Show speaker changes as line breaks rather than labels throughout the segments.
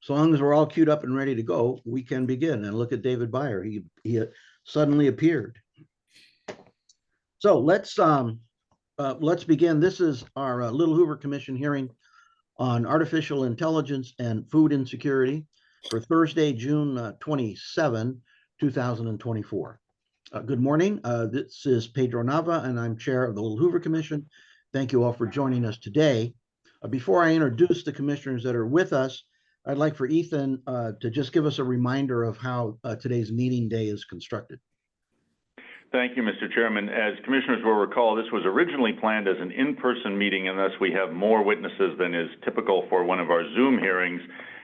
So long as we're all queued up and ready to go, we can begin. And look at David Byer. He suddenly appeared. So let's begin. This is our Little Hoover Commission hearing on artificial intelligence and food insecurity for Thursday, June 27, 2024. Good morning. This is Pedro Nava, and I'm chair of the Little Hoover Commission. Thank you all for joining us today. Before I introduce the commissioners that are with us, I'd like for Ethan to just give us a reminder of how today's meeting day is constructed.
Thank you, Mr. Chairman. As commissioners will recall, this was originally planned as an in-person meeting, and thus we have more witnesses than is typical for one of our Zoom hearings.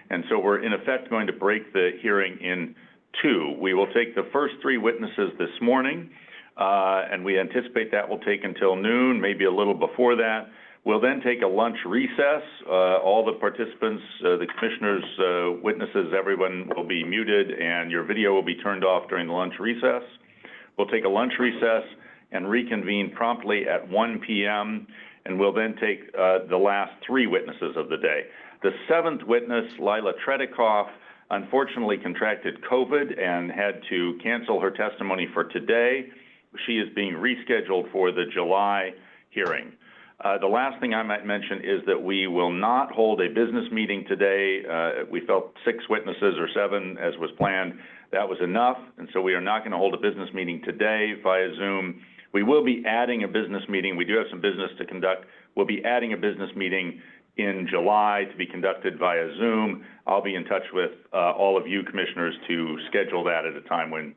And so we're in effect going to break the hearing in two. We will take the first three witnesses this morning, and we anticipate that will take until noon, maybe a little before that. We'll then take a lunch recess. All the participants, the commissioners, witnesses, everyone will be muted, and your video will be turned off during the lunch recess. We'll take a lunch recess and reconvene promptly at 1 p.m., and we'll then take the last three witnesses of the day. The seventh witness, Lila Tretikov, unfortunately contracted COVID and had to cancel her testimony for today. She is being rescheduled for the July hearing. The last thing I might mention is that we will not hold a business meeting today. We felt 6 witnesses or 7 as was planned. That was enough, and so we are not going to hold a business meeting today via Zoom. We will be adding a business meeting. We do have some business to conduct. We'll be adding a business meeting in July to be conducted via Zoom. I'll be in touch with all of you commissioners to schedule that at a time when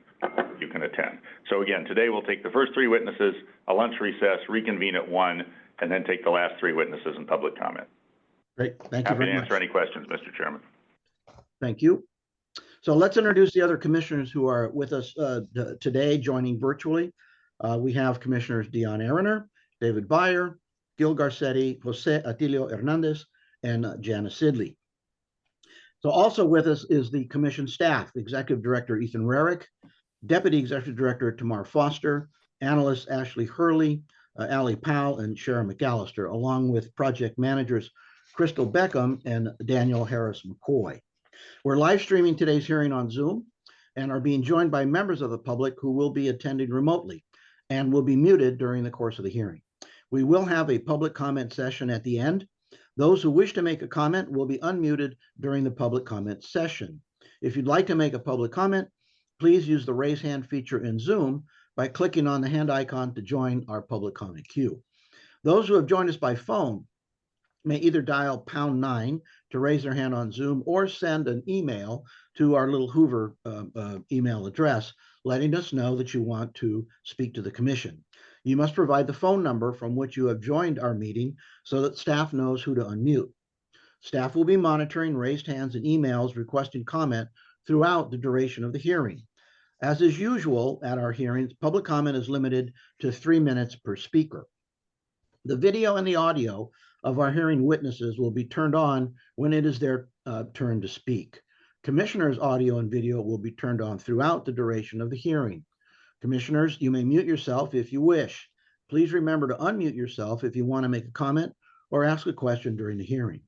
you can attend. So again, today we'll take the first 3 witnesses, a lunch recess, reconvene at 1, and then take the last 3 witnesses in public comment.
Great, thank you very much.
Happy to answer any questions, Mr. Chairman.
Thank you. So let's introduce the other commissioners who are with us today, joining virtually. We have Commissioners Dion Aroner, David Byer, Gil Garcetti, Jose Atilio Hernandez, and Janice Sidley. So also with us is the commission staff, Executive Director Ethan Rarick, Deputy Executive Director Tamar Foster, Analyst Ashley Hurley, Ali Powell, and Sharon McAllister, along with project managers Crystal Beckham and Daniel Harris McCoy. We're live streaming today's hearing on Zoom and are being joined by members of the public who will be attending remotely and will be muted during the course of the hearing. We will have a public comment session at the end. Those who wish to make a comment will be unmuted during the public comment session. If you'd like to make a public comment, please use the raise hand feature in Zoom by clicking on the hand icon to join our public comment queue. Those who have joined us by phone may either dial #9 to raise their hand on Zoom or send an email to our Little Hoover email address, letting us know that you want to speak to the commission. You must provide the phone number from which you have joined our meeting so that staff knows who to unmute. Staff will be monitoring raised hands and emails requesting comment throughout the duration of the hearing. As is usual at our hearings, public comment is limited to 3 minutes per speaker. The video and the audio of our hearing witnesses will be turned on when it is their turn to speak. Commissioners' audio and video will be turned on throughout the duration of the hearing. Commissioners, you may mute yourself if you wish. Please remember to unmute yourself if you want to make a comment or ask a question during the hearing.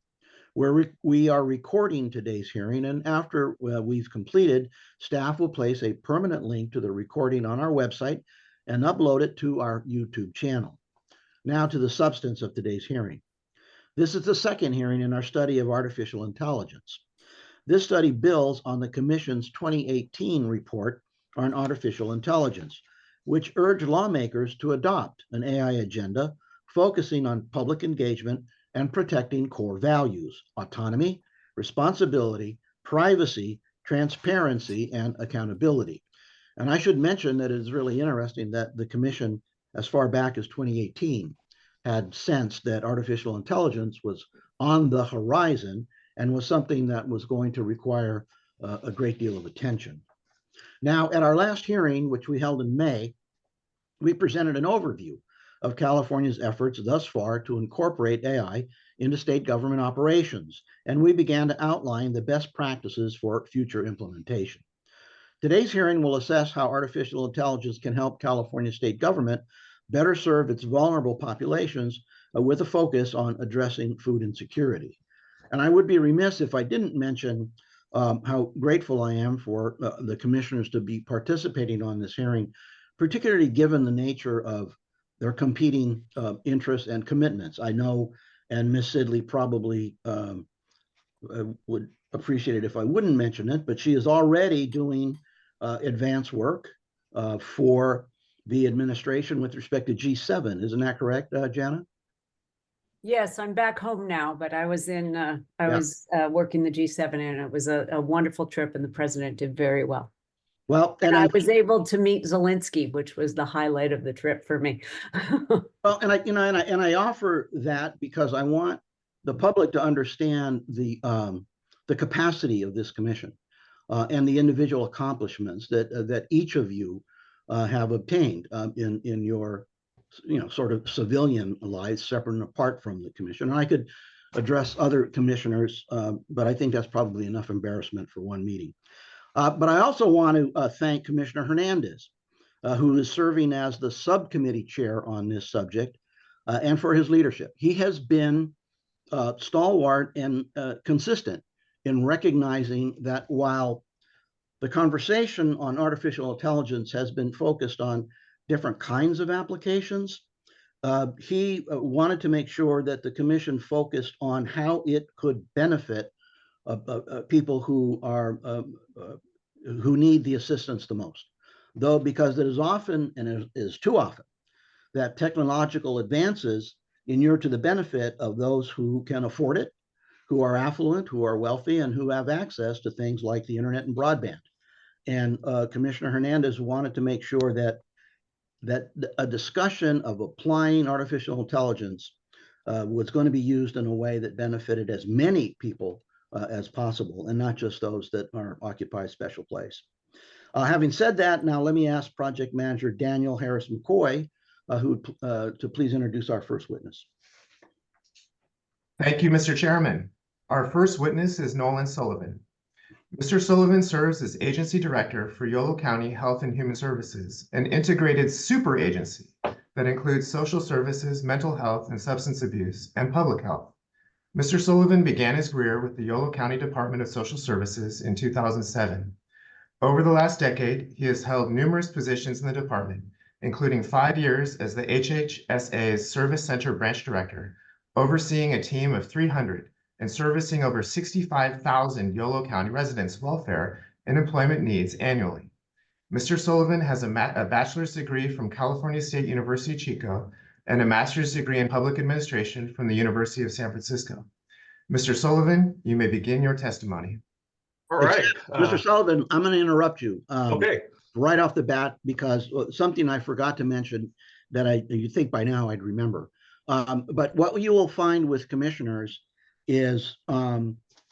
We are recording today's hearing, and after we've completed, staff will place a permanent link to the recording on our website and upload it to our YouTube channel. Now to the substance of today's hearing. This is the second hearing in our study of artificial intelligence. This study builds on the Commission's 2018 report on artificial intelligence, which urged lawmakers to adopt an AI agenda focusing on public engagement and protecting core values: autonomy, responsibility, privacy, transparency, and accountability. And I should mention that it is really interesting that the Commission, as far back as 2018, had sensed that artificial intelligence was on the horizon and was something that was going to require a great deal of attention. Now, at our last hearing, which we held in May, we presented an overview of California's efforts thus far to incorporate AI into state government operations, and we began to outline the best practices for future implementation. Today's hearing will assess how artificial intelligence can help California state government better serve its vulnerable populations with a focus on addressing food insecurity. And I would be remiss if I didn't mention how grateful I am for the commissioners to be participating on this hearing, particularly given the nature of their competing interests and commitments. I know, and Ms. Sidley probably would appreciate it if I wouldn't mention it, but she is already doing advanced work for the administration with respect to G7. Isn't that correct, Jana?
Yes, I'm back home now, but I was in, I was working the G7, and it was a wonderful trip, and the president did very well.
Well,
and I was able to meet Zelensky, which was the highlight of the trip for me.
Well, and I offer that because I want the public to understand the capacity of this commission and the individual accomplishments that each of you have obtained in your sort of civilian lives, separate and apart from the commission. And I could address other commissioners, but I think that's probably enough embarrassment for one meeting. But I also want to thank Commissioner Hernandez, who is serving as the subcommittee chair on this subject, and for his leadership. He has been stalwart and consistent in recognizing that while the conversation on artificial intelligence has been focused on different kinds of applications, he wanted to make sure that the commission focused on how it could benefit people who are who need the assistance the most. Though, because it is often, and it is too often, that technological advances inure to the benefit of those who can afford it, who are affluent, who are wealthy, and who have access to things like the internet and broadband. And Commissioner Hernandez wanted to make sure that a discussion of applying artificial intelligence was going to be used in a way that benefited as many people as possible, and not just those that occupy a special place. Having said that, now let me ask Project Manager Daniel Harris McCoy to please introduce our first witness.
Thank you, Mr. Chairman. Our first witness is Nolan Sullivan. Mr. Sullivan serves as Agency Director for Yolo County Health and Human Services, an integrated super agency that includes social services, mental health and substance abuse, and public health. Mr. Sullivan began his career with the Yolo County Department of Social Services in 2007. Over the last decade, he has held numerous positions in the department, including 5 years as the HHSA's Service Center Branch Director, overseeing a team of 300 and servicing over 65,000 Yolo County residents' welfare and employment needs annually. Mr. Sullivan has a bachelor's degree from California State University, Chico, and a master's degree in public administration from the University of San Francisco. Mr. Sullivan, you may begin your testimony.
All right.
Mr. Sullivan, I'm going to interrupt you
Okay.
right off the bat, because something I forgot to mention that you think by now I'd remember. But what you will find with commissioners is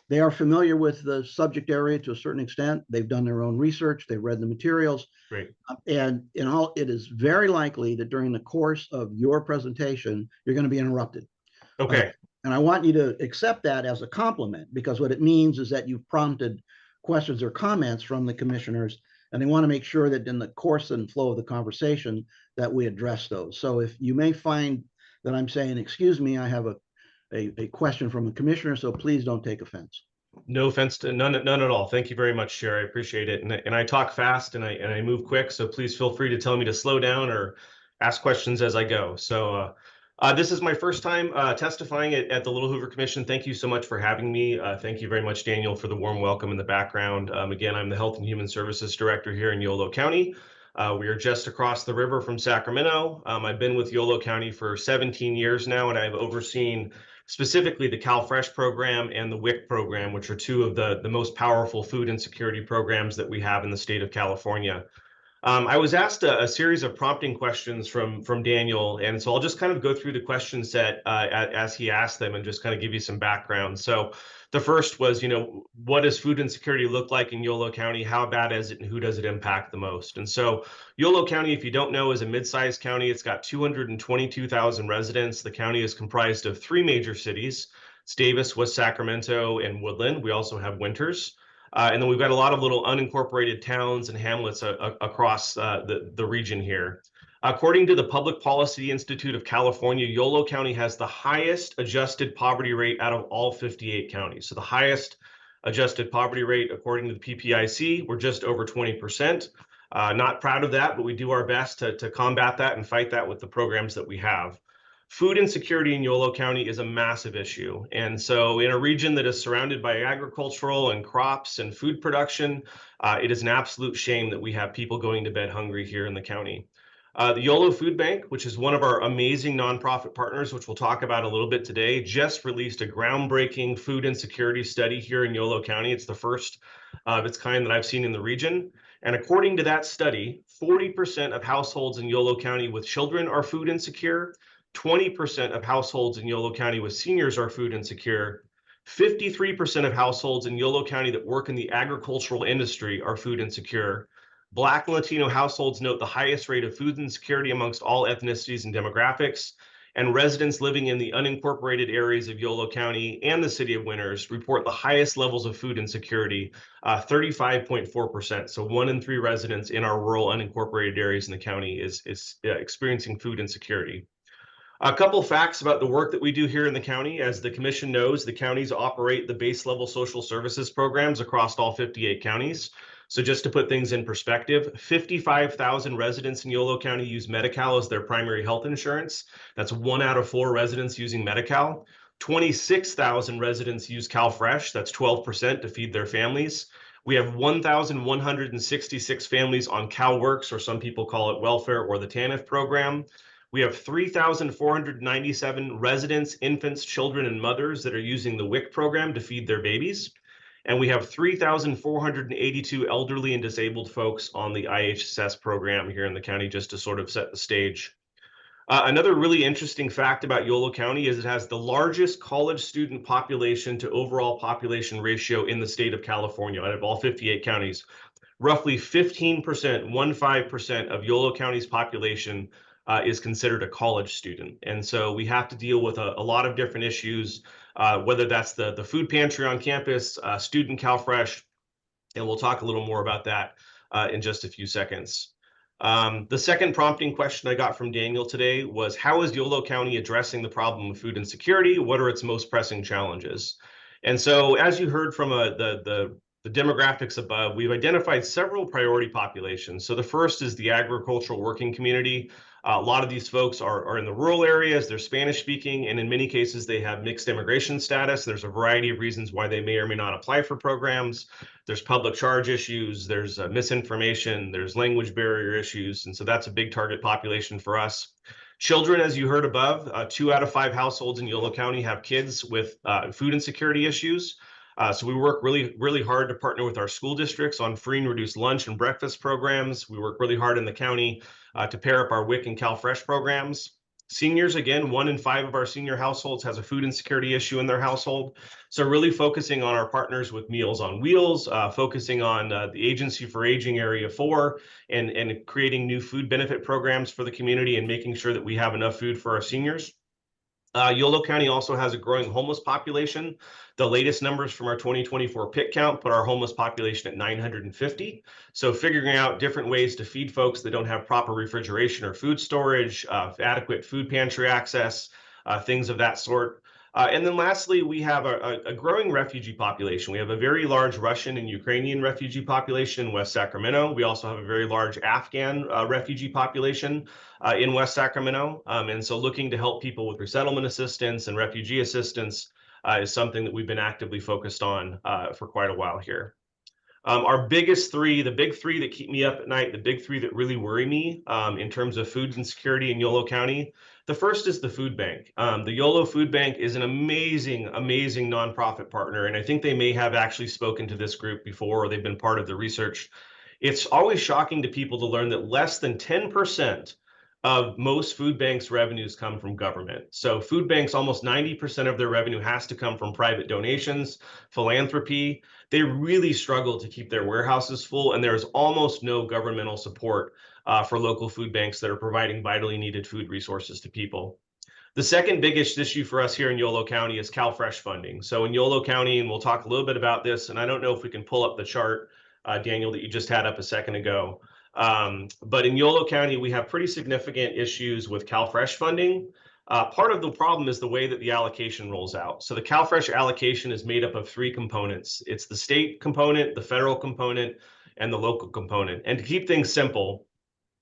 they are familiar with the subject area to a certain extent. They've done their own research. They've read the materials.
Great.
And it is very likely that during the course of your presentation, you're going to be interrupted.
Okay.
And I want you to accept that as a compliment, because what it means is that you've prompted questions or comments from the commissioners, and they want to make sure that in the course and flow of the conversation that we address those. So if you may find that I'm saying, excuse me, I have a question from a commissioner, so please don't take offense.
No offense to none at all. Thank you very much, Chair. I appreciate it. And I talk fast and I move quick, so please feel free to tell me to slow down or ask questions as I go. So this is my first time testifying at the Little Hoover Commission. Thank you so much for having me. Thank you very much, Daniel, for the warm welcome in the background. Again, I'm the Health and Human Services Director here in Yolo County. We are just across the river from Sacramento. I've been with Yolo County for 17 years now, and I've overseen specifically the CalFresh program and the WIC program, which are two of the most powerful food insecurity programs that we have in the state of California. I was asked a series of prompting questions from Daniel, and so I'll just kind of go through the question set as he asked them and just kind of give you some background. So the first was, what does food insecurity look like in Yolo County? How bad is it, and who does it impact the most? And so Yolo County, if you don't know, is a mid-sized county. It's got 222,000 residents. The county is comprised of 3 major cities: it's Davis, West Sacramento, and Woodland. We also have Winters. And then we've got a lot of little unincorporated towns and hamlets across the region here. According to the Public Policy Institute of California, Yolo County has the highest adjusted poverty rate out of all 58 counties. So the highest adjusted poverty rate, according to the PPIC, we're just over 20%. Not proud of that, but we do our best to combat that and fight that with the programs that we have. Food insecurity in Yolo County is a massive issue. And so in a region that is surrounded by agricultural and crops and food production, it is an absolute shame that we have people going to bed hungry here in the county. The Yolo Food Bank, which is one of our amazing nonprofit partners, which we'll talk about a little bit today, just released a groundbreaking food insecurity study here in Yolo County. It's the first of its kind that I've seen in the region. And according to that study, 40% of households in Yolo County with children are food insecure. 20% of households in Yolo County with seniors are food insecure. 53% of households in Yolo County that work in the agricultural industry are food insecure. Black and Latino households note the highest rate of food insecurity amongst all ethnicities and demographics, and residents living in the unincorporated areas of Yolo County and the city of Winters report the highest levels of food insecurity, 35.4%. So 1 in 3 residents in our rural unincorporated areas in the county is experiencing food insecurity. A couple facts about the work that we do here in the county. As the commission knows, the counties operate the base level social services programs across all 58 counties. So just to put things in perspective, 55,000 residents in Yolo County use Medi-Cal as their primary health insurance. That's 1 out of 4 residents using Medi-Cal. 26,000 residents use CalFresh. That's 12% to feed their families. We have 1,166 families on CalWorks, or some people call it welfare, or the TANF program. We have 3,497 residents, infants, children, and mothers that are using the WIC program to feed their babies. And we have 3,482 elderly and disabled folks on the AIFS program here in the county, just to sort of set the stage. Another really interesting fact about Yolo County is it has the largest college student population to overall population ratio in the state of California out of all 58 counties. Roughly 15% of Yolo County's population is considered a college student. And so we have to deal with a lot of different issues, whether that's the food pantry on campus, student CalFresh, and we'll talk a little more about that in just a few seconds. The second prompting question I got from Daniel today was, how is Yolo County addressing the problem of food insecurity? What are its most pressing challenges? And so as you heard from the demographics above, we've identified several priority populations. So the first is the agricultural working community. A lot of these folks are in the rural areas, they're Spanish speaking, and in many cases they have mixed immigration status. There's a variety of reasons why they may or may not apply for programs. There's public charge issues, there's misinformation, there's language barrier issues, and so that's a big target population for us. Children, as you heard above, 2 out of 5 households in Yolo County have kids with food insecurity issues. So we work really hard to partner with our school districts on free and reduced lunch and breakfast programs. We work really hard in the county to pair up our WIC and CalFresh programs. Seniors, again, 1 in 5 of our senior households has a food insecurity issue in their household. So really focusing on our partners with Meals on Wheels, focusing on the Agency for Aging Area 4, and creating new food benefit programs for the community and making sure that we have enough food for our seniors. Yolo County also has a growing homeless population. The latest numbers from our 2024 PIT count put our homeless population at 950. So figuring out different ways to feed folks that don't have proper refrigeration or food storage, adequate food pantry access, things of that sort. And then lastly, we have a growing refugee population. We have a very large Russian and Ukrainian refugee population in West Sacramento. We also have a very large Afghan refugee population in West Sacramento. And so looking to help people with resettlement assistance and refugee assistance is something that we've been actively focused on for quite a while here. Our biggest 3, the big 3 that keep me up at night, the big 3 that really worry me in terms of food insecurity in Yolo County. The first is the food bank. The Yolo Food Bank is an amazing nonprofit partner, and I think they may have actually spoken to this group before, or they've been part of the research. It's always shocking to people to learn that less than 10% of most food banks' revenues come from government. So food banks, almost 90% of their revenue has to come from private donations, philanthropy. They really struggle to keep their warehouses full, and there's almost no governmental support for local food banks that are providing vitally needed food resources to people. The second biggest issue for us here in Yolo County is CalFresh funding. So in Yolo County, and we'll talk a little bit about this, and I don't know if we can pull up the chart, Daniel, that you just had up a second ago. But in Yolo County, we have pretty significant issues with CalFresh funding. Part of the problem is the way that the allocation rolls out. So the CalFresh allocation is made up of three components. It's the state component, the federal component, and the local component. And to keep things simple,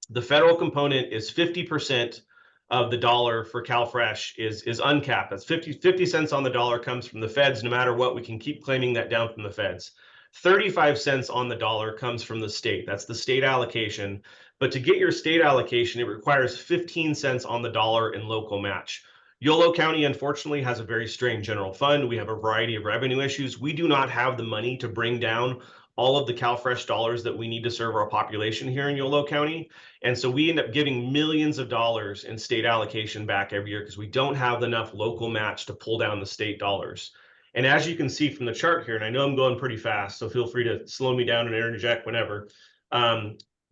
the federal component is 50% of the dollar for CalFresh is uncapped. That's 50 cents on the dollar comes from the feds. No matter what, we can keep claiming that down from the feds. 35 cents on the dollar comes from the state. That's the state allocation. But to get your state allocation, it requires 15 cents on the dollar in local match. Yolo County, unfortunately, has a very strained general fund. We have a variety of revenue issues. We do not have the money to bring down all of the CalFresh dollars that we need to serve our population here in Yolo County. And so we end up giving millions of dollars in state allocation back every year because we don't have enough local match to pull down the state dollars. And as you can see from the chart here, and I know I'm going pretty fast, so feel free to slow me down and interject whenever.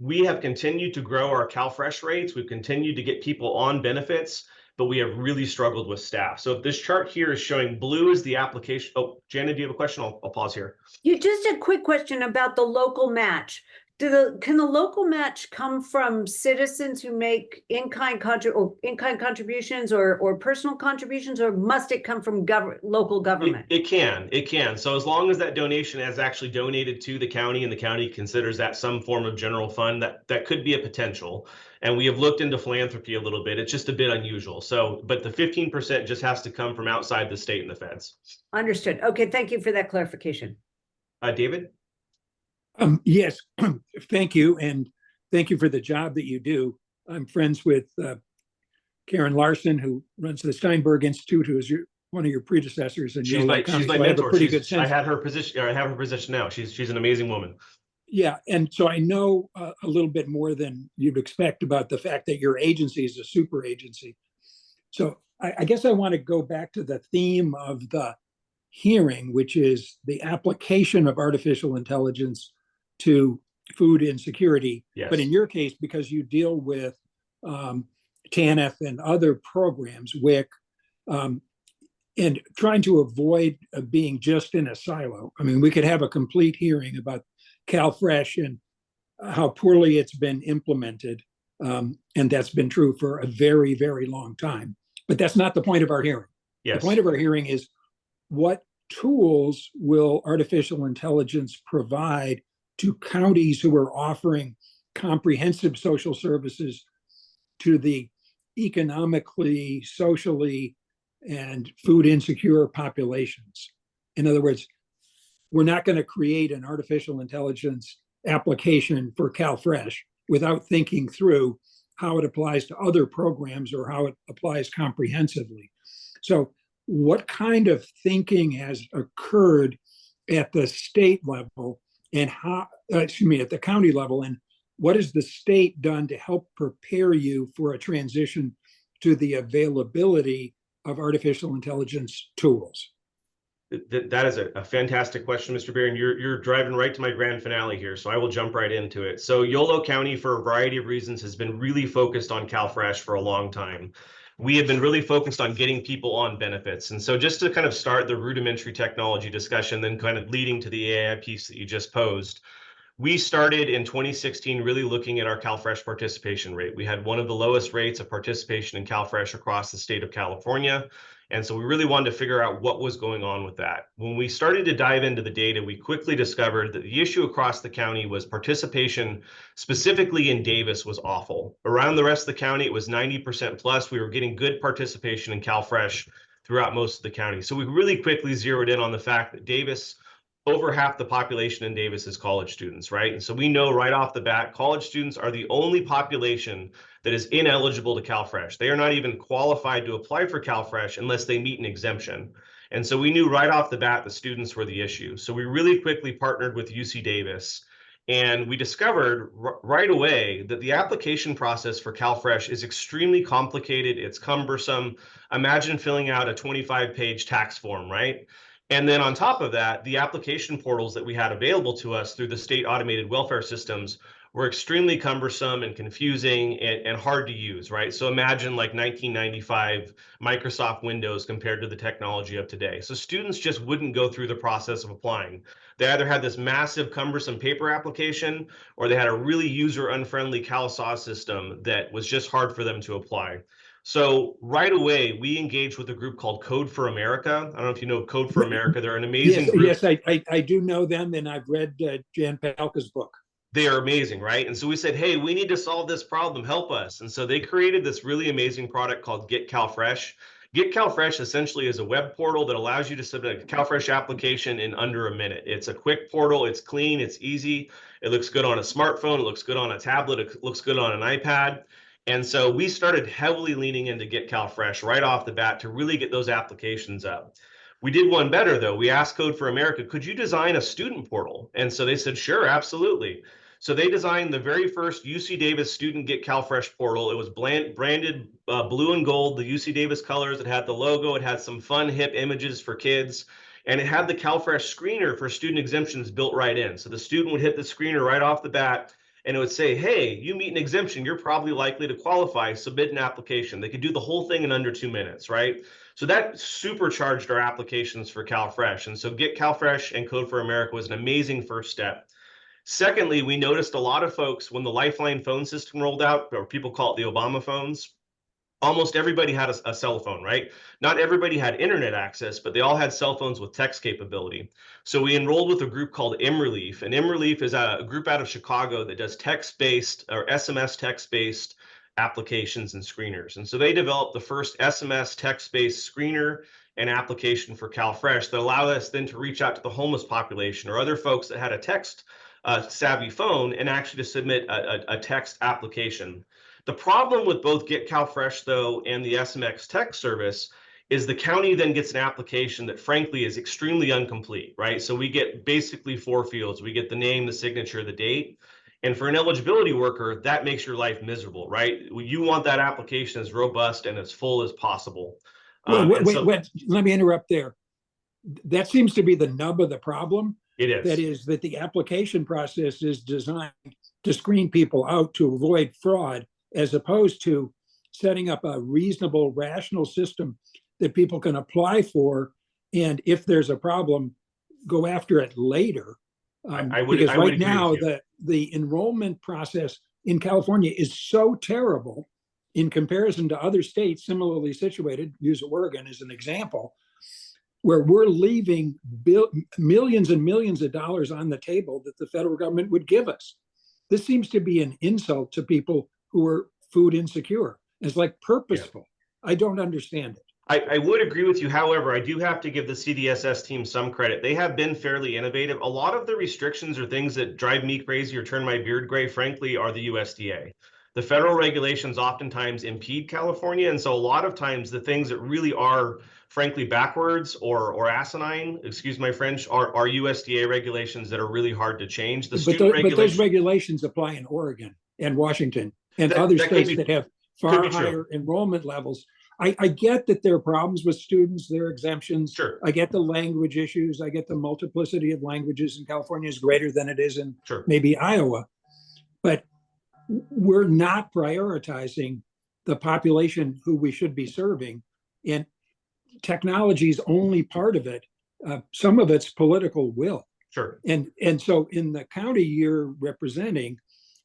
We have continued to grow our CalFresh rates. We've continued to get people on benefits, but we have really struggled with staff. So if this chart here is showing blue is the application. Oh, Janet, do you have a question? I'll pause here.
Just a quick question about the local match. Can the local match come from citizens who make in-kind contributions or personal contributions, or must it come from local government?
It can. So as long as that donation is actually donated to the county and the county considers that some form of general fund, that could be a potential. And we have looked into philanthropy a little bit. It's just a bit unusual. So, but the 15% just has to come from outside the state and the feds.
Understood. Okay, thank you for that clarification.
David?
Yes, thank you. And thank you for the job that you do. I'm friends with Karen Larson, who runs the Steinberg Institute, who is one of your predecessors. And
she's my mentor.
I
have her position. I have her position now. She's an amazing woman.
Yeah, and so I know a little bit more than you'd expect about the fact that your agency is a super agency. So I guess I want to go back to the theme of the hearing, which is the application of artificial intelligence to food insecurity.
Yes.
But in your case, because you deal with TANF and other programs, WIC, and trying to avoid being just in a silo. I mean, we could have a complete hearing about CalFresh and how poorly it's been implemented. And that's been true for a very, very long time. But that's not the point of our hearing.
Yes.
The point of our hearing is what tools will artificial intelligence provide to counties who are offering comprehensive social services to the economically, socially, and food insecure populations. In other words, we're not going to create an artificial intelligence application for CalFresh without thinking through how it applies to other programs or how it applies comprehensively. So what kind of thinking has occurred at the state level and at the county level, and what has the state done to help prepare you for a transition to the availability of artificial intelligence tools?
That is a fantastic question, Mr. Beer, and you're driving right to my grand finale here, so I will jump right into it. So Yolo County, for a variety of reasons, has been really focused on CalFresh for a long time. We have been really focused on getting people on benefits. And so just to kind of start the rudimentary technology discussion, then kind of leading to the AI piece that you just posed, we started in 2016 really looking at our CalFresh participation rate. We had one of the lowest rates of participation in CalFresh across the state of California. And so we really wanted to figure out what was going on with that. When we started to dive into the data, we quickly discovered that the issue across the county was participation, specifically in Davis, was awful. Around the rest of the county, it was 90% plus. We were getting good participation in CalFresh throughout most of the county. So we really quickly zeroed in on the fact that Davis, over half the population in Davis is college students, right? And so we know right off the bat, college students are the only population that is ineligible to CalFresh. They are not even qualified to apply for CalFresh unless they meet an exemption. And so we knew right off the bat the students were the issue. So we really quickly partnered with UC Davis, and we discovered right away that the application process for CalFresh is extremely complicated. It's cumbersome. Imagine filling out a 25-page tax form, right? And then on top of that, the application portals that we had available to us through the state automated welfare systems were extremely cumbersome and confusing and hard to use, right? So imagine like 1995 Microsoft Windows compared to the technology of today. So students just wouldn't go through the process of applying. They either had this massive cumbersome paper application, or they had a really user-unfriendly CalSAWS system that was just hard for them to apply. So right away, we engaged with a group called Code for America. I don't know if you know Code for America. They're an amazing group.
Yes, I do know them, and I've read Jan Palka's book.
They are amazing, right? And so we said, hey, we need to solve this problem, help us. And so they created this really amazing product called Get CalFresh. Get CalFresh essentially is a web portal that allows you to submit a CalFresh application in under a minute. It's a quick portal, it's clean, it's easy. It looks good on a smartphone, it looks good on a tablet, it looks good on an iPad. And so we started heavily leaning into Get CalFresh right off the bat to really get those applications up. We did one better though. We asked Code for America, could you design a student portal? And so they said, sure, absolutely. So they designed the very first UC Davis student Get CalFresh portal. It was branded blue and gold, the UC Davis colors. It had the logo. It had some fun, hip images for kids. And it had the CalFresh screener for student exemptions built right in. So the student would hit the screener right off the bat, and it would say, hey, you meet an exemption, you're probably likely to qualify, submit an application. They could do the whole thing in under 2 minutes, right? So that supercharged our applications for CalFresh. And so Get CalFresh and Code for America was an amazing first step. Secondly, we noticed a lot of folks, when the Lifeline phone system rolled out, or people call it the Obama phones, almost everybody had a cell phone, right? Not everybody had internet access, but they all had cell phones with text capability. So we enrolled with a group called MRelief, and MRelief is a group out of Chicago that does text-based or SMS text-based applications and screeners. And so they developed the first SMS text-based screener and application for CalFresh that allowed us then to reach out to the homeless population or other folks that had a text savvy phone and actually to submit a text application. The problem with both Get CalFresh, though, and the SMX text service is the county then gets an application that, frankly, is extremely incomplete, right? So we get basically 4 fields. We get the name, the signature, the date. And for an eligibility worker, that makes your life miserable, right? You want that application as robust and as full as possible.
Wait, let me interrupt there. That seems to be the nub of the problem.
It is.
That is that the application process is designed to screen people out to avoid fraud, as opposed to setting up a reasonable, rational system that people can apply for. And if there's a problem, go after it later. Because right now, the enrollment process in California is so terrible in comparison to other states similarly situated, use Oregon as an example, where we're leaving millions and millions of dollars on the table that the federal government would give us. This seems to be an insult to people who are food insecure. It's like purposeful. Yeah. I don't understand it.
I would agree with you. However, I do have to give the CDSS team some credit. They have been fairly innovative. A lot of the restrictions or things that drive me crazy or turn my beard gray, frankly, are the USDA. The federal regulations oftentimes impede California. And so a lot of times the things that really are, frankly, backwards or asinine, excuse my French, are USDA regulations that are really hard to change. But
those regulations apply in Oregon and Washington and other states that have far higher enrollment levels. I get that there are problems with students, there are exemptions.
Sure.
I get the language issues. I get the multiplicity of languages in California is greater than it is in maybe Iowa. But we're not prioritizing the population who we should be serving. And technology is only part of it. Some of it's political will.
Sure.
And so in the county you're representing,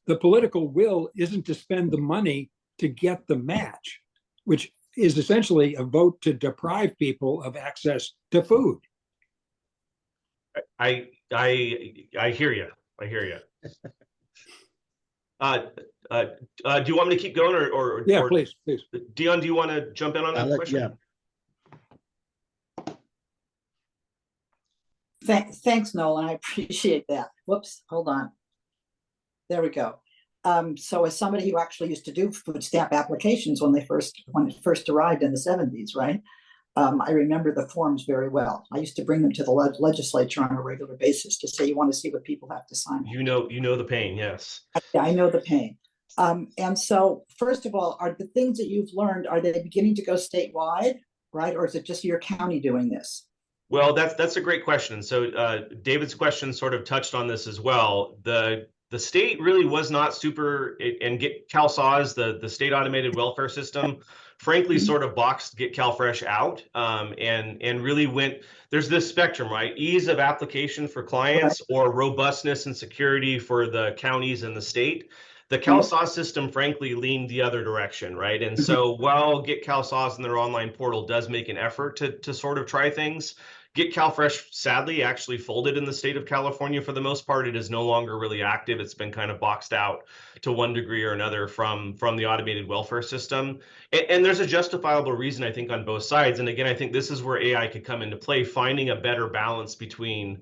the political will isn't to spend the money to get the match, which is essentially a vote to deprive people of access to food.
I hear you. I hear you. Do you want me to keep going or
yeah, please.
Dion, do you want to jump in on that question?
Yeah. Thanks, Nolan. I appreciate that. Whoops, hold on. There we go. So as somebody who actually used to do food stamp applications when it first arrived in the 70s, right? I remember the forms very well. I used to bring them to the legislature on a regular basis to say, you want to see what people have to sign.
You know the pain, yes.
I know the pain. And so first of all, are the things that you've learned, are they beginning to go statewide, right? Or is it just your county doing this?
Well, that's a great question. So David's question sort of touched on this as well. The The state really was not super, and Get CalSAWS, the state automated welfare system, frankly, sort of boxed Get CalFresh out, and really went, there's this spectrum, right? Ease of application for clients or robustness and security for the counties and the state. The CalSAWS system, frankly, leaned the other direction, right? And so while Get CalSAWS in their online portal does make an effort to sort of try things, Get CalFresh, sadly, actually folded in the state of California for the most part. It is no longer really active. It's been kind of boxed out to one degree or another from the automated welfare system. And there's a justifiable reason, I think, on both sides. And again, I think this is where AI could come into play, finding a better balance between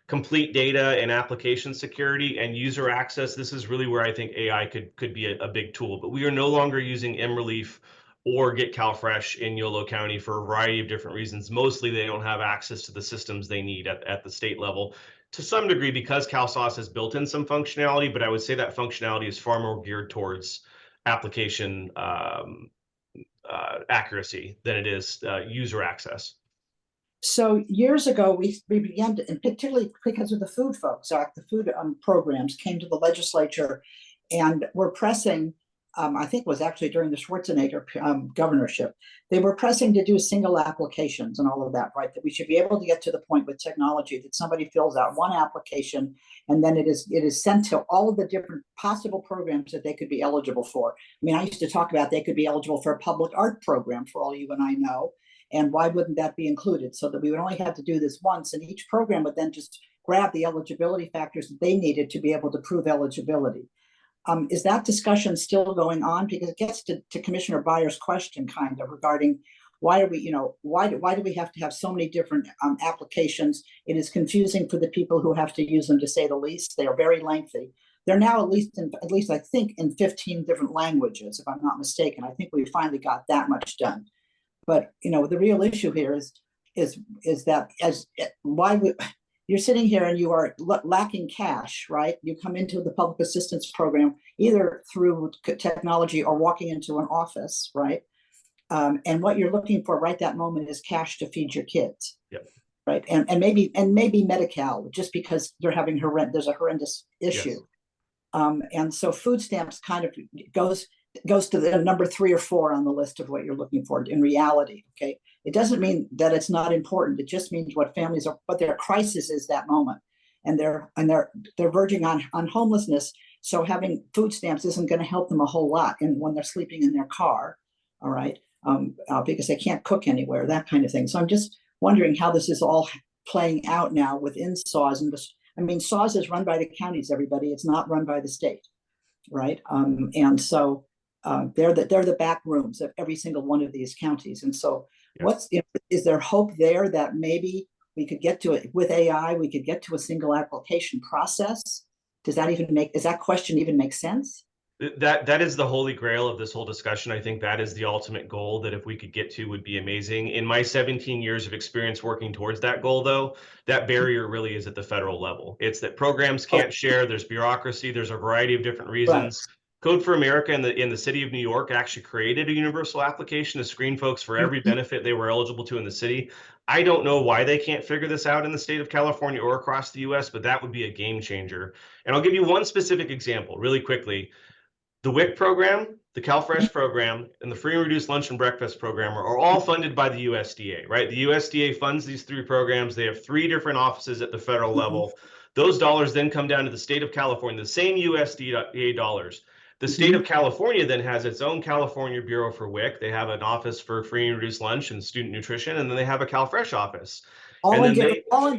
complete data and application security and user access. This is really where I think AI could be a big tool. But we are no longer using mRelief or Get CalFresh in Yolo County for a variety of different reasons. Mostly they don't have access to the systems they need at the state level, to some degree because CalSAWS has built in some functionality, but I would say that functionality is far more geared towards application accuracy than it is user access.
So years ago, we began to, and particularly because of the food folks, the food programs came to the legislature and were pressing, I think it was actually during the Schwarzenegger governorship, they were pressing to do single applications and all of that, right? That we should be able to get to the point with technology that somebody fills out one application and then it is sent to all of the different possible programs that they could be eligible for. I mean, I used to talk about they could be eligible for a public art program, for all you and I know. And why wouldn't that be included? So that we would only have to do this once, and each program would then just grab the eligibility factors that they needed to be able to prove eligibility. Is that discussion still going on? Because it gets to Commissioner Byer's question, kind of, regarding why do we, why do we have to have so many different applications? It is confusing for the people who have to use them, to say the least. They are very lengthy. They're now at least I think in 15 different languages, if I'm not mistaken. I think we finally got that much done. But the real issue here is that you're sitting here and you are lacking cash, right? You come into the public assistance program either through technology or walking into an office, right? And what you're looking for right that moment is cash to feed your kids, right? And maybe Medi-Cal, just because they're having there's a horrendous issue, and so food stamps kind of goes to the number 3 or 4 on the list of what you're looking for in reality. Okay, it doesn't mean that it's not important. It just means what their crisis is that moment, and they're verging on homelessness. So having food stamps isn't going to help them a whole lot, and when they're sleeping in their car, all right, because they can't cook anywhere, that kind of thing. So I'm just wondering how this is all playing out now within SAWS. And SAWS is run by the counties. Everybody, it's not run by the state, right? And so. They're the back rooms of every single one of these counties. And so is there hope there that maybe we could get to it with AI, we could get to a single application process? Does that question even make sense?
That is the holy grail of this whole discussion. I think that is the ultimate goal that if we could get to would be amazing. In my 17 years of experience working towards that goal, though, that barrier really is at the federal level. It's that programs can't share, there's bureaucracy, there's a variety of different reasons. Right. Code for America in the city of New York actually created a universal application to screen folks for every benefit they were eligible to in the city. I don't know why they can't figure this out in the state of California or across the US, but that would be a game changer. And I'll give you one specific example really quickly. The WIC program, the CalFresh program, and the free and reduced lunch and breakfast program are all funded by the USDA, right? The USDA funds these 3 programs. They have 3 different offices at the federal level. Those dollars then come down to the state of California, the same USDA dollars. The state of California then has its own California Bureau for WIC. They have an office for free and reduced lunch and student nutrition, and then they have a CalFresh office.
All in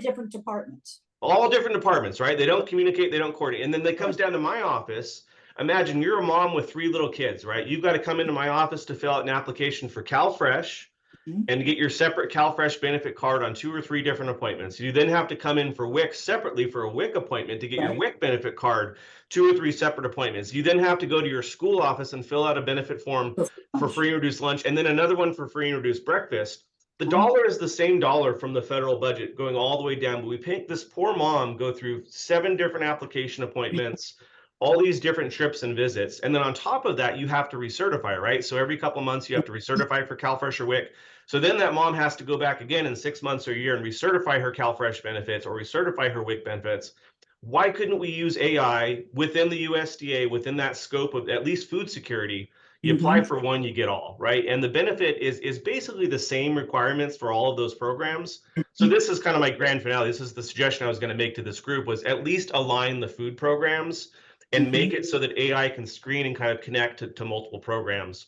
different departments.
All different departments, right? They don't communicate, they don't coordinate. And then it comes down to my office. Imagine you're a mom with 3 little kids, right? You've got to come into my office to fill out an application for CalFresh and to get your separate CalFresh benefit card on 2 or 3 different appointments. You then have to come in for WIC separately for a WIC appointment to get your WIC benefit card, 2 or 3 separate appointments. You then have to go to your school office and fill out a benefit form for free and reduced lunch, and then another one for free and reduced breakfast. The dollar is the same dollar from the federal budget going all the way down, but we make this poor mom go through 7 different application appointments, all these different trips and visits. And then on top of that, you have to recertify, right? So every couple months you have to recertify for CalFresh or WIC. So then that mom has to go back again in 6 months or a year and recertify her CalFresh benefits or recertify her WIC benefits. why couldn't we use AI within the USDA, within that scope of at least food security? You apply for one, you get all, right? And the benefit is basically the same requirements for all of those programs. So this is kind of my grand finale. This is the suggestion I was going to make to this group, was at least align the food programs and make it so that AI can screen and kind of connect to multiple programs.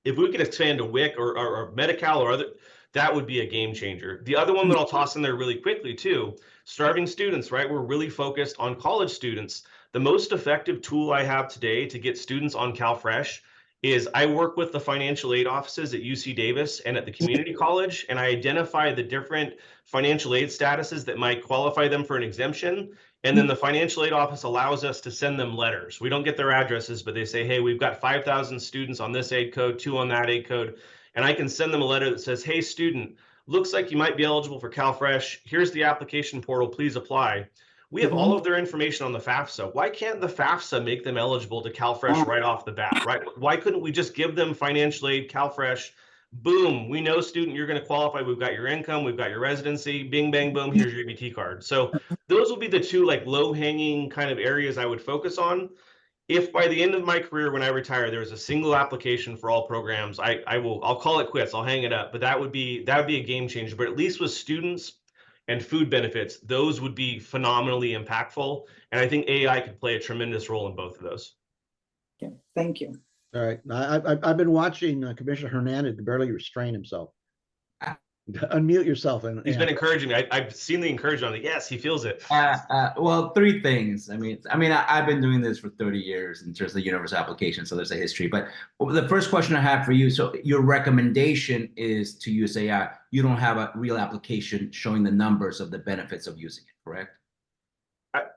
If we could expand to WIC or Medi-Cal or other, that would be a game changer. The other one that I'll toss in there really quickly too, starving students, right? We're really focused on college students. The most effective tool I have today to get students on CalFresh is I work with the financial aid offices at UC Davis and at the community college, and I identify the different financial aid statuses that might qualify them for an exemption. And then the financial aid office allows us to send them letters. We don't get their addresses, but they say, hey, we've got 5,000 students on this aid code, 2 on that aid code. And I can send them a letter that says, hey, student, looks like you might be eligible for CalFresh. Here's the application portal, please apply. We have all of their information on the FAFSA. Why can't the FAFSA make them eligible to CalFresh right off the bat, right? Why couldn't we just give them financial aid, CalFresh? Boom, we know, student, you're going to qualify. We've got your income, we've got your residency, bing, bang, boom, here's your EBT card. So those will be the two like low-hanging kind of areas I would focus on. If by the end of my career, when I retire, there's a single application for all programs, I'll call it quits, I'll hang it up. But that would be a game changer. But at least with students and food benefits, those would be phenomenally impactful. And I think AI could play a tremendous role in both of those.
Okay, thank you.
All right. I've been watching Commissioner Hernandez barely restrain himself. Unmute yourself. And
He's been encouraging me. I've seen the encouragement. Yes, he feels it.
Well, 3 things. I've been doing this for 30 years in terms of universal application, so there's a history. But the first question I have for you, so your recommendation is to use AI. You don't have a real application showing the numbers of the benefits of using it, correct?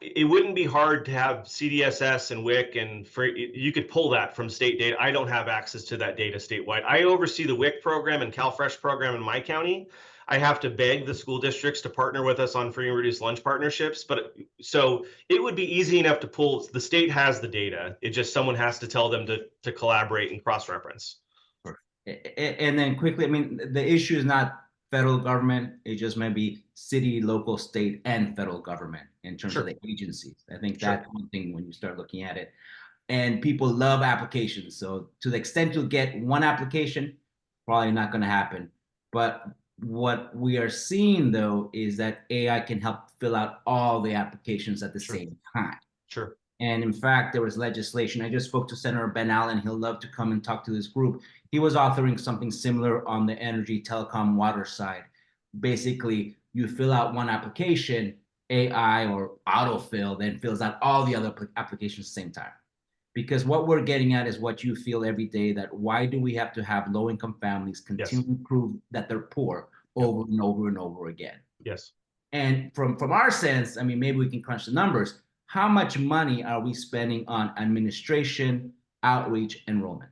It wouldn't be hard to have CDSS and WIC, and you could pull that from state data. I don't have access to that data statewide. I oversee the WIC program and CalFresh program in my county. I have to beg the school districts to partner with us on free and reduced lunch partnerships. But so it would be easy enough to pull. The state has the data. It just someone has to tell them to collaborate and cross-reference.
And then quickly, the issue is not federal government, it just might be city, local, state, and federal government in terms of the agencies. I think that's one thing when you start looking at it. And people love applications. So to the extent you'll get one application, probably not going to happen. But what we are seeing, though, is that AI can help fill out all the applications at the same time.
Sure.
And in fact, there was legislation. I just spoke to Senator Ben Allen. He'll love to come and talk to this group. He was authoring something similar on the energy, telecom, water side. Basically, you fill out one application, AI or autofill, then fills out all the other applications at the same time. Because what we're getting at is what you feel every day, that why do we have to have low-income families continue to prove that they're poor over and over and over again?
Yes.
And from our sense, maybe we can crunch the numbers. How much money are we spending on administration, outreach, enrollment?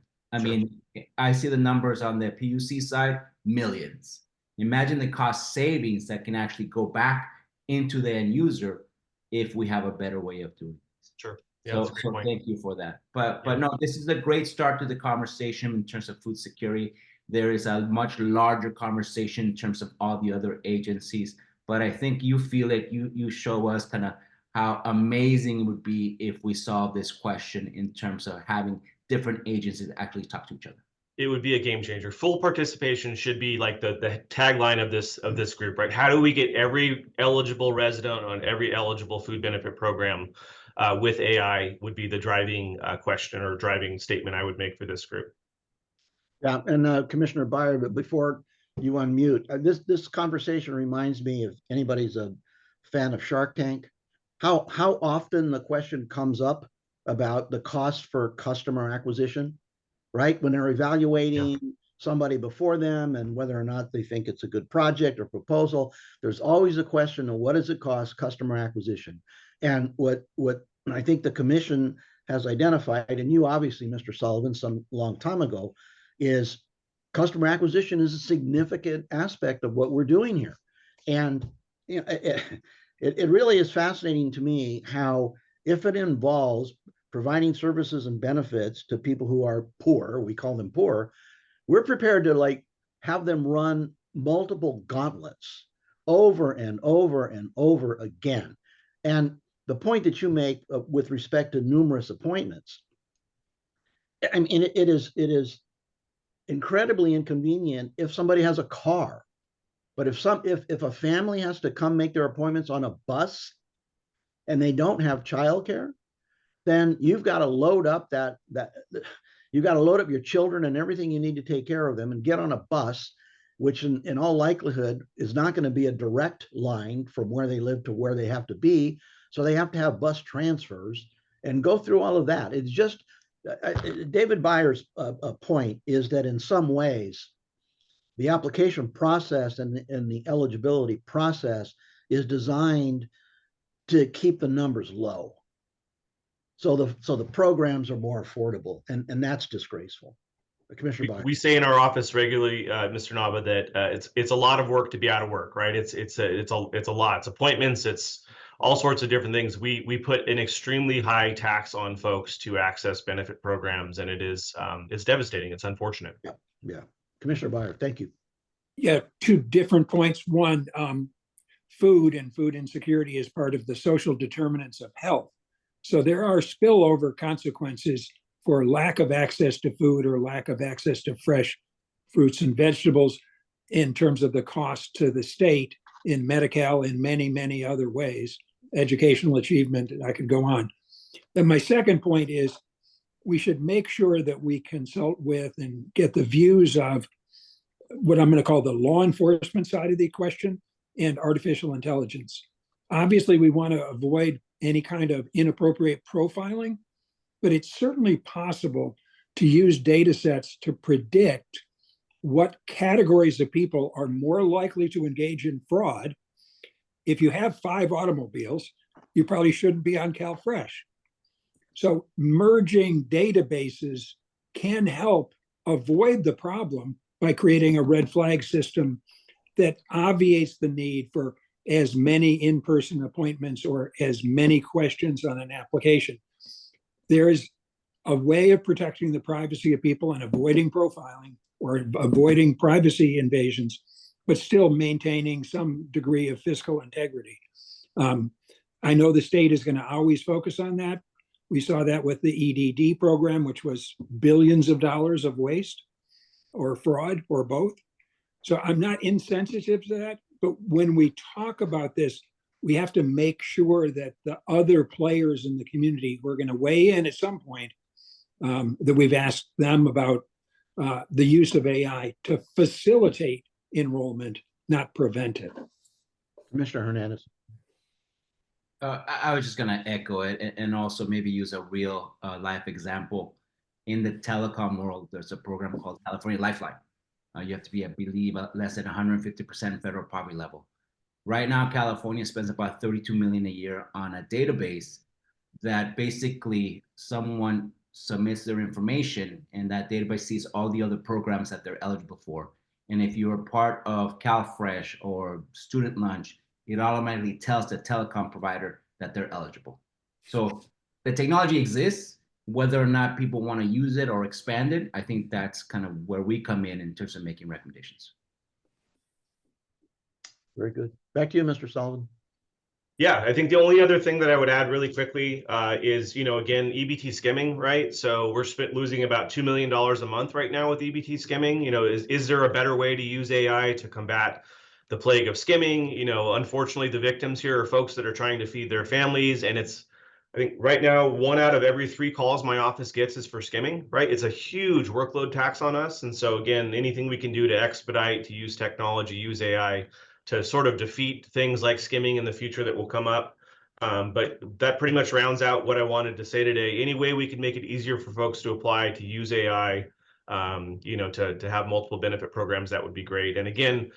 I see the numbers on the PUC side, millions. Imagine the cost savings that can actually go back into the end user if we have a better way of doing this.
Sure. Yeah,
so thank you for that. But no, this is a great start to the conversation in terms of food security. There is a much larger conversation in terms of all the other agencies. But I think you feel it, you show us kind of how amazing it would be if we solve this question in terms of having different agencies actually talk to each other.
It would be a game changer. Full participation should be like the tagline of this group, right? How do we get every eligible resident on every eligible food benefit program with AI would be the driving question or driving statement I would make for this group.
Yeah, and Commissioner Byer, but before you unmute, this conversation reminds me, if anybody's a fan of Shark Tank, how often the question comes up about the cost for customer acquisition, right? When they're evaluating somebody before them and whether or not they think it's a good project or proposal, there's always a question of what does it cost customer acquisition? And what I think the commission has identified, and you obviously, Mr. Sullivan, some long time ago, is customer acquisition is a significant aspect of what we're doing here. And you know, it really is fascinating to me how, if it involves providing services and benefits to people who are poor, we call them poor, we're prepared to like have them run multiple gauntlets over and over and over again. And the point that you make with respect to numerous appointments, I mean, it is incredibly inconvenient if somebody has a car, but if a family has to come make their appointments on a bus and they don't have childcare, then you've got to load up you've got to load up your children and everything you need to take care of them and get on a bus, which in all likelihood is not going to be a direct line from where they live to where they have to be. So they have to have bus transfers and go through all of that. It's just, David Byer's point is that in some ways, the application process and the eligibility process is designed to keep the numbers low. So the programs are more affordable, and that's disgraceful. Commissioner Byer.
We say in our office regularly, Mr. Nava, that it's a lot of work to be out of work, right? It's a lot. It's appointments. It's all sorts of different things. We put an extremely high tax on folks to access benefit programs, and it's devastating. It's unfortunate.
Yeah. Commissioner Byer, thank you.
Yeah, two different points. One, food and food insecurity is part of the social determinants of health. So there are spillover consequences for lack of access to food or lack of access to fresh fruits and vegetables in terms of the cost to the state in Medi-Cal in many, many other ways, educational achievement, I could go on. And my second point is we should make sure that we consult with and get the views of what I'm going to call the law enforcement side of the question and artificial intelligence. Obviously, we want to avoid any kind of inappropriate profiling, but it's certainly possible to use data sets to predict what categories of people are more likely to engage in fraud. If you have 5 automobiles, you probably shouldn't be on CalFresh. So merging databases can help avoid the problem by creating a red flag system that obviates the need for as many in-person appointments or as many questions on an application. There is a way of protecting the privacy of people and avoiding profiling or avoiding privacy invasions, but still maintaining some degree of fiscal integrity. I know the state is going to always focus on that. We saw that with the EDD program, which was billions of dollars of waste or fraud or both. So I'm not insensitive to that, but when we talk about this, we have to make sure that the other players in the community who are going to weigh in at some point, that we've asked them about the use of AI to facilitate enrollment, not prevent it.
Commissioner Hernandez.
I was just going to echo it and also maybe use a real life example. In the telecom world, there's a program called California Lifeline. You have to be, I believe, less than 150% federal poverty level. Right now, California spends about $32 million a year on a database that basically someone submits their information and that database sees all the other programs that they're eligible for. And if you're part of CalFresh or Student Lunch, it automatically tells the telecom provider that they're eligible. So the technology exists. Whether or not people want to use it or expand it, I think that's kind of where we come in terms of making recommendations.
Very good. Back to you, Mr. Sullivan.
Yeah, I think the only other thing that I would add really quickly is, again, EBT skimming, right? So we're losing about $2 million a month right now with EBT skimming. Is there a better way to use AI to combat the plague of skimming? Unfortunately, the victims here are folks that are trying to feed their families, and I think right now, 1 out of every 3 calls my office gets is for skimming, right? It's a huge workload tax on us. And so again, anything we can do to expedite, to use technology, use AI to sort of defeat things like skimming in the future that will come up. But that pretty much rounds out what I wanted to say today. Any way we can make it easier for folks to apply, to use AI, to have multiple benefit programs, that would be great. And again,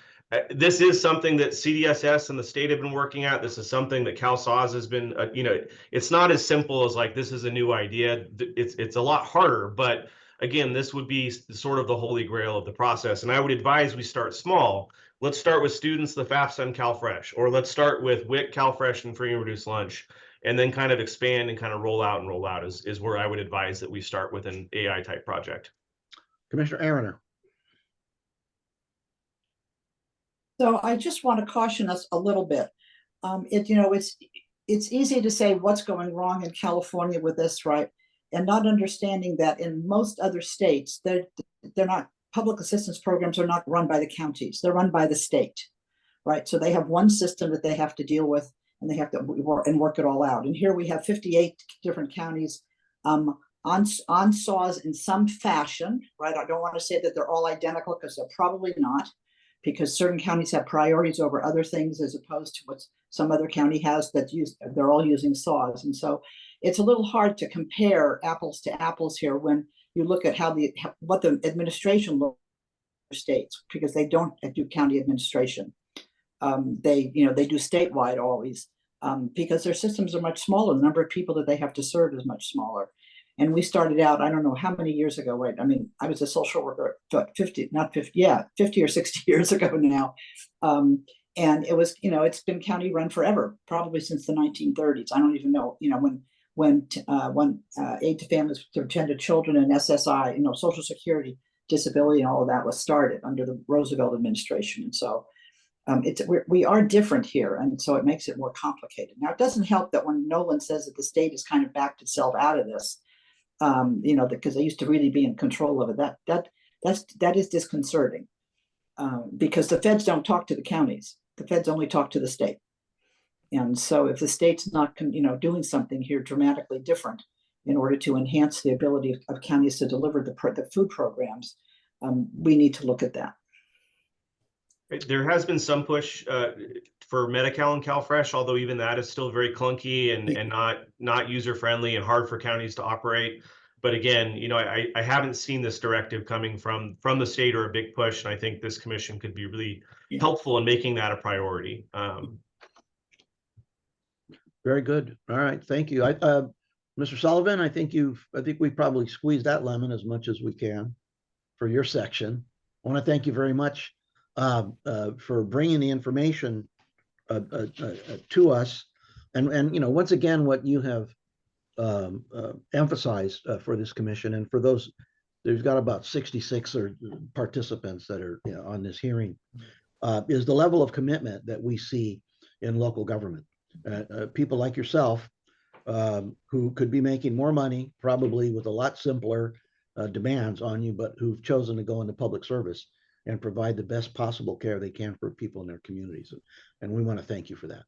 this is something that CDSS and the state have been working at. This is something that CalSAWS has been, it's not as simple as like, this is a new idea. It's a lot harder, but again, this would be sort of the holy grail of the process. And I would advise we start small. Let's start with students, the FAFSA and CalFresh, or let's start with WIC, CalFresh, and free and reduced lunch, and then kind of expand and kind of roll out is where I would advise that we start with an AI type project.
Commissioner Aroner.
So I just want to caution us a little bit. It's it's easy to say what's going wrong in California with this, right? And not understanding that in most other states, they're not, public assistance programs are not run by the counties, they're run by the state, right? So they have one system that they have to deal with, and they have to work it all out. And here we have 58 different counties on SAWS in some fashion, right? I don't want to say that they're all identical, because they're probably not, because certain counties have priorities over other things as opposed to what some other county has that they're all using SAWS. And so it's a little hard to compare apples to apples here when you look at what the administration looks for states, because they don't do county administration. They do statewide always, because their systems are much smaller. The number of people that they have to serve is much smaller. And we started out, I don't know how many years ago, right? I mean, I was a social worker 50 or 60 years ago now. And it was, it's been county run forever, probably since the 1930s. I don't even know, when aid to families to attend to children and SSI, Social Security, disability, and all of that was started under the Roosevelt administration. And so we are different here, and so it makes it more complicated. Now, it doesn't help that when Nolan says that the state has kind of backed itself out of this, because they used to really be in control of it. That is disconcerting, because the feds don't talk to the counties. The feds only talk to the state. And so if the state's not, doing something here dramatically different in order to enhance the ability of counties to deliver the food programs, we need to look at that.
There has been some push for Medi-Cal and CalFresh, although even that is still very clunky and not user-friendly and hard for counties to operate. But again, I haven't seen this directive coming from the state or a big push, and I think this commission could be really helpful in making that a priority.
Very good. All right, thank you. Mr. Sullivan, I think we probably squeezed that lemon as much as we can for your section. I want to thank you very much for bringing the information to us, and once again, what you have emphasized for this commission, and for those, there's got about 66 participants that are on this hearing, is the level of commitment that we see in local government. People like yourself who could be making more money, probably with a lot simpler demands on you, but who've chosen to go into public service and provide the best possible care they can for people in their communities. And we want to thank you for that.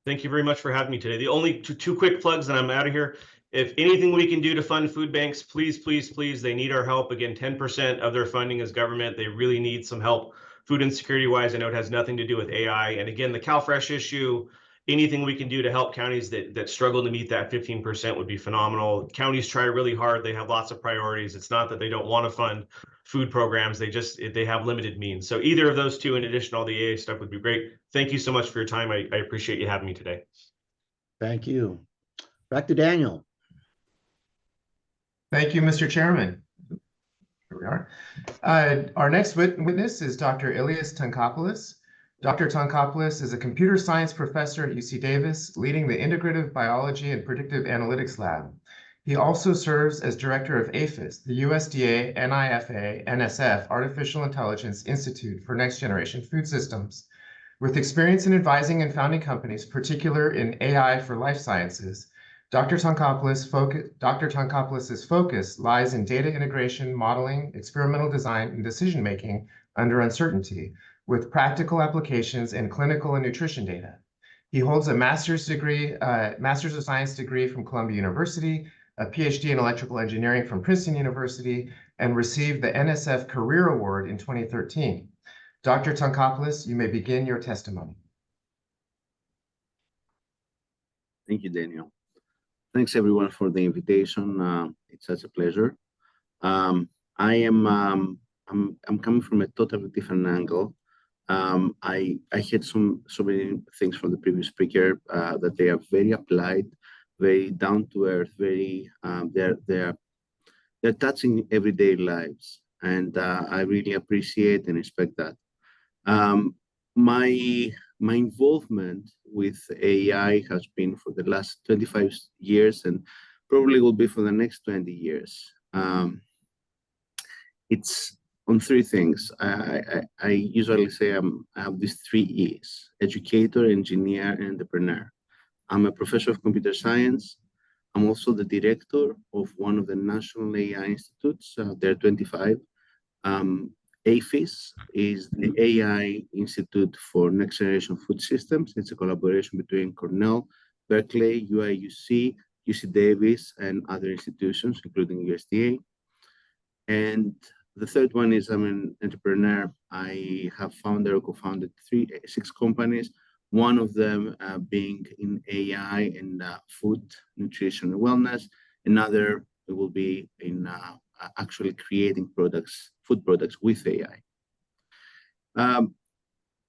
Thank you very much for having me today. The only two quick plugs, and I'm out of here. If anything we can do to fund food banks, please, please, please, they need our help. Again, 10% of their funding is government. They really need some help food insecurity wise. I know it has nothing to do with AI. And again, the CalFresh issue, anything we can do to help counties that struggle to meet that 15% would be phenomenal. Counties try really hard. They have lots of priorities. It's not that they don't want to fund food programs. They have limited means. So either of those two, in addition to all the AA stuff, would be great. Thank you so much for your time. I appreciate you having me today.
Thank you. Back to Daniel.
Thank you, Mr. Chairman. Here we are. Our next witness is Dr. Ilias Tagkopoulos. Dr. Tagkopoulos is a computer science professor at UC Davis, leading the Integrative Biology and Predictive Analytics Lab. He also serves as director of AIFS, the USDA NIFA NSF Artificial Intelligence Institute for Next Generation Food Systems. With experience in advising and founding companies, particularly in AI for life sciences, Dr. Tagkopoulos's focus lies in data integration, modeling, experimental design, and decision-making under uncertainty, with practical applications in clinical and nutrition data. He holds a master's of science degree from Columbia University, a PhD in electrical engineering from Princeton University, and received the NSF Career Award in 2013. Dr. Tagkopoulos, you may begin your testimony.
Thank you, Daniel. Thanks everyone for the invitation. It's such a pleasure. I'm coming from a totally different angle. I heard so many things from the previous speaker that they are very applied, very down to earth, very they're touching everyday lives, and I really appreciate and respect that. My involvement with AI has been for the last 25 years and probably will be for the next 20 years. It's on three things. I usually say I have these 3 E's: educator, engineer, and entrepreneur. I'm a professor of computer science. I'm also the director of one of the national AI institutes. There are 25. AIFS is the AI Institute for Next Generation Food Systems. It's a collaboration between Cornell, Berkeley, UIUC, UC Davis, and other institutions, including USDA. And the third one is I'm an entrepreneur. I have founded or co-founded 6 companies, one of them being in AI and food, nutrition, and wellness. Another will be in actually creating products, food products with AI.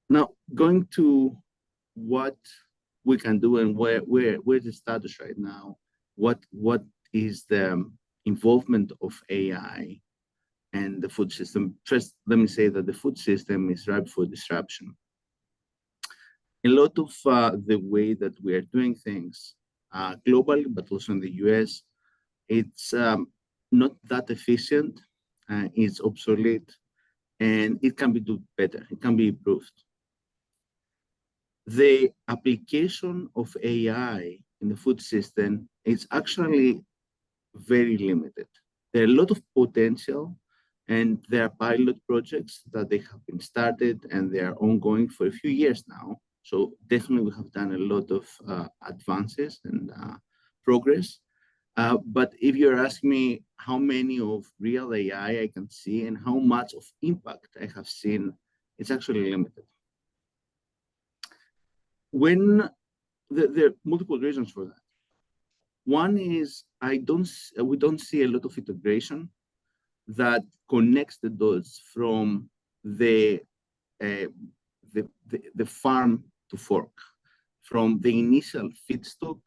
Now, going to what we can do and where's the status right now, what is the involvement of AI and the food system. First, let me say that the food system is ripe for disruption. A lot of the way that we are doing things globally, but also in the US, it's not that efficient, it's obsolete, and it can be done better, it can be improved. The application of AI in the food system is actually very limited. There are a lot of potential, and there are pilot projects that they have been started and they are ongoing for a few years now. So definitely we have done a lot of advances and progress. But if you're asking me how many of real AI I can see and how much of impact I have seen, it's actually limited. When there are multiple reasons for that. One is we don't see a lot of integration that connects the dots from the farm to fork, from the initial feedstock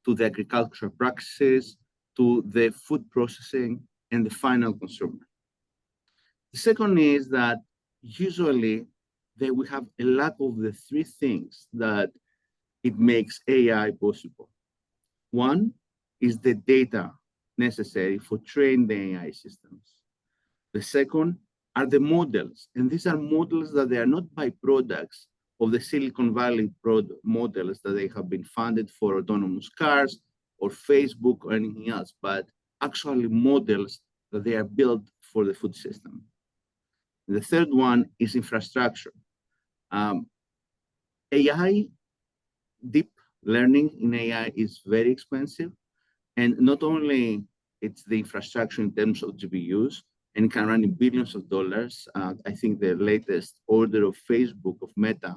to the agricultural practices to the food processing and the final consumer. The second is that usually we have a lack of the 3 things that it makes AI possible. One is the data necessary for training the AI systems. The second are the models, and these are models that they are not byproducts of the Silicon Valley models that they have been funded for autonomous cars or Facebook or anything else, but actually models that they are built for the food system. The third one is infrastructure. AI, deep learning in AI is very expensive. And not only it's the infrastructure in terms of GPUs, and it can run in billions of dollars. I think the latest order of Facebook, of Meta,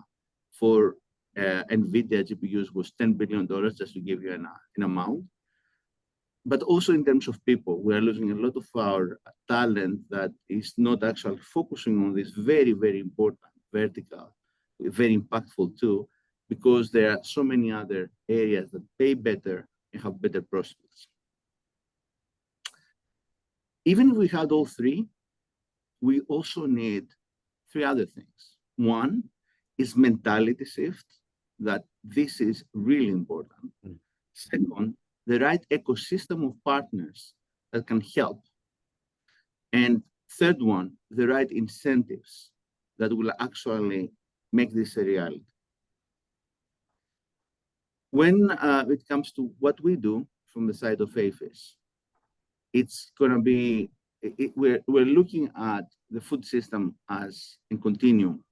for NVIDIA GPUs was $10 billion, just to give you an amount. But also in terms of people, we are losing a lot of our talent that is not actually focusing on this very, very important vertical, very impactful too, because there are so many other areas that pay better and have better prospects. Even if we had all 3, we also need 3 other things. One is mentality shift, that this is really important. Second, the right ecosystem of partners that can help. And third one, the right incentives that will actually make this a reality. When it comes to what we do from the side of AIFS, it's going to be, we're looking at the food system as a continuum,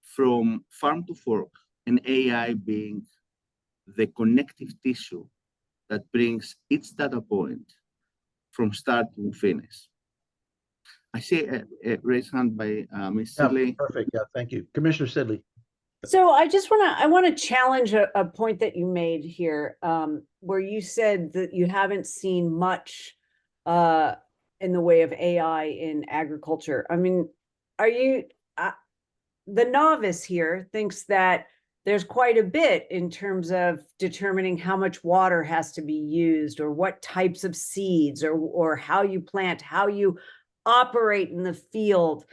from farm to fork, and AI being the connective tissue that brings each data point from start to finish. I see a raised hand by Ms. Sidley.
Perfect. Yeah, thank you. Commissioner Sidley.
So I want to challenge a point that you made here, where you said that you haven't seen much in the way of AI in agriculture. I mean, the novice here thinks that there's quite a bit in terms of determining how much water has to be used, or what types of seeds, or how you plant, how you operate in the field.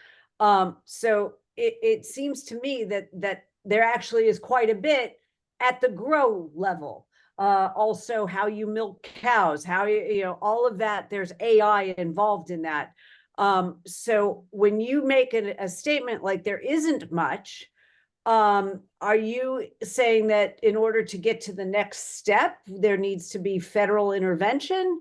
So it seems to me that there actually is quite a bit at the grow level. Also how you milk cows, how you know, all of that, there's AI involved in that. So when you make a statement like there isn't much, Are you saying that in order to get to the next step, there needs to be federal intervention?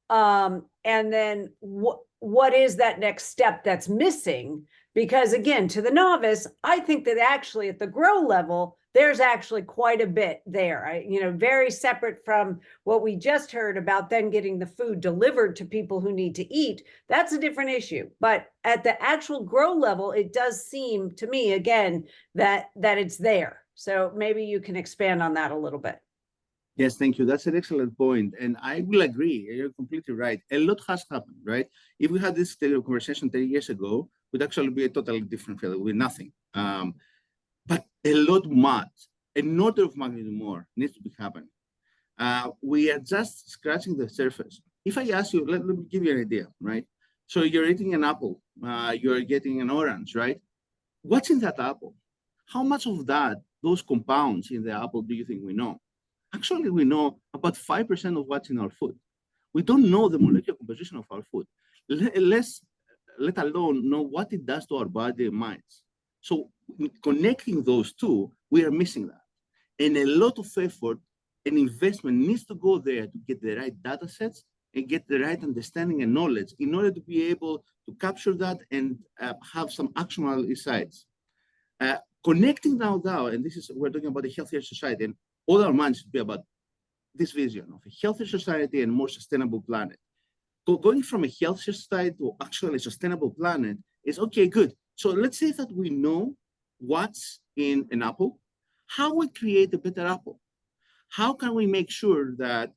And then what is that next step that's missing? Because again, to the novice, I think that actually at the grow level, there's actually quite a bit there. Very separate from what we just heard about then getting the food delivered to people who need to eat. That's a different issue. But at the actual grow level, it does seem to me, again, that it's there. So maybe you can expand on that a little bit.
Yes, thank you. That's an excellent point. And I will agree. You're completely right. A lot has happened, right? If we had this conversation 30 years ago, it would actually be a totally different field with nothing. But a lot much, an order of magnitude more needs to be happening. We are just scratching the surface. If I ask you, let me give you an idea, right? So you're eating an apple, you're getting an orange, right? What's in that apple? How much of that, those compounds in the apple, do you think we know? Actually, we know about 5% of what's in our food. We don't know the molecular composition of our food, let alone know what it does to our body and minds. So connecting those two, we are missing that. And a lot of effort and investment needs to go there to get the right data sets and get the right understanding and knowledge in order to be able to capture that and have some actionable insights. Connecting now, and this is, we're talking about a healthier society, and all our minds should be about this vision of a healthier society and more sustainable planet. Going from a healthier society to actually a sustainable planet is okay, good. So let's say that we know what's in an apple, how we create a better apple. How can we make sure that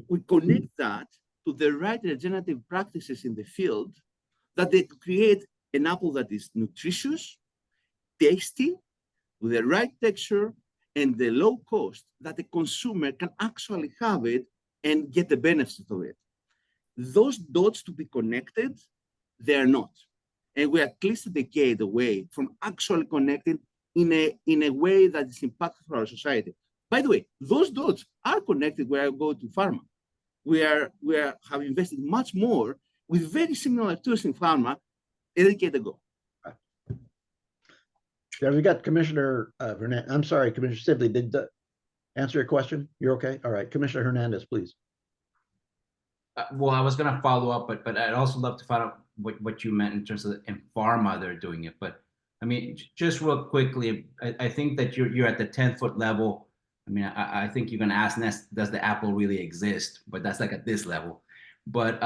we connect that to the right regenerative practices in the field, that they create an apple that is nutritious, tasty, with the right texture, and the low cost that the consumer can actually have it and get the benefits of it. Those dots to be connected, they are not. And we're at least a decade away from actually connecting in a way that is impactful for our society. By the way, those dots are connected where I go to pharma. We have invested much more with very similar tools in pharma a decade ago.
Yeah, we got Commissioner Hernandez. I'm sorry, Commissioner Sibley, did answer your question? You're okay? All right, Commissioner Hernandez, please.
Well, I was going to follow up, but I'd also love to find out what you meant in terms of in pharma they're doing it. But I mean, just real quickly, I think that you're at the 10-foot level. I mean, I think you're going to ask next, does the apple really exist? But that's like at this level. But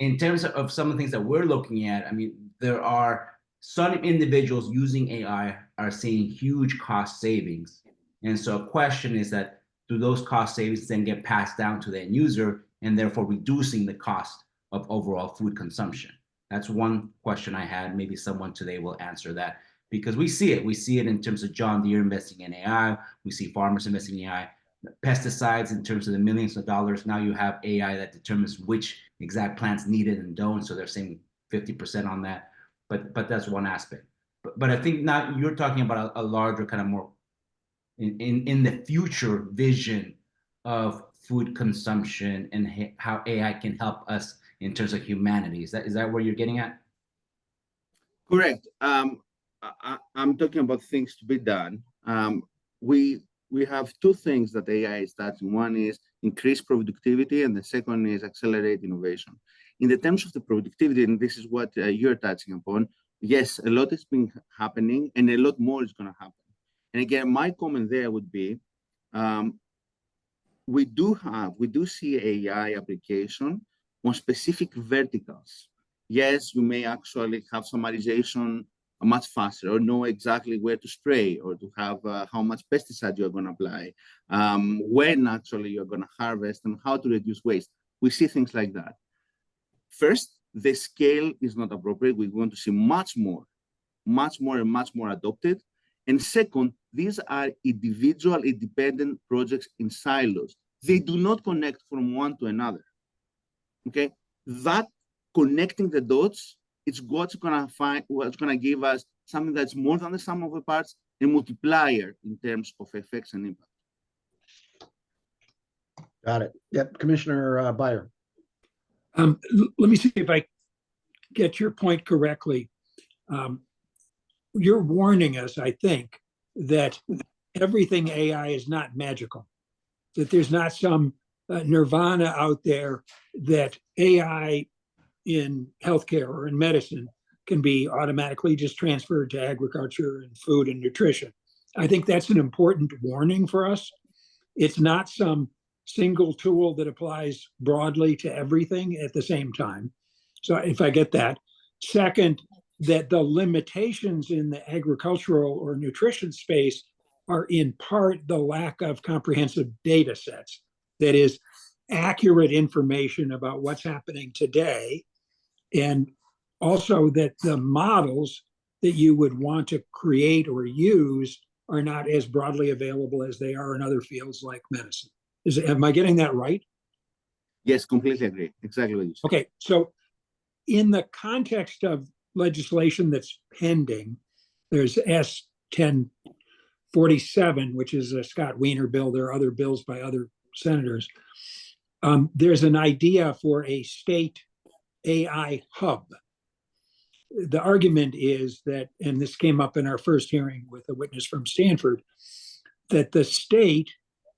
in terms of some of the things that we're looking at, I mean, there are some individuals using AI are seeing huge cost savings. And so a question is that, do those cost savings then get passed down to the end user and therefore reducing the cost of overall food consumption? That's one question I had. Maybe someone today will answer that, because we see it. We see it in terms of John Deere investing in AI. We see farmers investing in AI. Pesticides in terms of the millions of dollars. Now you have AI that determines which exact plants needed and don't. So they're saving 50% on that. But that's one aspect. But I think now you're talking about a larger kind of more in the future vision of food consumption and how AI can help us in terms of humanity. Is that where you're getting at?
Correct. I'm talking about things to be done. We have two things that AI is touching. One is increase productivity, and the second is accelerate innovation. In the terms of the productivity, and this is what you're touching upon, yes, a lot has been happening, and a lot more is going to happen. And again, my comment there would be, we do see AI application on specific verticals. Yes, you may actually have summarization much faster, or know exactly where to spray, or to have how much pesticide you're going to apply, when actually you're going to harvest, and how to reduce waste. We see things like that. First, the scale is not appropriate. We want to see much more adopted. And second, these are individual, independent projects in silos. They do not connect from one to another. Okay, that connecting the dots, it's what's going to give us something that's more than the sum of the parts, a multiplier in terms of effects and impact.
Got it. Yep, Commissioner Beyer.
Let me see if I get your point correctly. You're warning us, I think, that everything AI is not magical, that there's not some nirvana out there that AI in healthcare or in medicine can be automatically just transferred to agriculture and food and nutrition. I think that's an important warning for us. It's not some single tool that applies broadly to everything at the same time. So if I get that. Second, that the limitations in the agricultural or nutrition space are in part the lack of comprehensive data sets. That is, accurate information about what's happening today, and also that the models that you would want to create or use are not as broadly available as they are in other fields like medicine. Am I getting that right?
Yes, completely agree. Exactly what you said.
Okay, so in the context of legislation that's pending, there's S 1047, which is a Scott Wiener bill. There are other bills by other senators. There's an idea for a state AI hub. The argument is that, and this came up in our first hearing with a witness from Stanford, that the state,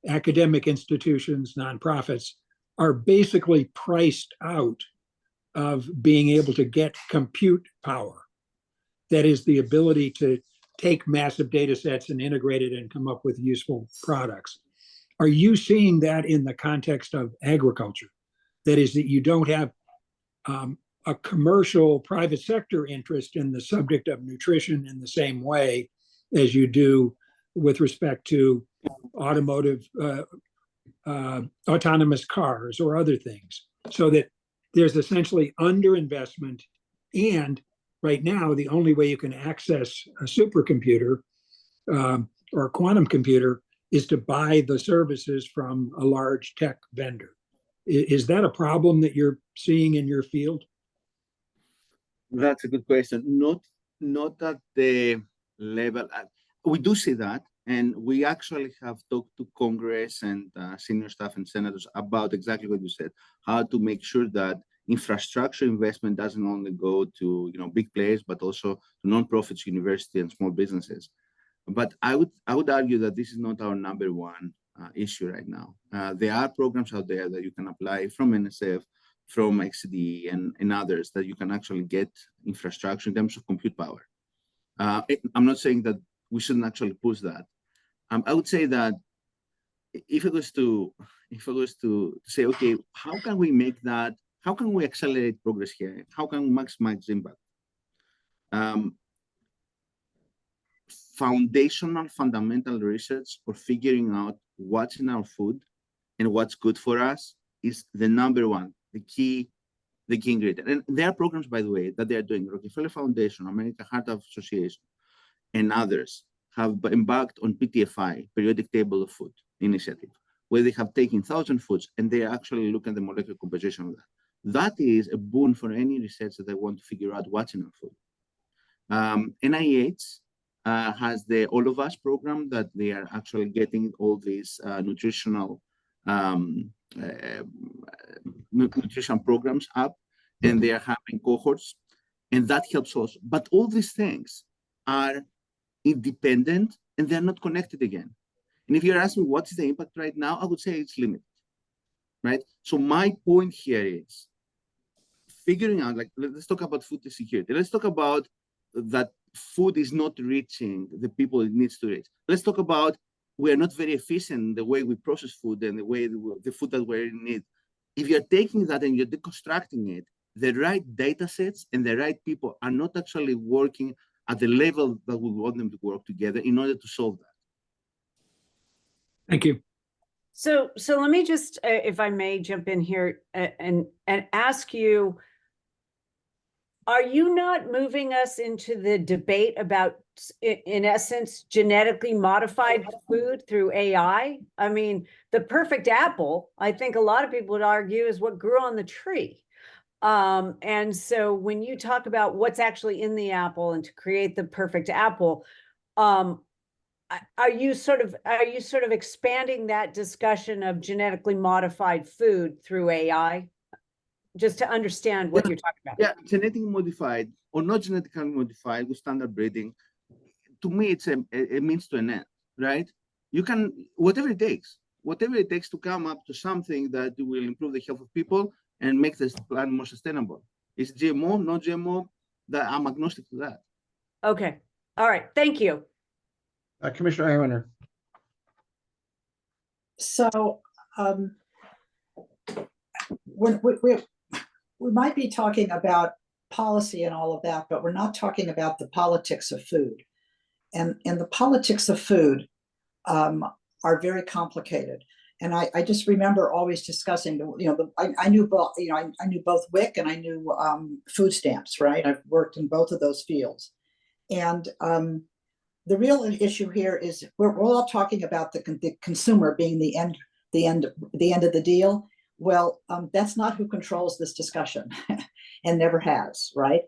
academic institutions, nonprofits, are basically priced out of being able to get compute power. That is the ability to take massive data sets and integrate it and come up with useful products. Are you seeing that in the context of agriculture? That is, that you don't have a commercial private sector interest in the subject of nutrition in the same way as you do with respect to automotive, autonomous cars or other things, so that there's essentially underinvestment. And right now, the only way you can access a supercomputer or a quantum computer is to buy the services from a large tech vendor. Is that a problem that you're seeing in your field?
That's a good question. Not at the level. We do see that, and we actually have talked to Congress and senior staff and senators about exactly what you said, how to make sure that infrastructure investment doesn't only go to big players, but also to nonprofits, universities, and small businesses. But I would argue that this is not our number one issue right now. There are programs out there that you can apply from NSF, from XCDE, and others that you can actually get infrastructure in terms of compute power. I'm not saying that we shouldn't actually push that. I would say that if it was to say, okay, how can we make that? How can we accelerate progress here? How can we maximize impact? Foundational, fundamental research for figuring out what's in our food and what's good for us is the number one, the key ingredient. And there are programs, by the way, that they are doing. Rockefeller Foundation, American Heart Association, and others have embarked on PTFI, Periodic Table of Food initiative, where they have taken 1,000 foods and they actually look at the molecular composition of that. That is a boon for any research that they want to figure out what's in our food. NIH has the All of Us program that they are actually getting all these nutritional nutrition programs up, and they are having cohorts, and that helps us. But all these things are independent and they're not connected again. And if you're asking what is the impact right now, I would say it's limited, right? So my point here is figuring out, like, let's talk about food security. Let's talk about that food is not reaching the people it needs to reach. Let's talk about we are not very efficient in the way we process food and the way the food that we need. If you're taking that and you're deconstructing it, the right data sets and the right people are not actually working at the level that we want them to work together in order to solve that.
Thank you.
So let me just, if I may jump in here and ask you, are you not moving us into the debate about, in essence, genetically modified food through AI? I mean, the perfect apple, I think a lot of people would argue, is what grew on the tree. And so when you talk about what's actually in the apple and to create the perfect apple, are you sort of expanding that discussion of genetically modified food through AI? Just to understand what you're talking about.
Yeah, genetically modified or not genetically modified with standard breeding, to me, it's a means to an end, right? You can, whatever it takes to come up to something that will improve the health of people and make this plan more sustainable. Is GMO, not GMO? That I'm agnostic to that.
Okay. All right. Thank you.
Commissioner Aroner.
So we might be talking about policy and all of that, but we're not talking about the politics of food. And the politics of food are very complicated. And I just remember always discussing, I knew both, I knew both WIC and I knew food stamps, right? I've worked in both of those fields. And the real issue here is we're all talking about the consumer being the end of the deal. Well, that's not who controls this discussion and never has, right?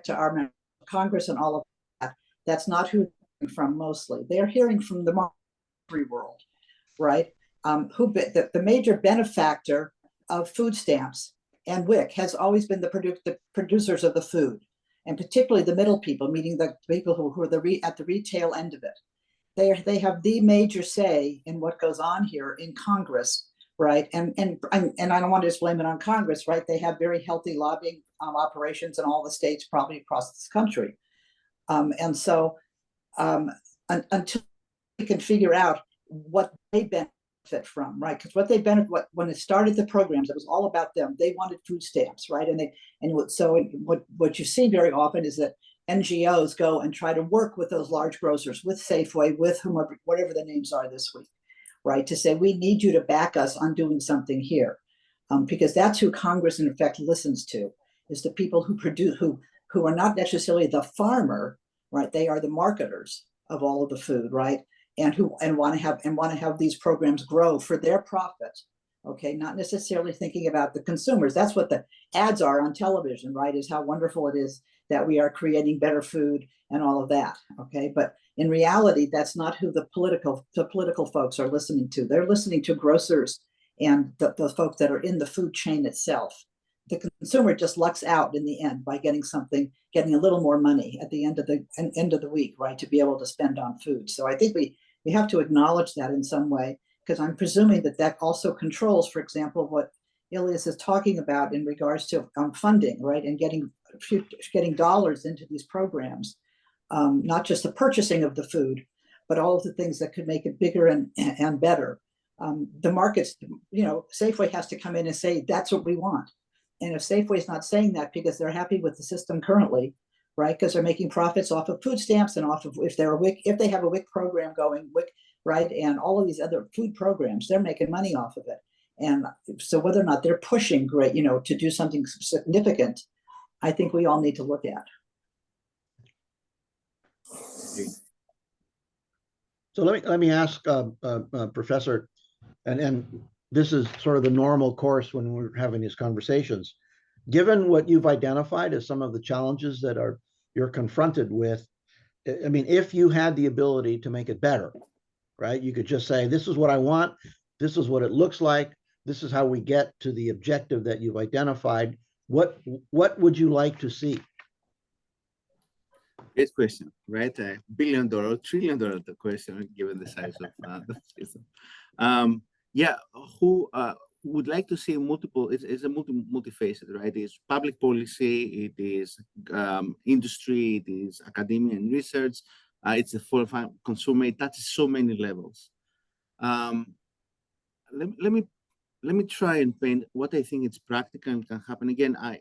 To our Congress and all of that, that's not who they're hearing from mostly. They're hearing from the marketing world, right? The major benefactor of food stamps and WIC has always been the producers of the food, and particularly the middle people, meaning the people who are at the retail end of it. They have the major say in what goes on here in Congress, right? And I don't want to just blame it on Congress, right? They have very healthy lobbying operations in all the states, probably across this country. And so until we can figure out what they benefit from, right? Because what they benefit, when it started the programs, it was all about them. They wanted food stamps, right? So what you see very often is that NGOs go and try to work with those large grocers, with Safeway, with whomever, whatever the names are this week, right? To say, we need you to back us on doing something here. Because that's who Congress in effect listens to, is the people who produce, who are not necessarily the farmer, right? They are the marketers of all of the food, right? And want to have these programs grow for their profit, okay? Not necessarily thinking about the consumers. That's what the ads are on television, right? Is how wonderful it is that we are creating better food and all of that, okay? But in reality, that's not who the political folks are listening to. They're listening to grocers and the folks that are in the food chain itself. The consumer just lucks out in the end by getting a little more money at the end of the week, right? To be able to spend on food. So I think we have to acknowledge that in some way, because I'm presuming that also controls, for example, what Ilias is talking about in regards to funding, right? And getting dollars into these programs, not just the purchasing of the food, but all of the things that could make it bigger and better. The markets, Safeway has to come in and say, that's what we want. And if Safeway is not saying that because they're happy with the system currently, right? Because they're making profits off of food stamps and off of if they have a WIC program going, WIC, right? And all of these other food programs, they're making money off of it. And so whether or not they're pushing great, to do something significant, I think we all need to look at.
So let me ask Professor, and this is sort of the normal course when we're having these conversations. Given what you've identified as some of the challenges that you're confronted with, I mean, if you had the ability to make it better, right? You could just say, this is what I want, this is what it looks like, this is how we get to the objective that you've identified. What would you like to see?
Great question, right? $1 billion, $1 trillion question, given the size of the system. Who would like to see multiple? It's a multifaceted, right? It's public policy, it is industry, it is academia and research. It's a full consumer. It touches so many levels. Let me try and paint what I think is practical and can happen. Again, I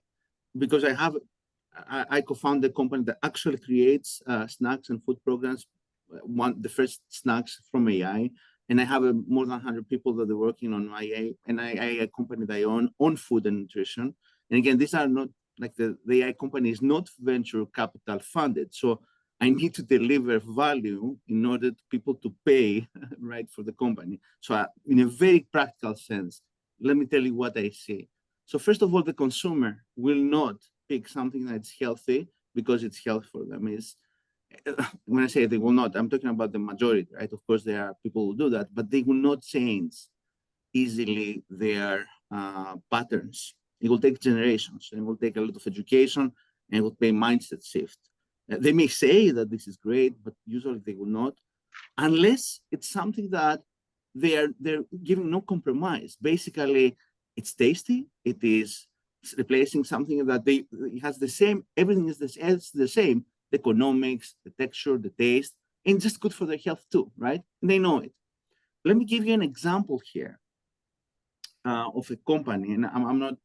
co-founded a company that actually creates snacks and food programs. The first snacks from AI, and I have more than 100 people that are working on AI, and a company that I own on food and nutrition. And again, these are not like the AI company is not venture capital funded, so I need to deliver value in order for people to pay right for the company. So in a very practical sense, let me tell you what I see. So first of all, the consumer will not pick something that's healthy because it's healthy for them. When I say they will not, I'm talking about the majority, right? Of course, there are people who do that, but they will not change easily their patterns. It will take generations, and it will take a lot of education, and it will be mindset shift. They may say that this is great, but usually they will not, unless it's something that they're giving no compromise. Basically, it's tasty. It is replacing something that it has the same, everything is the same, the economics, the texture, the taste, and just good for their health too, right? And they know it. Let me give you an example here of a company, and I'm not,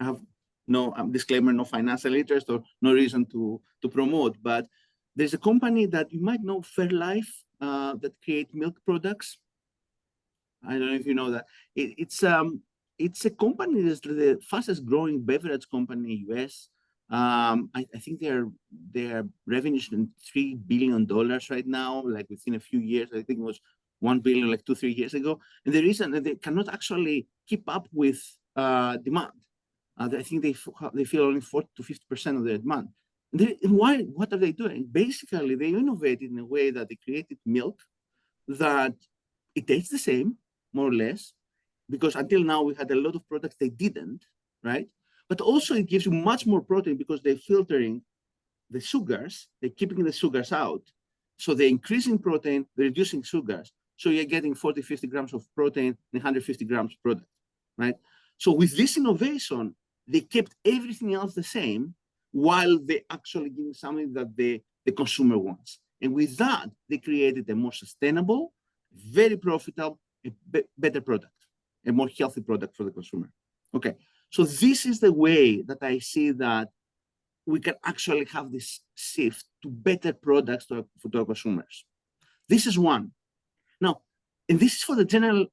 I have no disclaimer, no financial interest or no reason to promote, but there's a company that you might know, Fairlife, that create milk products. I don't know if you know that. It's a company that's the fastest growing beverage company in the US. I think their revenue is $3 billion right now, like within a few years. I think it was 1 billion like 2-3 years ago. And the reason that they cannot actually keep up with demand. I think they feel only 40 to 50% of their demand. Why? What are they doing? Basically, they innovated in a way that they created milk that it tastes the same, more or less, because until now we had a lot of products they didn't, right? But also it gives you much more protein because they're filtering the sugars, they're keeping the sugars out. So they're increasing protein, they're reducing sugars. So you're getting 40, 50 grams of protein and 150 grams product, right? So with this innovation, they kept everything else the same while they actually giving something that the consumer wants. And with that, they created a more sustainable, very profitable, better product, a more healthy product for the consumer. Okay, so this is the way that I see that we can actually have this shift to better products for our consumers. This is one. Now, and this is for the general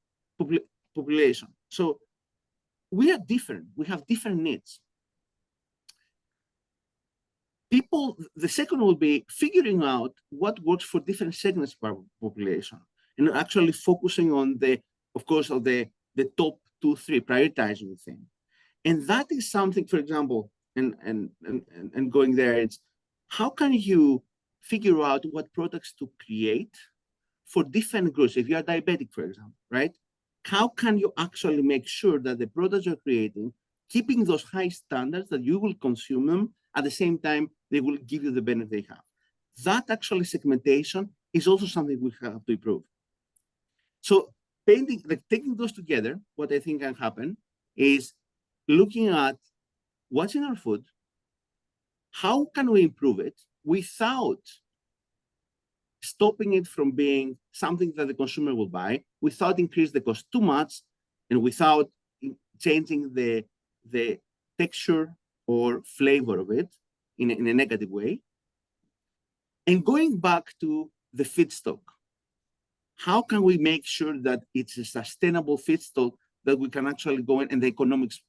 population. So we are different. We have different needs. People, the second will be figuring out what works for different segments of our population and actually focusing on of course, the top 2, 3, prioritizing the thing. And that is something, for example, and going there, it's how can you figure out what products to create for different groups? If you are diabetic, for example, right? How can you actually make sure that the products you're creating, keeping those high standards that you will consume them, at the same time, they will give you the benefit they have. That actually segmentation is also something we have to improve. So taking those together, what I think can happen is looking at what's in our food, how can we improve it without stopping it from being something that the consumer will buy, without increasing the cost too much, and without changing the texture or flavor of it in a negative way. And going back to the feedstock, how can we make sure that it's a sustainable feedstock that we can actually go in and the economics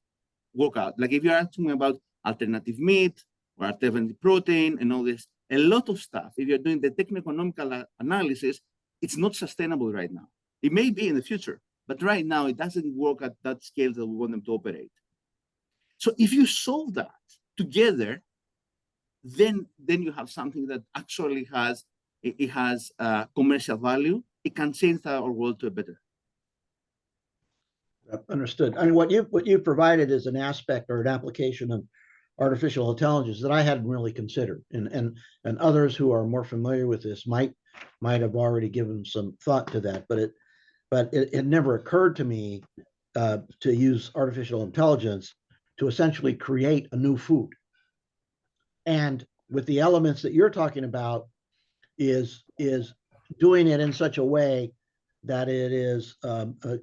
work out? Like if you're asking about alternative meat or alternative protein and all this, a lot of stuff, if you're doing the techno-economical analysis, it's not sustainable right now. It may be in the future, but right now it doesn't work at that scale that we want them to operate. So if you solve that together, then you have something that actually has commercial value. It can change our world to a better.
Understood. I mean, what you provided is an aspect or an application of artificial intelligence that I hadn't really considered, and others who are more familiar with this might have already given some thought to that, but it never occurred to me to use artificial intelligence to essentially create a new food. And with the elements that you're talking about is doing it in such a way that it is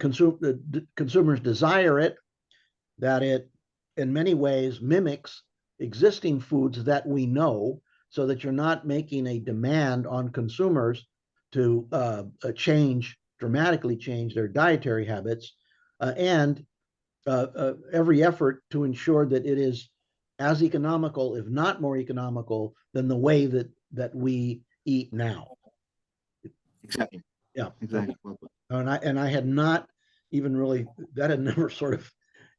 consumers desire it, that it in many ways mimics existing foods that we know, so that you're not making a demand on consumers to dramatically change their dietary habits, and every effort to ensure that it is as economical, if not more economical, than the way that we eat now.
Exactly.
Yeah,
exactly.
And I had not even really, that had never sort of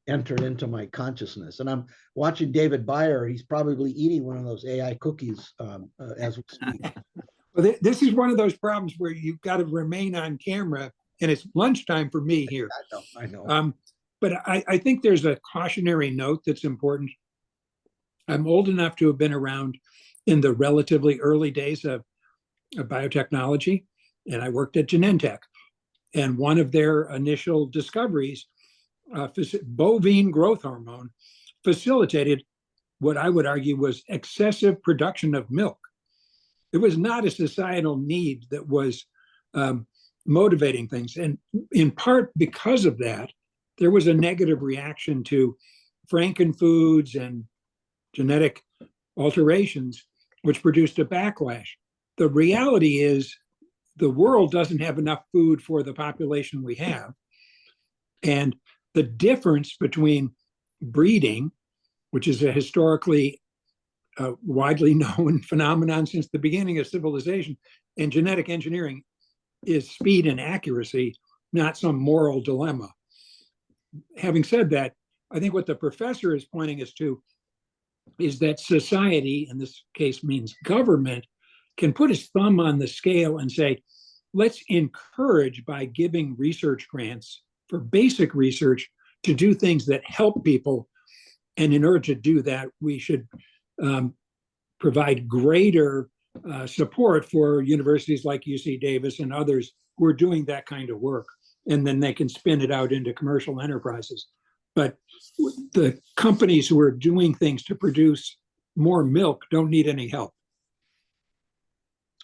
entered into my consciousness. And I'm watching David Byer. He's probably eating one of those AI cookies as we speak.
Well, this is one of those problems where you've got to remain on camera, and it's lunchtime for me here.
I know.
But I think there's a cautionary note that's important. I'm old enough to have been around in the relatively early days of biotechnology, and I worked at Genentech. And one of their initial discoveries, bovine growth hormone, facilitated what I would argue was excessive production of milk. It was not a societal need that was motivating things. And in part because of that, there was a negative reaction to frankenfoods and genetic alterations, which produced a backlash. The reality is the world doesn't have enough food for the population we have. And the difference between breeding, which is a historically widely known phenomenon since the beginning of civilization, and genetic engineering is speed and accuracy, not some moral dilemma. Having said that, I think what the professor is pointing us to is that society, in this case means government, can put his thumb on the scale and say, let's encourage by giving research grants for basic research to do things that help people. And in order to do that, we should provide greater support for universities like UC Davis and others who are doing that kind of work. And then they can spin it out into commercial enterprises. But the companies who are doing things to produce more milk don't need any help.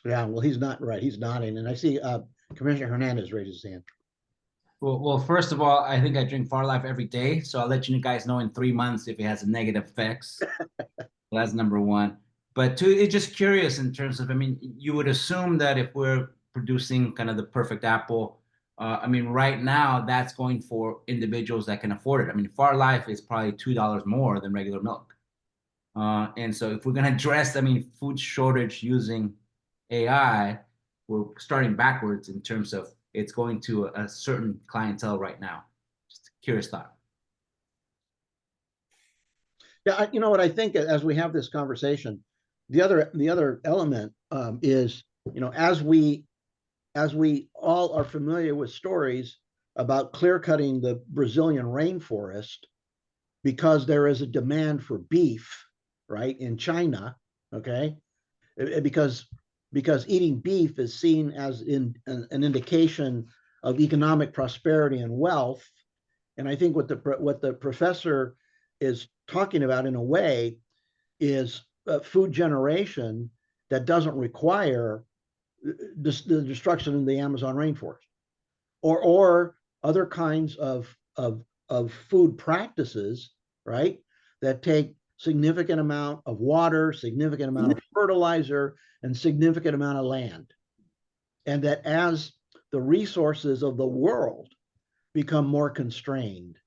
Yeah, well, he's not right. He's nodding. And I see Commissioner Hernandez raise his hand.
Well, first of all, I think I drink Far Life every day, so I'll let you guys know in 3 months if it has negative effects. That's number one. But two, it's just curious in terms of, I mean, you would assume that if we're producing kind of the perfect apple, I mean, right now that's going for individuals that can afford it. I mean, Far Life is probably $2 more than regular milk. And so if we're going to address, I mean, food shortage using AI, we're starting backwards in terms of it's going to a certain clientele right now. Just a curious thought.
Yeah, you know what I think as we have this conversation, the other element is, you know, as we all are familiar with stories about clear cutting the Brazilian rainforest because there is a demand for beef, right, in China, okay, because eating beef is seen as an indication of economic prosperity and wealth. And I think what the professor is talking about in a way is food generation that doesn't require the destruction of the Amazon rainforest, or other kinds of food practices, right, that take significant amount of water, significant amount of fertilizer, and significant amount of land. And that as the resources of the world become more constrained,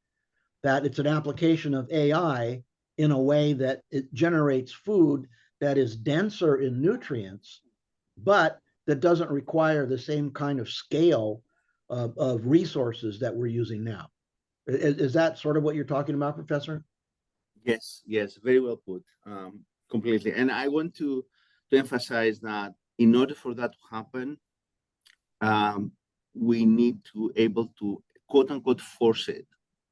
that it's an application of AI in a way that it generates food that is denser in nutrients, but that doesn't require the same kind of scale of resources that we're using now. Is that sort of what you're talking about, Professor?
Yes, very well put, completely. And I want to emphasize that in order for that to happen, we need to able to quote unquote force it,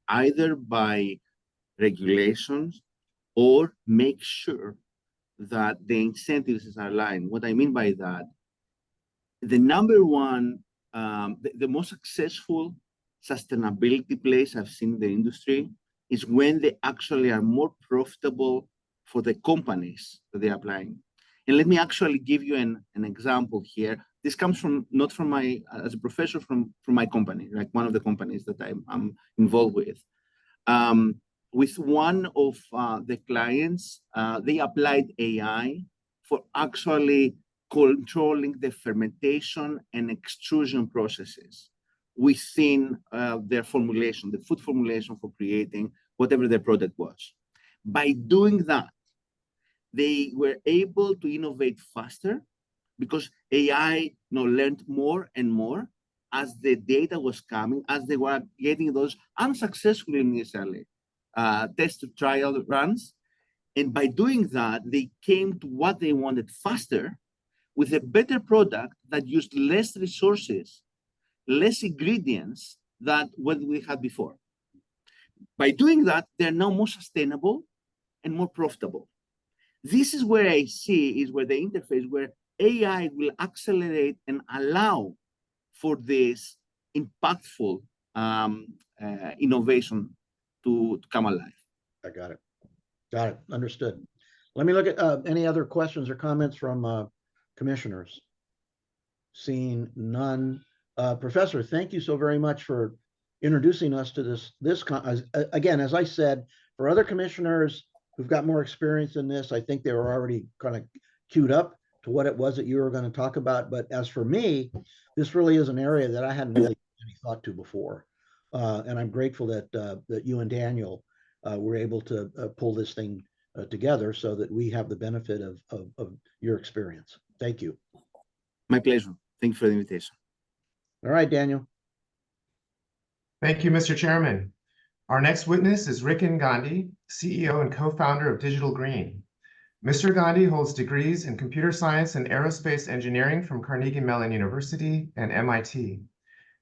either by regulations or make sure that the incentives are aligned. What I mean by that, the number one, the most successful sustainability plays I've seen in the industry is when they actually are more profitable for the companies that they're applying. And let me actually give you an example here. This comes from, not from my, as a professor, from my company, like one of the companies that I'm involved with. With one of the clients, they applied AI for actually controlling the fermentation and extrusion processes within their formulation, the food formulation for creating whatever their product was. By doing that, they were able to innovate faster because AI learned more and more as the data was coming, as they were getting those unsuccessfully initially test trial runs. And by doing that, they came to what they wanted faster with a better product that used less resources, less ingredients than what we had before. By doing that, they're now more sustainable and more profitable. This is where I see is where the interface where AI will accelerate and allow for this impactful innovation to come alive.
I got it. Got it. Understood. Let me look at any other questions or comments from commissioners. Seeing none. Professor, thank you so very much for introducing us to this. Again, as I said, for other commissioners who've got more experience in this, I think they were already kind of queued up to what it was that you were going to talk about. But as for me, this really is an area that I hadn't really any thought to before. And I'm grateful that that you and Daniel were able to pull this thing together so that we have the benefit of your experience. Thank you.
My pleasure. Thank you for the invitation.
All right, Daniel.
Thank you, Mr. Chairman. Our next witness is Rikin Gandhi, CEO and co-founder of Digital Green. Mr. Gandhi holds degrees in computer science and aerospace engineering from Carnegie Mellon University and MIT.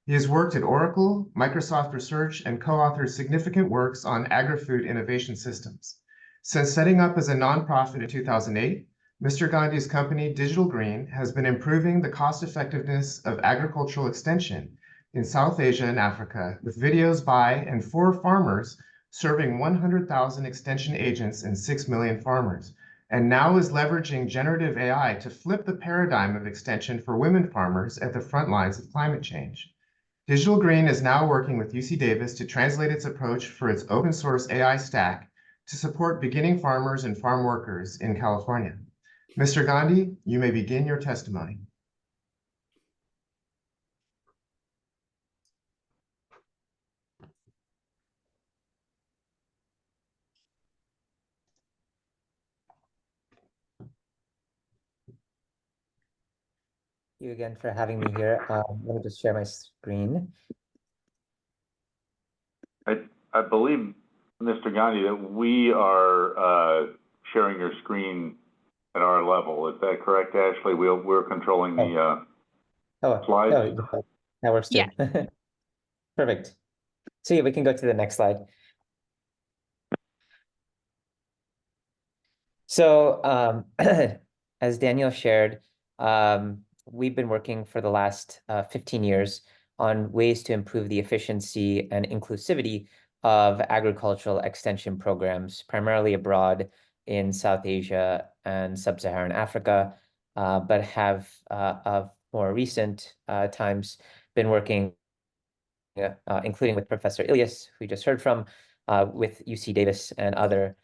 He has worked at Oracle, Microsoft Research, and co-authored significant works on agri-food innovation systems. Since setting up as a nonprofit in 2008, Mr. Gandhi's company, Digital Green, has been improving the cost-effectiveness of agricultural extension in South Asia and Africa with videos by and for farmers serving 100,000 extension agents and 6 million farmers, and now is leveraging generative AI to flip the paradigm of extension for women farmers at the front lines of climate change. Digital Green is now working with UC Davis to translate its approach for its open source AI stack to support beginning farmers and farm workers in California. Mr. Gandhi, you may begin your testimony.
You again for having me here. Let me just share my screen.
I believe, Mr. Gandhi, that we are sharing your screen at our level. Is that correct, Ashley? We're controlling the slides.
Oh, that works too. Yeah. Perfect. So yeah, we can go to the next slide. So as Daniel shared, we've been working for the last 15 years on ways to improve the efficiency and inclusivity of agricultural extension programs, primarily abroad in South Asia and Sub-Saharan Africa, but have of more recent times been working, including with Professor Ilias, who we just heard from, with UC Davis and other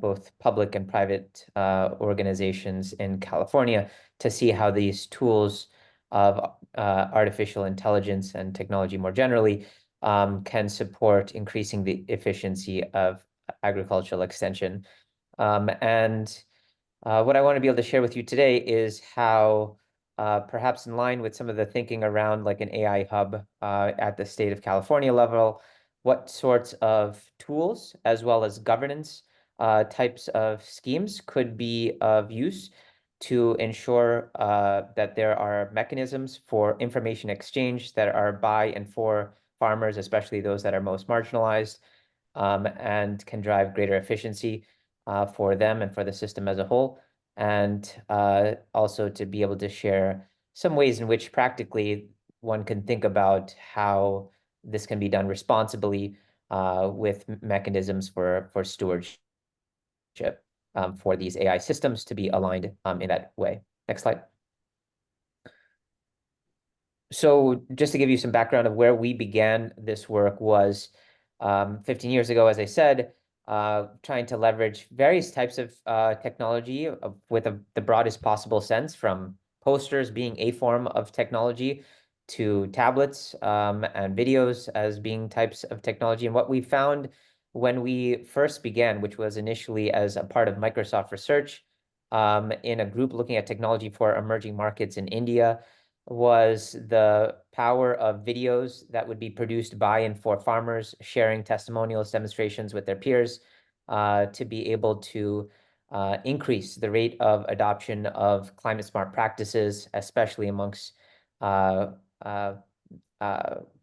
both public and private organizations in California to see how these tools of artificial intelligence and technology more generally can support increasing the efficiency of agricultural extension. And what I want to be able to share with you today is how, perhaps in line with some of the thinking around like an AI hub at the state of California level, what sorts of tools as well as governance types of schemes could be of use to ensure that there are mechanisms for information exchange that are by and for farmers, especially those that are most marginalized, and can drive greater efficiency for them and for the system as a whole. And also to be able to share some ways in which practically one can think about how this can be done responsibly with mechanisms for stewardship for these AI systems to be aligned in that way. Next slide. So just to give you some background of where we began this work was 15 years ago, as I said, trying to leverage various types of technology with the broadest possible sense, from posters being a form of technology to tablets and videos as being types of technology. And what we found when we first began, which was initially as a part of Microsoft Research in a group looking at technology for emerging markets in India, was the power of videos that would be produced by and for farmers, sharing testimonials, demonstrations with their peers to be able to increase the rate of adoption of climate smart practices, especially amongst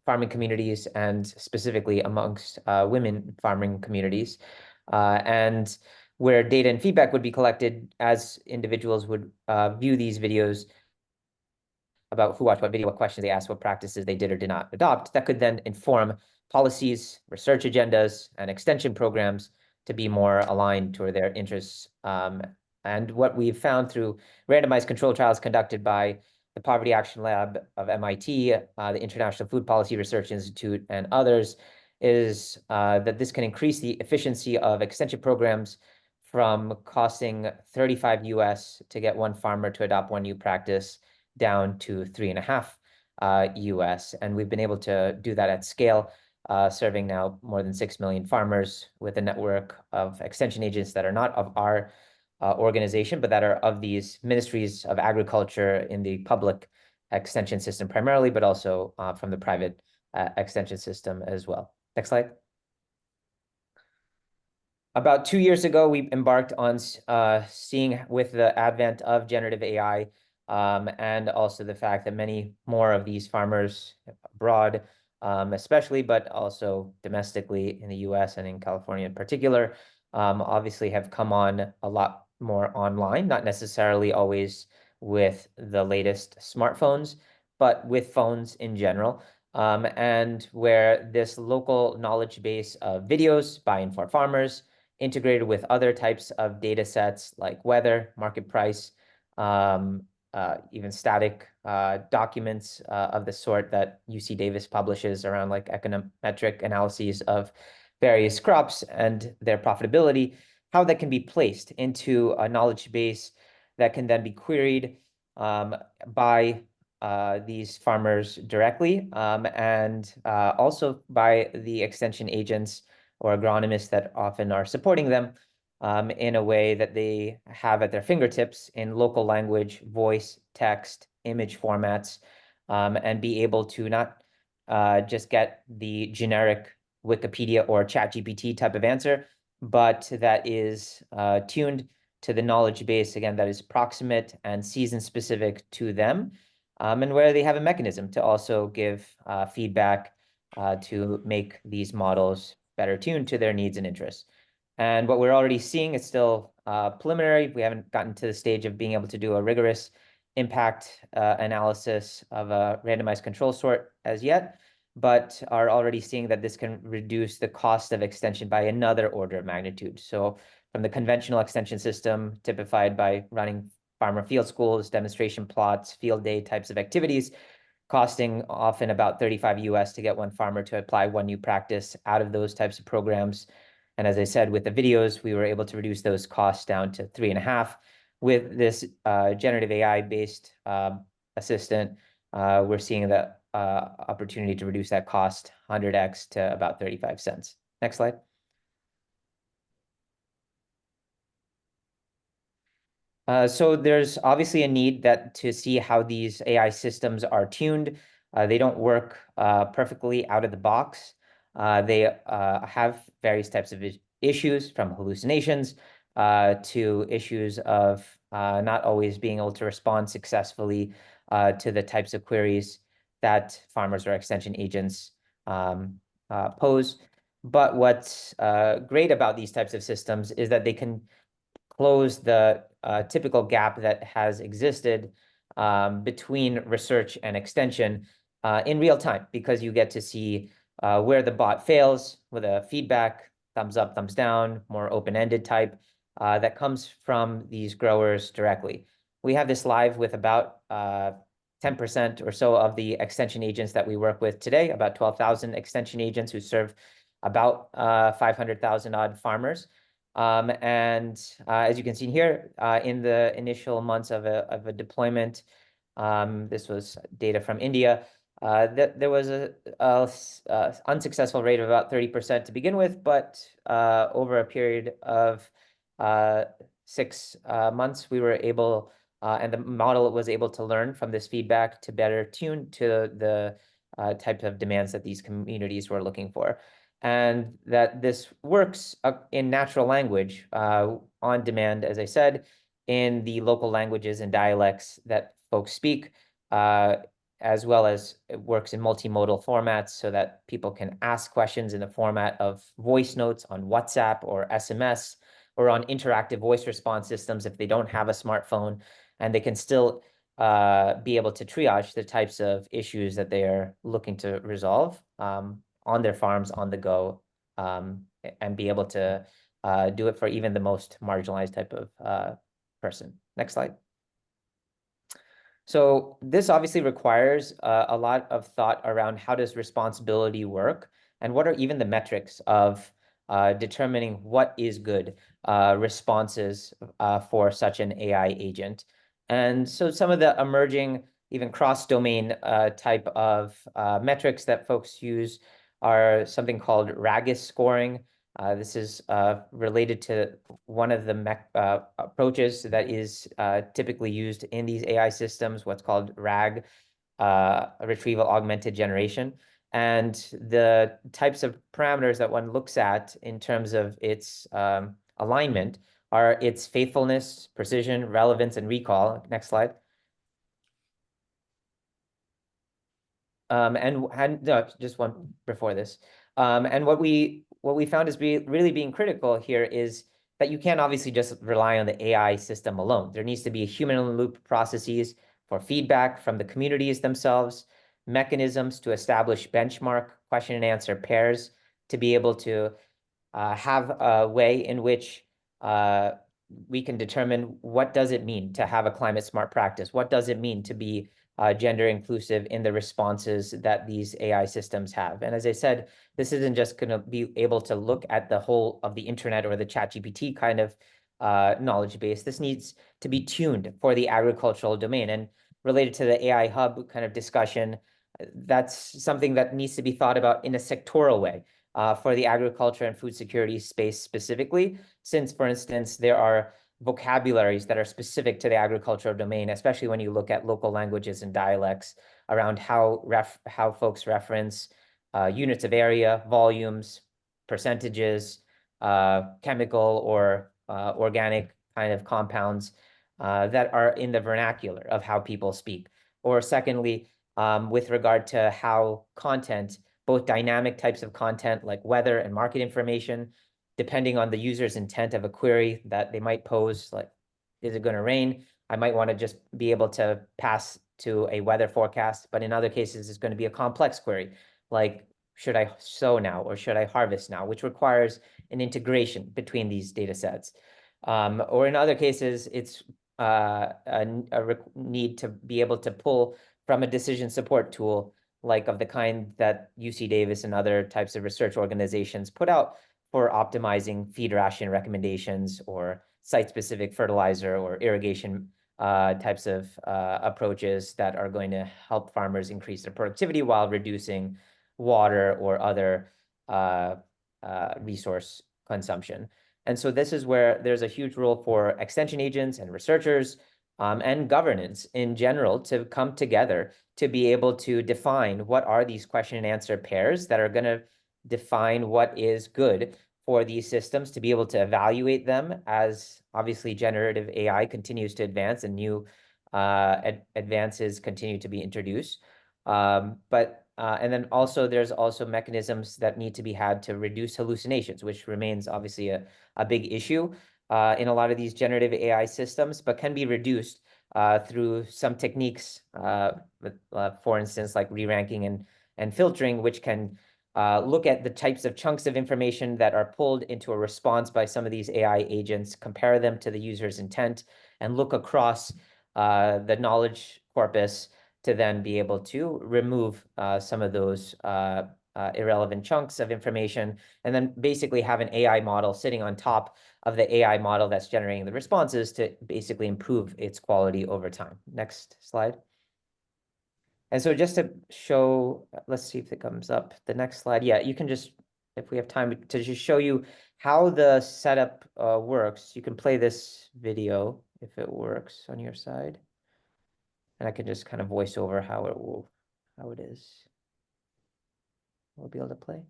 farming communities and specifically amongst women farming communities. And where data and feedback would be collected as individuals would view these videos about who watched what video, what questions they asked, what practices they did or did not adopt, that could then inform policies, research agendas, and extension programs to be more aligned to their interests. And what we've found through randomized controlled trials conducted by the Poverty Action Lab of MIT, the International Food Policy Research Institute, and others, is that this can increase the efficiency of extension programs from costing 35 US to get one farmer to adopt one new practice down to 3.5 US. And we've been able to do that at scale, serving now more than 6 million farmers with a network of extension agents that are not of our organization, but that are of these ministries of agriculture in the public extension system primarily, but also from the private extension system as well. Next slide. About 2 years ago, we embarked on seeing with the advent of generative AI and also the fact that many more of these farmers abroad, especially, but also domestically in the US and in California in particular, obviously have come on a lot more online, not necessarily always with the latest smartphones, but with phones in general. And where this local knowledge base of videos by and for farmers integrated with other types of data sets like weather, market price, even static documents of the sort that UC Davis publishes around like econometric analyses of various crops and their profitability, how that can be placed into a knowledge base that can then be queried by these farmers directly and also by the extension agents or agronomists that often are supporting them in a way that they have at their fingertips in local language, voice, text, image formats, and be able to not just get the generic Wikipedia or ChatGPT type of answer, but that is tuned to the knowledge base, again, that is proximate and season specific to them, and where they have a mechanism to also give feedback to make these models better tuned to their needs and interests. And what we're already seeing is still preliminary. We haven't gotten to the stage of being able to do a rigorous impact analysis of a randomized control sort as yet, but are already seeing that this can reduce the cost of extension by another order of magnitude. So from the conventional extension system typified by running farmer field schools, demonstration plots, field day types of activities, costing often about 35 US to get one farmer to apply one new practice out of those types of programs. And as I said, with the videos, we were able to reduce those costs down to 3.5. With this generative AI-based assistant, we're seeing the opportunity to reduce that cost 100x to about 35 cents. Next slide. So there's obviously a need to see how these AI systems are tuned. They don't work perfectly out of the box. They have various types of issues, from hallucinations to issues of not always being able to respond successfully to the types of queries that farmers or extension agents pose. But what's great about these types of systems is that they can close the typical gap that has existed between research and extension in real time, because you get to see where the bot fails with a feedback, thumbs up, thumbs down, more open-ended type that comes from these growers directly. We have this live with about 10% or so of the extension agents that we work with today, about 12,000 extension agents who serve about 500,000 odd farmers. And as you can see here, in the initial months of a deployment, this was data from India, there was a unsuccessful rate of about 30% to begin with, but over a period of 6 months, we were able, and the model was able to learn from this feedback to better tune to the type of demands that these communities were looking for. And that this works in natural language on demand, as I said, in the local languages and dialects that folks speak, as well as it works in multimodal formats so that people can ask questions in the format of voice notes on WhatsApp or SMS, or on interactive voice response systems if they don't have a smartphone, and they can still be able to triage the types of issues that they are looking to resolve on their farms, on the go, and be able to do it for even the most marginalized type of person. Next slide. So this obviously requires a lot of thought around how does responsibility work, and what are even the metrics of determining what is good responses for such an AI agent. And so some of the emerging, even cross-domain type of metrics that folks use are something called RAGIS scoring. This is related to one of the approaches that is typically used in these AI systems, what's called RAG, retrieval augmented generation. And the types of parameters that one looks at in terms of its alignment are its faithfulness, precision, relevance, and recall. Next slide. And no, just one before this. And what we found is really being critical here is that you can't obviously just rely on the AI system alone. There needs to be human-in-the-loop processes for feedback from the communities themselves, mechanisms to establish benchmark question and answer pairs to be able to have a way in which we can determine what does it mean to have a climate smart practice? What does it mean to be gender inclusive in the responses that these AI systems have? And as I said, this isn't just going to be able to look at the whole of the internet or the ChatGPT kind of knowledge base. This needs to be tuned for the agricultural domain. And related to the AI hub kind of discussion, that's something that needs to be thought about in a sectoral way for the agriculture and food security space specifically, since, for instance, there are vocabularies that are specific to the agricultural domain, especially when you look at local languages and dialects around how folks reference units of area, volumes, percentages, chemical or organic kind of compounds that are in the vernacular of how people speak. Or secondly, with regard to how content, both dynamic types of content like weather and market information, depending on the user's intent of a query that they might pose, like, is it going to rain? I might want to just be able to pass to a weather forecast, but in other cases, it's going to be a complex query, like, should I sow now or should I harvest now, which requires an integration between these data sets. Or in other cases, it's a need to be able to pull from a decision support tool, like of the kind that UC Davis and other types of research organizations put out for optimizing feed ration recommendations or site-specific fertilizer or irrigation types of approaches that are going to help farmers increase their productivity while reducing water or other resource consumption. And so this is where there's a huge role for extension agents and researchers and governance in general to come together to be able to define what are these question and answer pairs that are going to define what is good for these systems, to be able to evaluate them as obviously generative AI continues to advance and new advances continue to be introduced. And then also there's also mechanisms that need to be had to reduce hallucinations, which remains obviously a big issue in a lot of these generative AI systems, but can be reduced through some techniques, for instance, like re-ranking and filtering, which can look at the types of chunks of information that are pulled into a response by some of these AI agents, compare them to the user's intent, and look across the knowledge corpus to then be able to remove some of those irrelevant chunks of information, and then basically have an AI model sitting on top of the AI model that's generating the responses to basically improve its quality over time. Next slide. And so just to show, let's see if it comes up, the next slide. Yeah, you can just, if we have time to just show you how the setup works, you can play this video if it works on your side. And I can just kind of voice over how it is. We'll be able to play.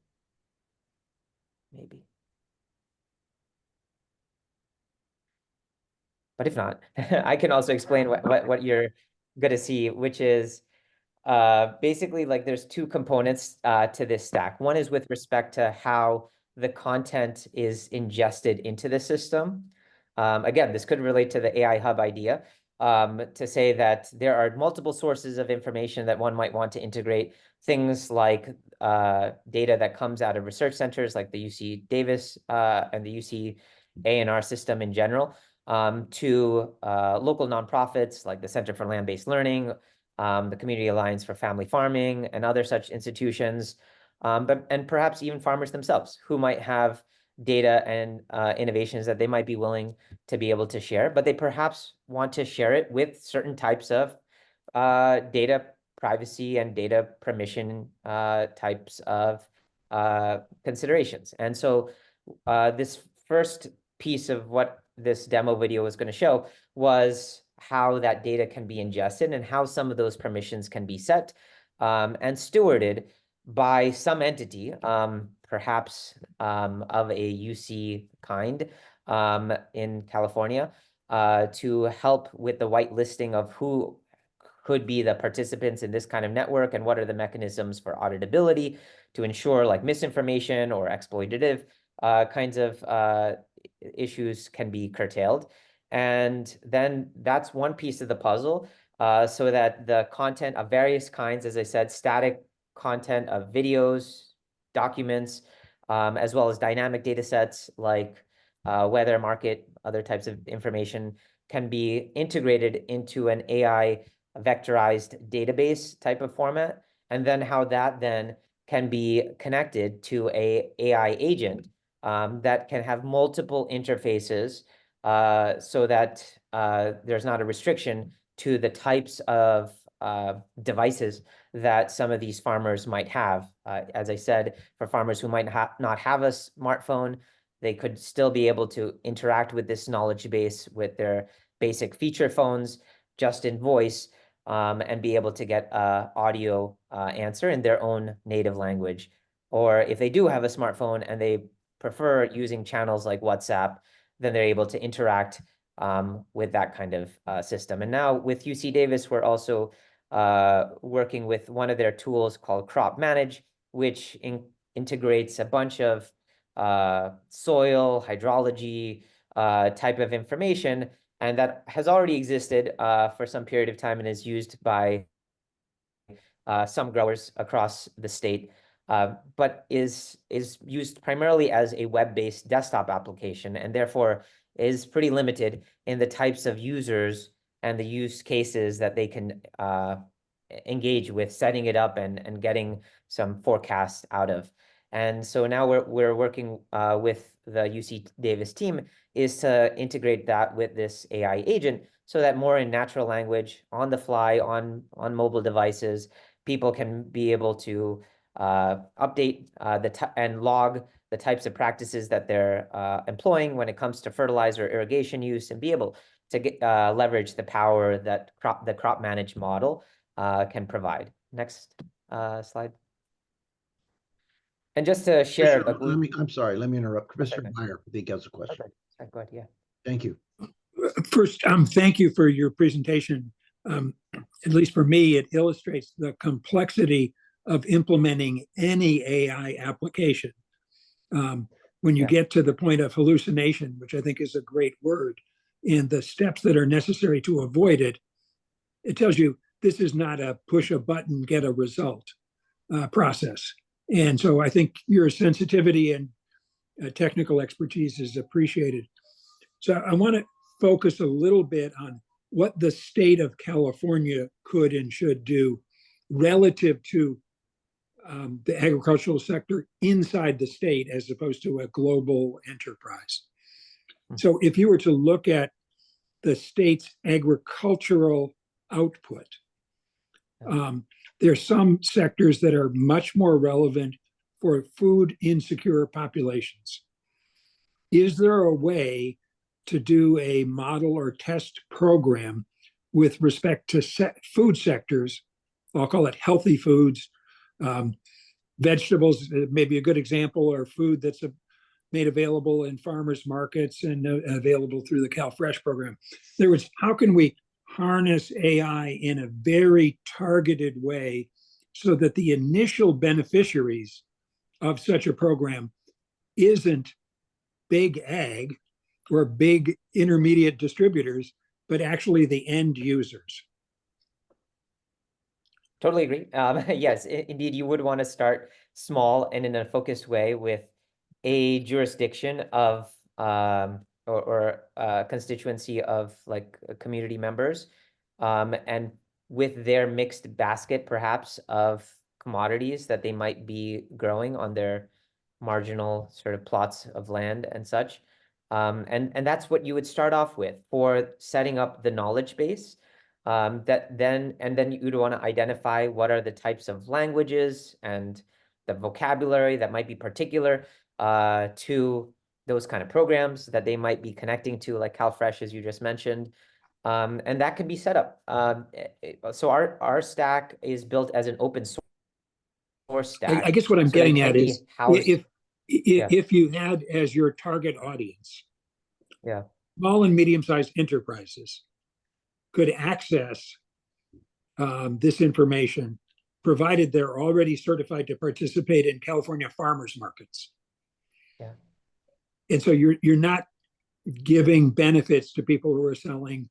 Maybe. But if not, I can also explain what you're going to see, which is basically like there's two components to this stack. One is with respect to how the content is ingested into the system. Again, this could relate to the AI hub idea, to say that there are multiple sources of information that one might want to integrate, things like data that comes out of research centers like the UC Davis and the UC A&R system in general, to local nonprofits like the Center for Land-Based Learning, the Community Alliance for Family Farming, and other such institutions, and perhaps even farmers themselves who might have data and innovations that they might be willing to be able to share, but they perhaps want to share it with certain types of data privacy and data permission types of considerations. And so this first piece of what this demo video was going to show was how that data can be ingested and how some of those permissions can be set and stewarded by some entity, perhaps of a UC kind in California, to help with the whitelisting of who could be the participants in this kind of network and what are the mechanisms for auditability to ensure like misinformation or exploitative kinds of issues can be curtailed. And then that's one piece of the puzzle, so that the content of various kinds, as I said, static content of videos, documents, as well as dynamic data sets like weather, market, other types of information, can be integrated into an AI vectorized database type of format, and then how that then can be connected to a AI agent that can have multiple interfaces, so that there's not a restriction to the types of devices that some of these farmers might have. As I said, for farmers who might not have a smartphone, they could still be able to interact with this knowledge base with their basic feature phones, just in voice, and be able to get an audio answer in their own native language. Or if they do have a smartphone and they prefer using channels like WhatsApp, then they're able to interact with that kind of system. And now with UC Davis, we're also working with one of their tools called Crop Manage, which integrates a bunch of soil, hydrology type of information, and that has already existed for some period of time and is used by some growers across the state, but is used primarily as a web-based desktop application, and therefore is pretty limited in the types of users and the use cases that they can engage with setting it up and getting some forecast out of. And so now we're working with the UC Davis team is to integrate that with this AI agent so that more in natural language, on the fly, on mobile devices, people can be able to update and log the types of practices that they're employing when it comes to fertilizer irrigation use, and be able to leverage the power that the crop manage model can provide. Next slide. And just to share,
I'm sorry, let me interrupt. Commissioner Meyer, I think has a question.
Okay. Go ahead, yeah.
Thank you.
First, thank you for your presentation. At least for me, it illustrates the complexity of implementing any AI application. When you get to the point of hallucination, which I think is a great word, and the steps that are necessary to avoid it, it tells you this is not a push a button, get a result process. And so I think your sensitivity and technical expertise is appreciated. So I want to focus a little bit on what the state of California could and should do relative to the agricultural sector inside the state as opposed to a global enterprise. So if you were to look at the state's agricultural output, there are some sectors that are much more relevant for food insecure populations. Is there a way to do a model or test program with respect to food sectors? I'll call it healthy foods, vegetables, maybe a good example, or food that's made available in farmers markets and available through the CalFresh program. In other words, how can we harness AI in a very targeted way so that the initial beneficiaries of such a program isn't big ag or big intermediate distributors, but actually the end users.
Totally agree. Yes, indeed, you would want to start small and in a focused way with a jurisdiction of or constituency of like community members, and with their mixed basket perhaps of commodities that they might be growing on their marginal sort of plots of land and such. And that's what you would start off with for setting up the knowledge base. Then you'd want to identify what are the types of languages and the vocabulary that might be particular to those kind of programs that they might be connecting to, like CalFresh, as you just mentioned. And that can be set up. So our stack is built as an open source stack.
I guess what I'm
so that
getting
can
at
be
is
housed-
if you had as your target audience,
Yeah.
small and medium-sized enterprises could access this information, provided they're already certified to participate in California farmers markets.
Yeah.
And so you're not giving benefits to people who are selling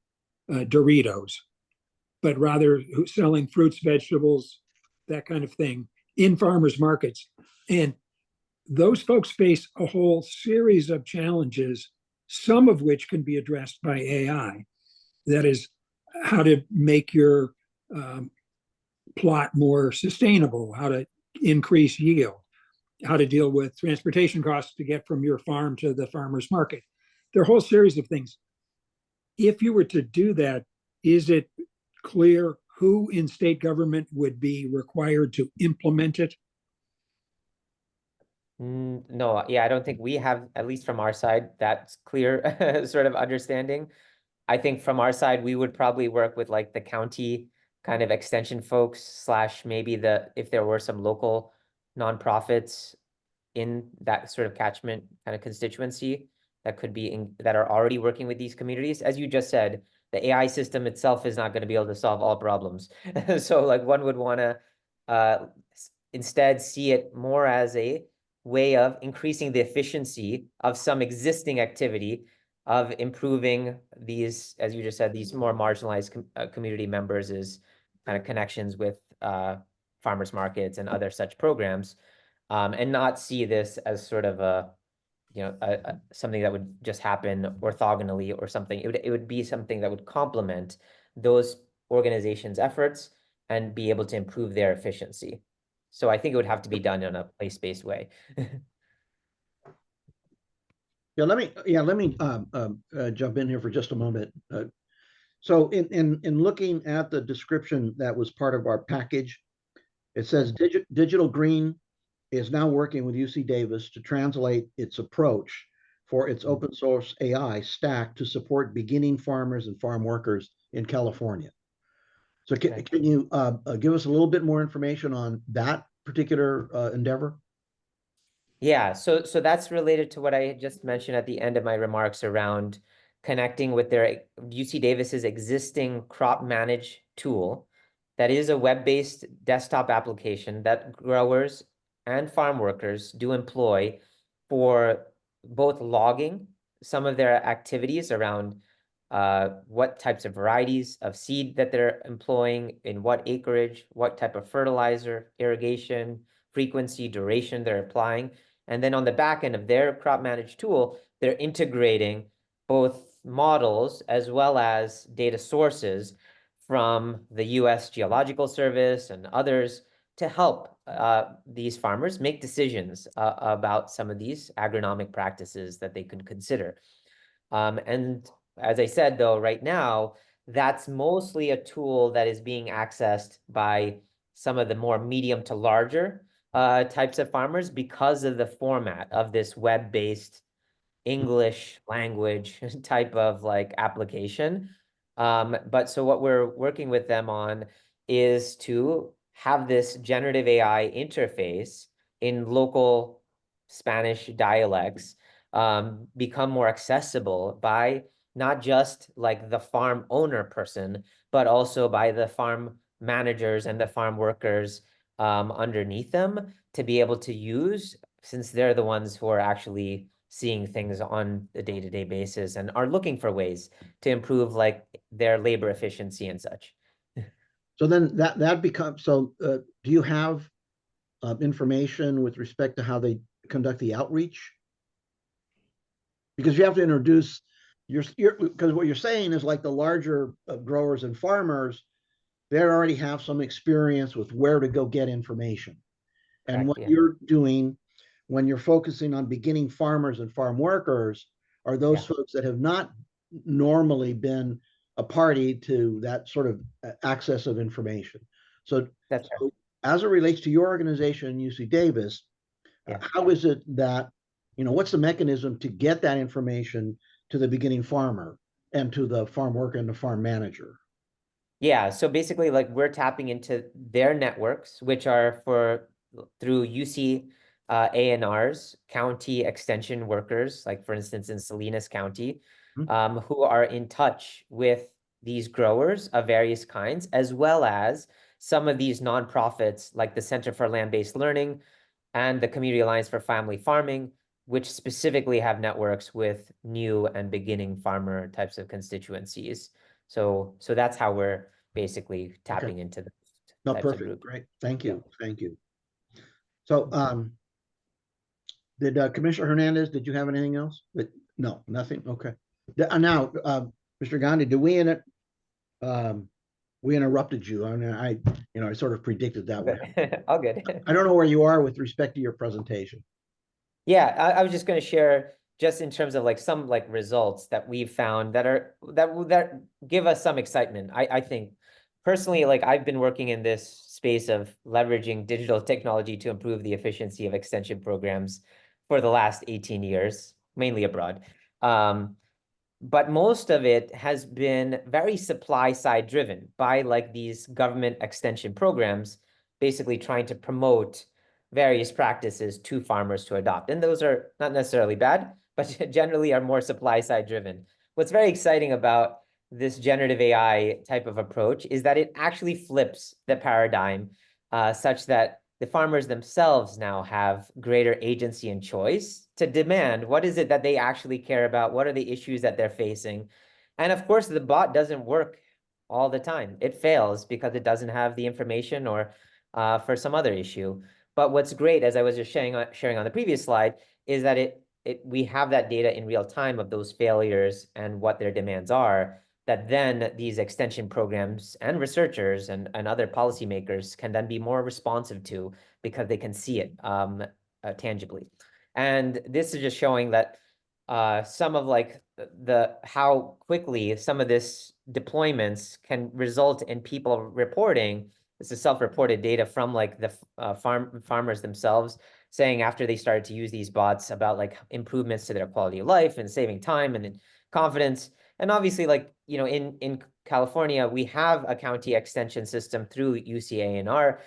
Doritos, but rather selling fruits, vegetables, that kind of thing in farmers markets. And those folks face a whole series of challenges, some of which can be addressed by AI. That is, how to make your plot more sustainable, how to increase yield, how to deal with transportation costs to get from your farm to the farmer's market. There are a whole series of things. If you were to do that, is it clear who in state government would be required to implement it?
No, yeah, I don't think we have, at least from our side, that's clear sort of understanding. I think from our side, we would probably work with like the county kind of extension folks / maybe if there were some local nonprofits in that sort of catchment kind of constituency that could be that are already working with these communities. As you just said, the AI system itself is not going to be able to solve all problems. So like one would want to instead see it more as a way of increasing the efficiency of some existing activity of improving these, as you just said, these more marginalized community members' kind of connections with farmers markets and other such programs, and not see this as sort of a something that would just happen orthogonally or something. It would be something that would complement those organizations' efforts and be able to improve their efficiency. So I think it would have to be done in a place-based way.
Let me jump in here for just a moment. So in looking at the description that was part of our package, it says Digital Green is now working with UC Davis to translate its approach for its open source AI stack to support beginning farmers and farm workers in California. So can you give us a little bit more information on that particular endeavor?
Yeah, so that's related to what I had just mentioned at the end of my remarks around connecting with their UC Davis's existing crop manage tool that is a web-based desktop application that growers and farm workers do employ for both logging some of their activities around what types of varieties of seed that they're employing, in what acreage, what type of fertilizer, irrigation, frequency, duration they're applying. And then on the back end of their crop manage tool, they're integrating both models as well as data sources from the US Geological Service and others to help these farmers make decisions about some of these agronomic practices that they could consider. And as I said, though, right now, that's mostly a tool that is being accessed by some of the more medium to larger types of farmers because of the format of this web-based English language type of like application. But so what we're working with them on is to have this generative AI interface in local Spanish dialects become more accessible by not just like the farm owner person, but also by the farm managers and the farm workers underneath them to be able to use since they're the ones who are actually seeing things on a day-to-day basis and are looking for ways to improve like their labor efficiency and such.
So then that becomes, so do you have information with respect to how they conduct the outreach? Because you have to introduce because what you're saying is like the larger growers and farmers, they already have some experience with where to go get information. And
Correct,
what
yeah.
you're doing when you're focusing on beginning farmers and farm workers are those
Yeah.
folks that have not normally been a party to that sort of access of information. So,
That's right.
as it relates to your organization, UC Davis,
Yeah.
how is it that, what's the mechanism to get that information to the beginning farmer and to the farm worker and the farm manager?
Yeah, so basically like we're tapping into their networks, which are through UC ANR's county extension workers, like for instance in Salinas County, who are in touch with these growers of various kinds, as well as some of these nonprofits like the Center for Land-Based Learning and the Community Alliance for Family Farming, which specifically have networks with new and beginning farmer types of constituencies. So that's how we're basically tapping into the types of
Perfect.
groups.
Great. Thank you. Thank you. So did Commissioner Hernandez, did you have anything else? No, nothing. Okay. Now, Mr. Gandhi, we interrupted you. I mean, I sort of predicted that would happen.
All good.
I don't know where you are with respect to your presentation.
Yeah, I was just going to share just in terms of like some like results that we've found that give us some excitement. I think personally, like I've been working in this space of leveraging digital technology to improve the efficiency of extension programs for the last 18 years, mainly abroad. But most of it has been very supply side driven by like these government extension programs, basically trying to promote various practices to farmers to adopt. And those are not necessarily bad, but generally are more supply side driven. What's very exciting about this generative AI type of approach is that it actually flips the paradigm such that the farmers themselves now have greater agency and choice to demand what is it that they actually care about, what are the issues that they're facing. And of course, the bot doesn't work all the time. It fails because it doesn't have the information or for some other issue. But what's great, as I was just sharing on the previous slide, is that we have that data in real time of those failures and what their demands are, that then these extension programs and researchers and other policymakers can then be more responsive to because they can see it tangibly. And this is just showing that some of like how quickly some of this deployments can result in people reporting. This is self-reported data from like the farmers themselves saying after they started to use these bots about like improvements to their quality of life and saving time and confidence. And obviously, like, in California, we have a county extension system through UCANR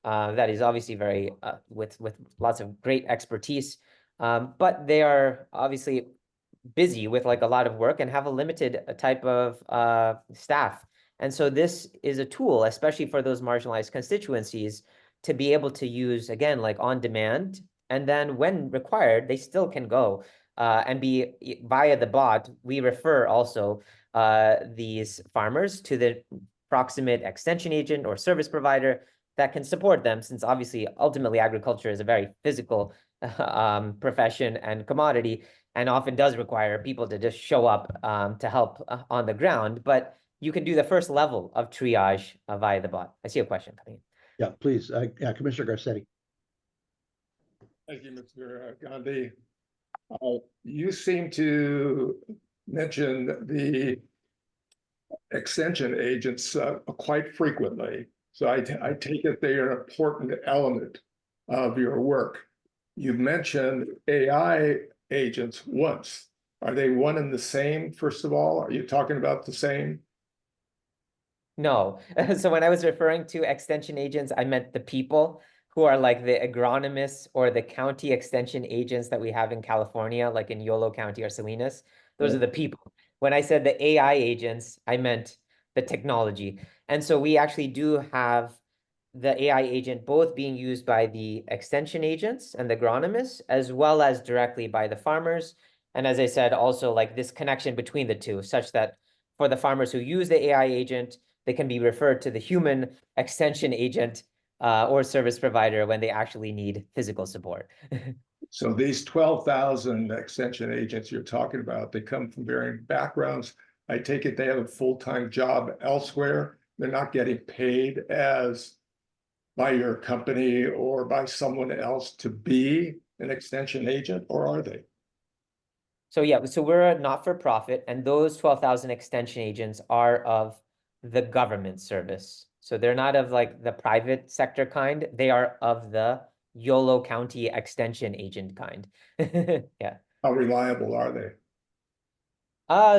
that is obviously very with lots of great expertise, but they are obviously busy with like a lot of work and have a limited type of staff. And so this is a tool, especially for those marginalized constituencies, to be able to use, again, like on demand. And then when required, they still can go and be via the bot. We refer also these farmers to the proximate extension agent or service provider that can support them, since obviously, ultimately, agriculture is a very physical profession and commodity, and often does require people to just show up to help on the ground. But you can do the first level of triage via the bot. I see a question coming in.
Yeah, please, Commissioner Garcetti.
Thank you, Mr. Gandhi. You seem to mention the extension agents quite frequently. So I take it they are an important element of your work. You mentioned AI agents once. Are they one and the same, first of all? Are you talking about the same?
No. So when I was referring to extension agents, I meant the people who are like the agronomists or the county extension agents that we have in California, like in Yolo County or Salinas. Those are the people. When I said the AI agents, I meant the technology. And so we actually do have the AI agent both being used by the extension agents and the agronomists, as well as directly by the farmers. And as I said, also like this connection between the two, such that for the farmers who use the AI agent, they can be referred to the human extension agent or service provider when they actually need physical support.
So these 12,000 extension agents you're talking about, they come from varying backgrounds. I take it they have a full-time job elsewhere. They're not getting paid as by your company or by someone else to be an extension agent, or are they?
So yeah, so we're a not-for-profit, and those 12,000 extension agents are of the government service. So they're not of like the private sector kind. They are of the Yolo County extension agent kind. Yeah.
How reliable are they?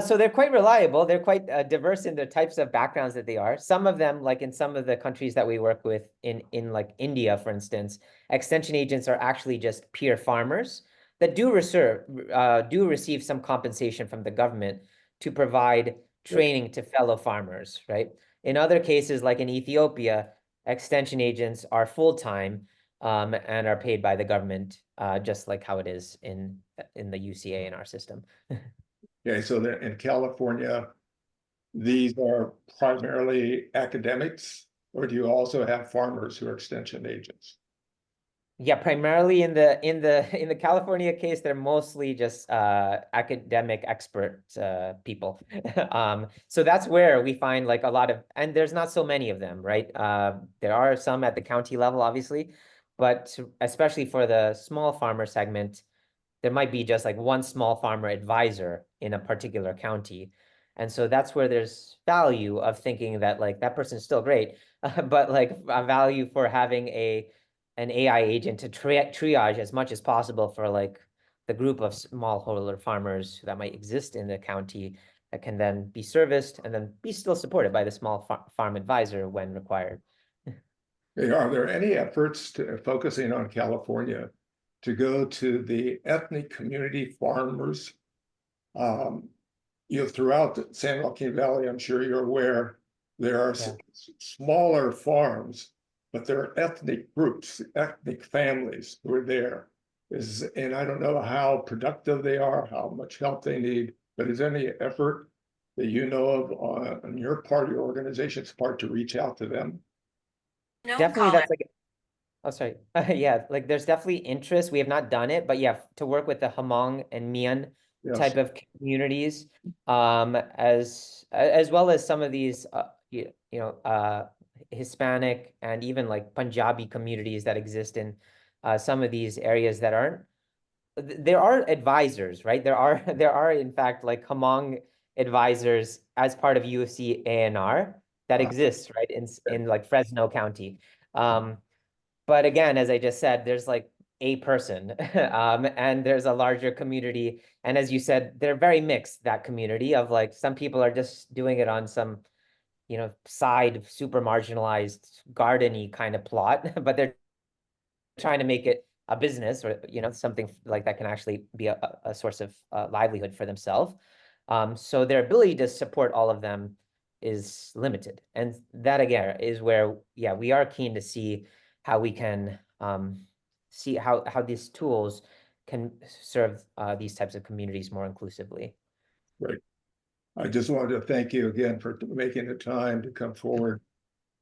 So they're quite reliable. They're quite diverse in the types of backgrounds that they are. Some of them, like in some of the countries that we work with in like India, for instance, extension agents are actually just peer farmers that do receive some compensation from the government to provide training to fellow farmers, right? In other cases, like in Ethiopia, extension agents are full-time and are paid by the government, just like how it is in the UCA in our system.
Okay, so that in California, these are primarily academics, or do you also have farmers who are extension agents?
Yeah, primarily in the California case, they're mostly just academic expert people. So that's where we find like a lot of, and there's not so many of them, right? There are some at the county level, obviously, but especially for the small farmer segment, there might be just like one small farmer advisor in a particular county. And so that's where there's value of thinking that like that person's still great, but like a value for having an AI agent to triage as much as possible for like the group of smallholder farmers that might exist in the county that can then be serviced and then be still supported by the small farm advisor when required.
Are there any efforts to focusing on California to go to the ethnic community farmers? Throughout the San Joaquin Valley, I'm sure you're aware, there are smaller farms, but there are ethnic groups, ethnic families who are there. And I don't know how productive they are, how much help they need, but is there any effort that you know of on your part, your organization's part, to reach out to them?
No
Definitely,
comment.
that's like, oh, sorry. Yeah, like there's definitely interest. We have not done it, but yeah, to work with the Hmong and Mian type of communities, as well as some of these, Hispanic and even like Punjabi communities that exist in some of these areas that aren't. There are advisors, right? There are in fact like Hmong advisors as part of UFC ANR that exists, right, in like Fresno County. But again, as I just said, there's like a person and there's a larger community. And as you said, they're very mixed, that community of like some people are just doing it on some, side super marginalized garden-y kind of plot, but they're trying to make it a business or, something like that can actually be a source of livelihood for themselves. So their ability to support all of them is limited. And that again is where, yeah, we are keen to see how we can see how these tools can serve these types of communities more inclusively.
Right. I just wanted to thank you again for making the time to come forward.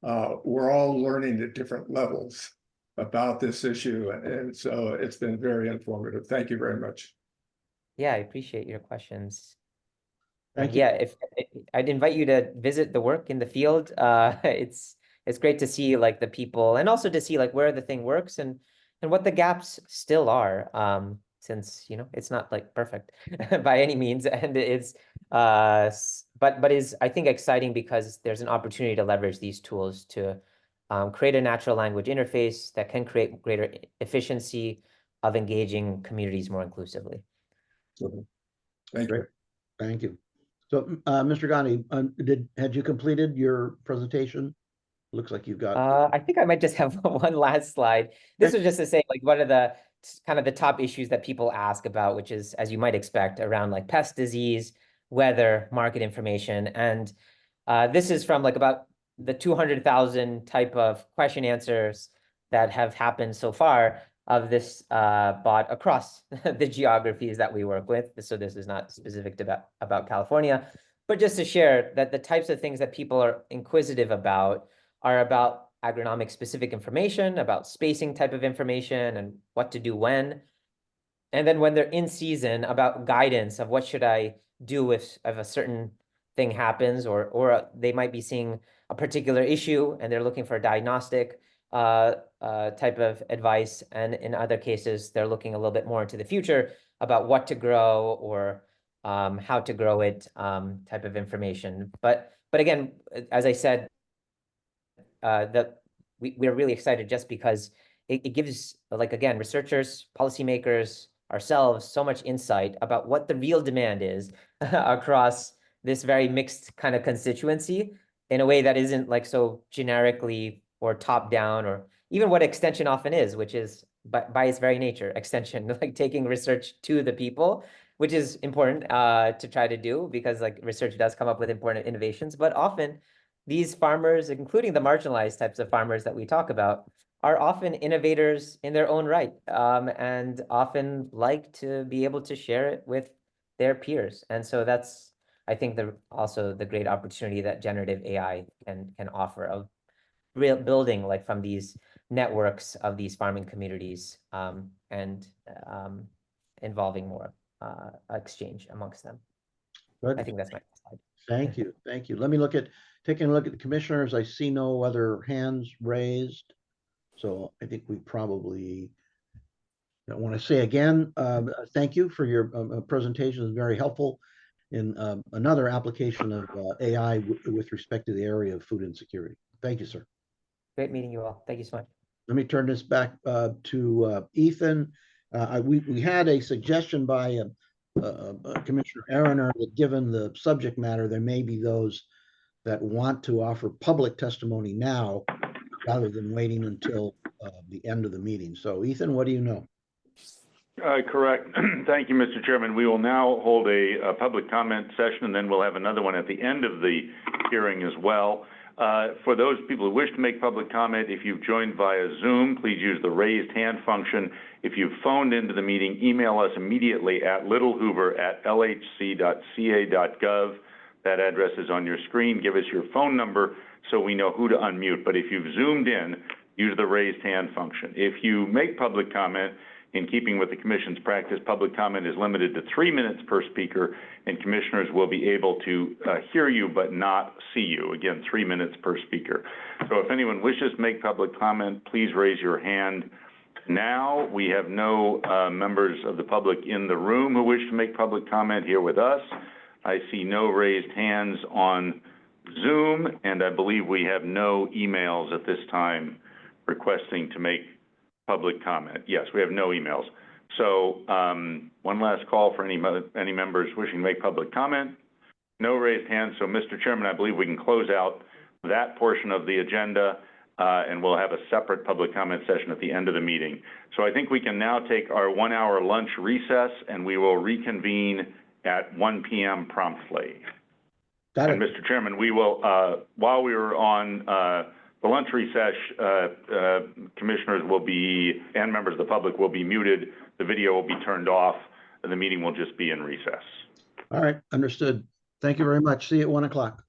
We're all learning at different levels about this issue, and so it's been very informative. Thank you very much.
Yeah, I appreciate your questions.
Thank you.
Yeah, if I'd invite you to visit the work in the field. It's great to see like the people and also to see like where the thing works and what the gaps still are. Since it's not like perfect by any means, and it's but is I think exciting because there's an opportunity to leverage these tools to create a natural language interface that can create greater efficiency of engaging communities more inclusively.
Thank you.
Thank you. So, Mr. Gandhi, had you completed your presentation? Looks like you've got.
I think I might just have one last slide. This was just to say, like, what are the kind of the top issues that people ask about, which is, as you might expect, around like pest disease, weather, market information. And this is from like about the 200,000 type of question answers that have happened so far of this bot across the geographies that we work with. So this is not specific to about California, but just to share that the types of things that people are inquisitive about are about agronomic specific information, about spacing type of information and what to do when. And then when they're in season, about guidance of what should I do if a certain thing happens, or they might be seeing a particular issue and they're looking for a diagnostic type of advice. And in other cases, they're looking a little bit more into the future about what to grow or how to grow it type of information. But again, as I said, we're really excited just because it gives, like, again, researchers, policymakers, ourselves so much insight about what the real demand is across this very mixed kind of constituency in a way that isn't like so generically or top down, or even what extension often is, which is by its very nature, extension, like taking research to the people, which is important to try to do, because like research does come up with important innovations. But often these farmers, including the marginalized types of farmers that we talk about, are often innovators in their own right, and often like to be able to share it with their peers. And so that's, I think, also the great opportunity that generative AI can offer, of real building like from these networks of these farming communities, and involving more exchange amongst them.
Good.
I think that's my slide.
Thank you. Thank you. Let me taking a look at the commissioners. I see no other hands raised. So I think we probably want to say again, thank you for your presentation. It's very helpful in another application of AI with respect to the area of food insecurity. Thank you, sir.
Great meeting you all. Thank you so much.
Let me turn this back to Ethan. We had a suggestion by Commissioner Aroner that given the subject matter, there may be those that want to offer public testimony now rather than waiting until the end of the meeting. So Ethan, what do you know?
Correct. Thank you, Mr. Chairman. We will now hold a public comment session, and then we'll have another one at the end of the hearing as well. For those people who wish to make public comment, if you've joined via Zoom, please use the raised hand function. If you've phoned into the meeting, email us immediately at littlehoover@lhc.ca.gov. That address is on your screen. Give us your phone number so we know who to unmute. But if you've Zoomed in, use the raised hand function. If you make public comment, in keeping with the Commission's practice, public comment is limited to 3 minutes per speaker, and commissioners will be able to hear you but not see you. Again, 3 minutes per speaker. So if anyone wishes to make public comment, please raise your hand now. We have no members of the public in the room who wish to make public comment here with us. I see no raised hands on Zoom, and I believe we have no emails at this time requesting to make public comment. Yes, we have no emails. So one last call for any members wishing to make public comment. No raised hands. So Mr. Chairman, I believe we can close out that portion of the agenda, and we'll have a separate public comment session at the end of the meeting. So I think we can now take our 1 hour lunch recess, and we will reconvene at 1 p.m. promptly.
Got it.
And Mr. Chairman, we will, while we were on the lunch recess, commissioners will be, and members of the public will be muted. The video will be turned off, and the meeting will just be in recess.
All right, understood. Thank you very much. See you at 1 o'clock.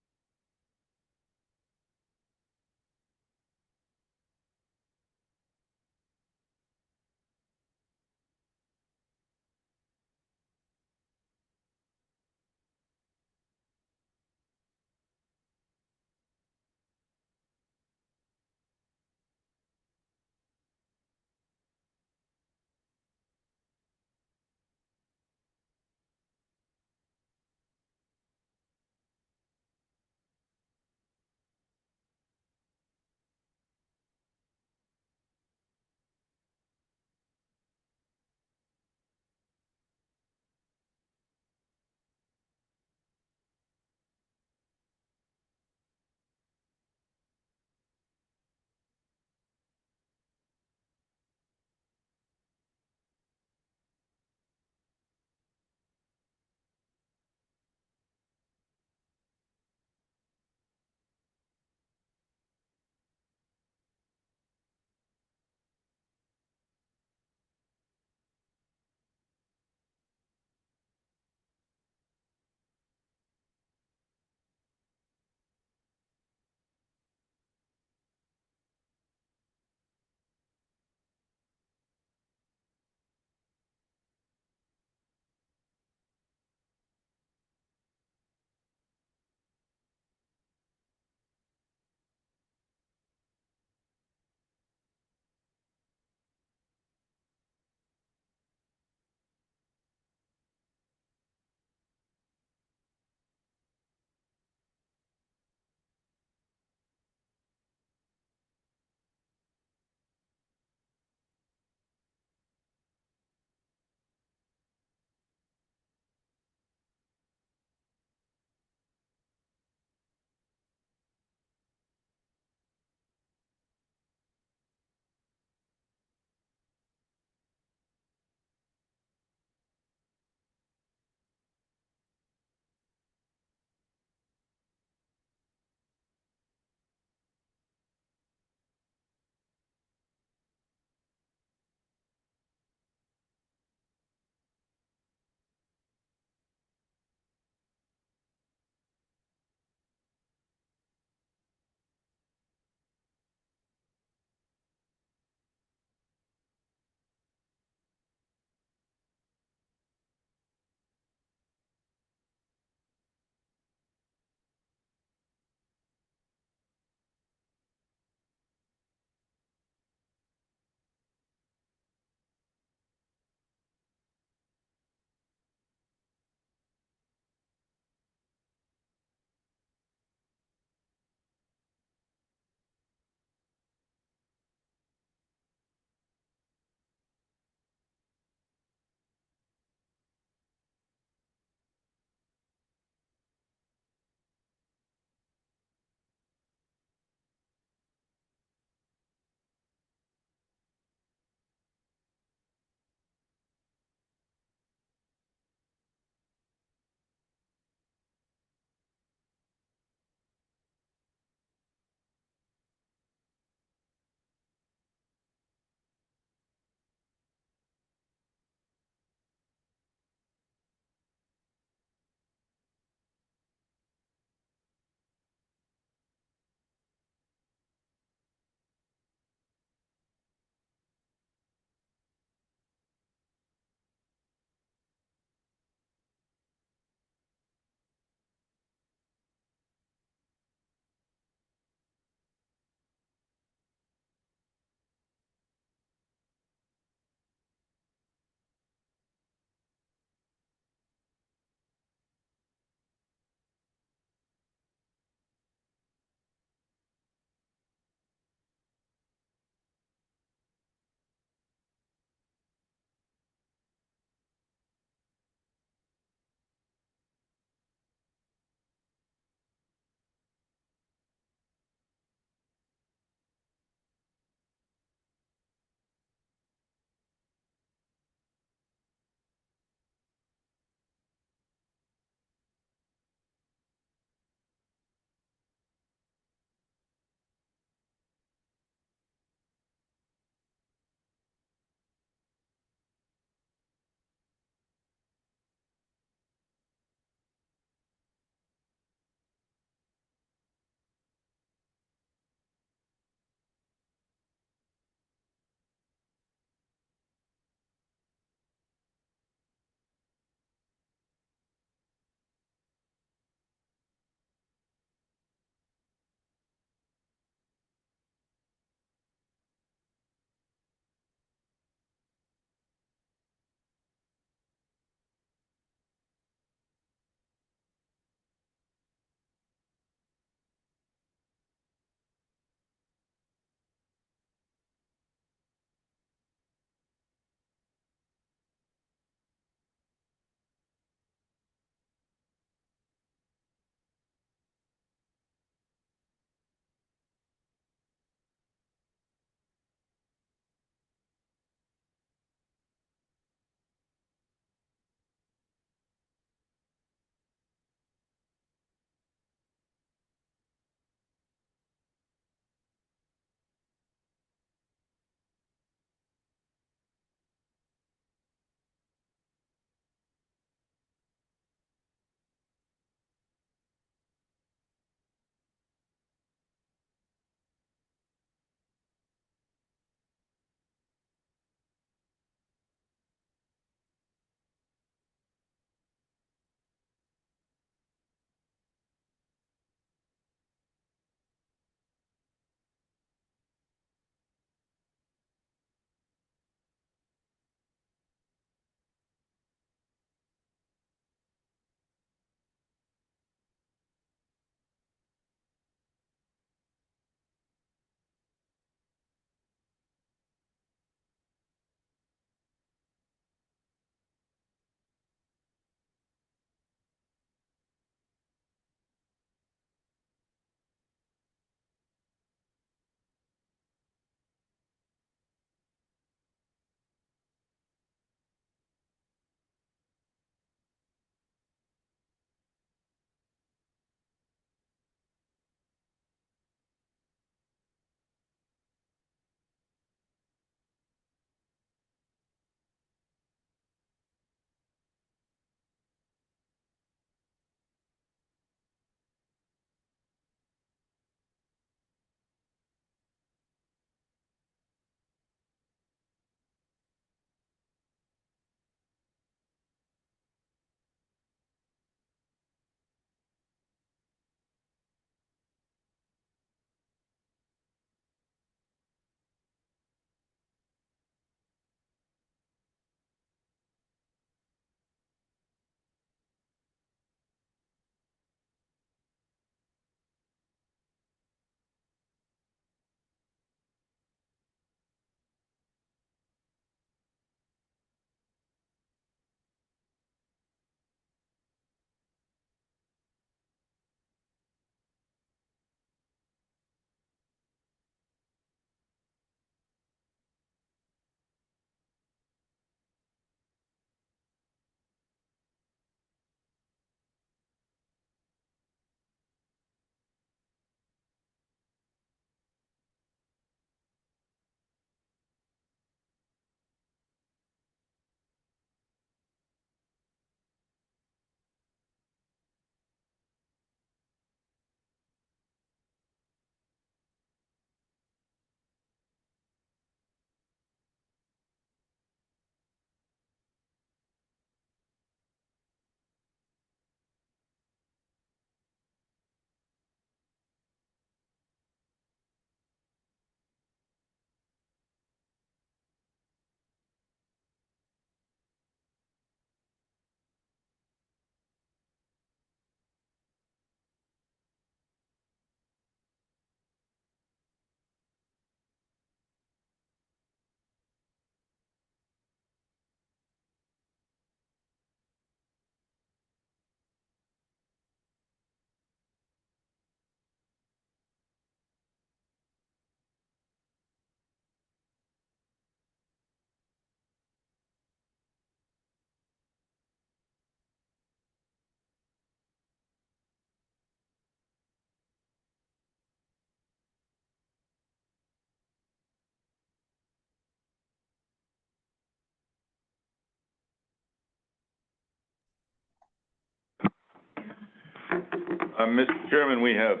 Mr. Chairman, we have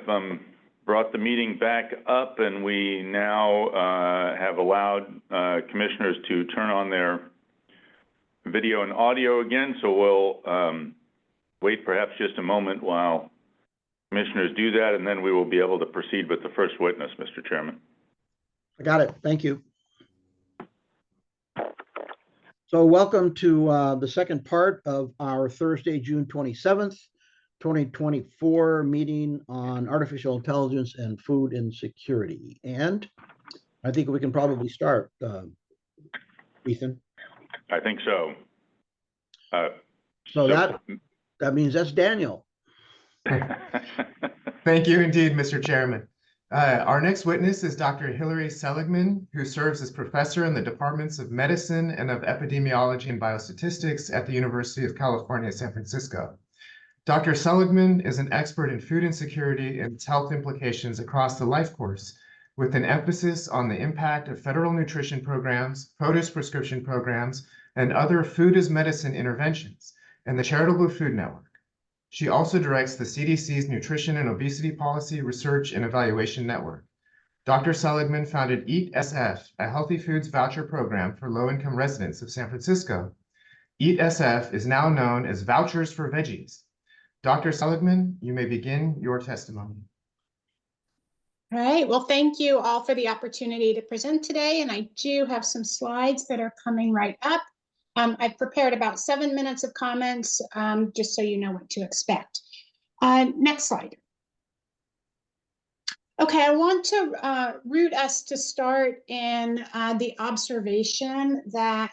brought the meeting back up, and we now have allowed commissioners to turn on their video and audio again. So we'll wait perhaps just a moment while commissioners do that, and then we will be able to proceed with the first witness, Mr. Chairman.
I got it. Thank you. So welcome to the second part of our Thursday, June 27th, 2024 meeting on artificial intelligence and food insecurity. And I think we can probably start, Ethan.
I think so.
So that means that's Daniel.
Thank you indeed, Mr. Chairman. Our next witness is Dr. Hilary Seligman, who serves as professor in the departments of medicine and of epidemiology and biostatistics at the University of California, San Francisco. Dr. Seligman is an expert in food insecurity and its health implications across the life course, with an emphasis on the impact of federal nutrition programs, produce prescription programs, and other food as medicine interventions, and the Charitable Food Network. She also directs the CDC's Nutrition and Obesity Policy Research and Evaluation Network. Dr. Seligman founded Eat SF, a healthy foods voucher program for low-income residents of San Francisco. Eat SF is now known as Vouchers for Veggies. Dr. Seligman, you may begin your testimony.
All right, well, thank you all for the opportunity to present today, and I do have some slides that are coming right up. I've prepared about 7 minutes of comments, just so you know what to expect. Next slide. Okay, I want to root us to start in the observation that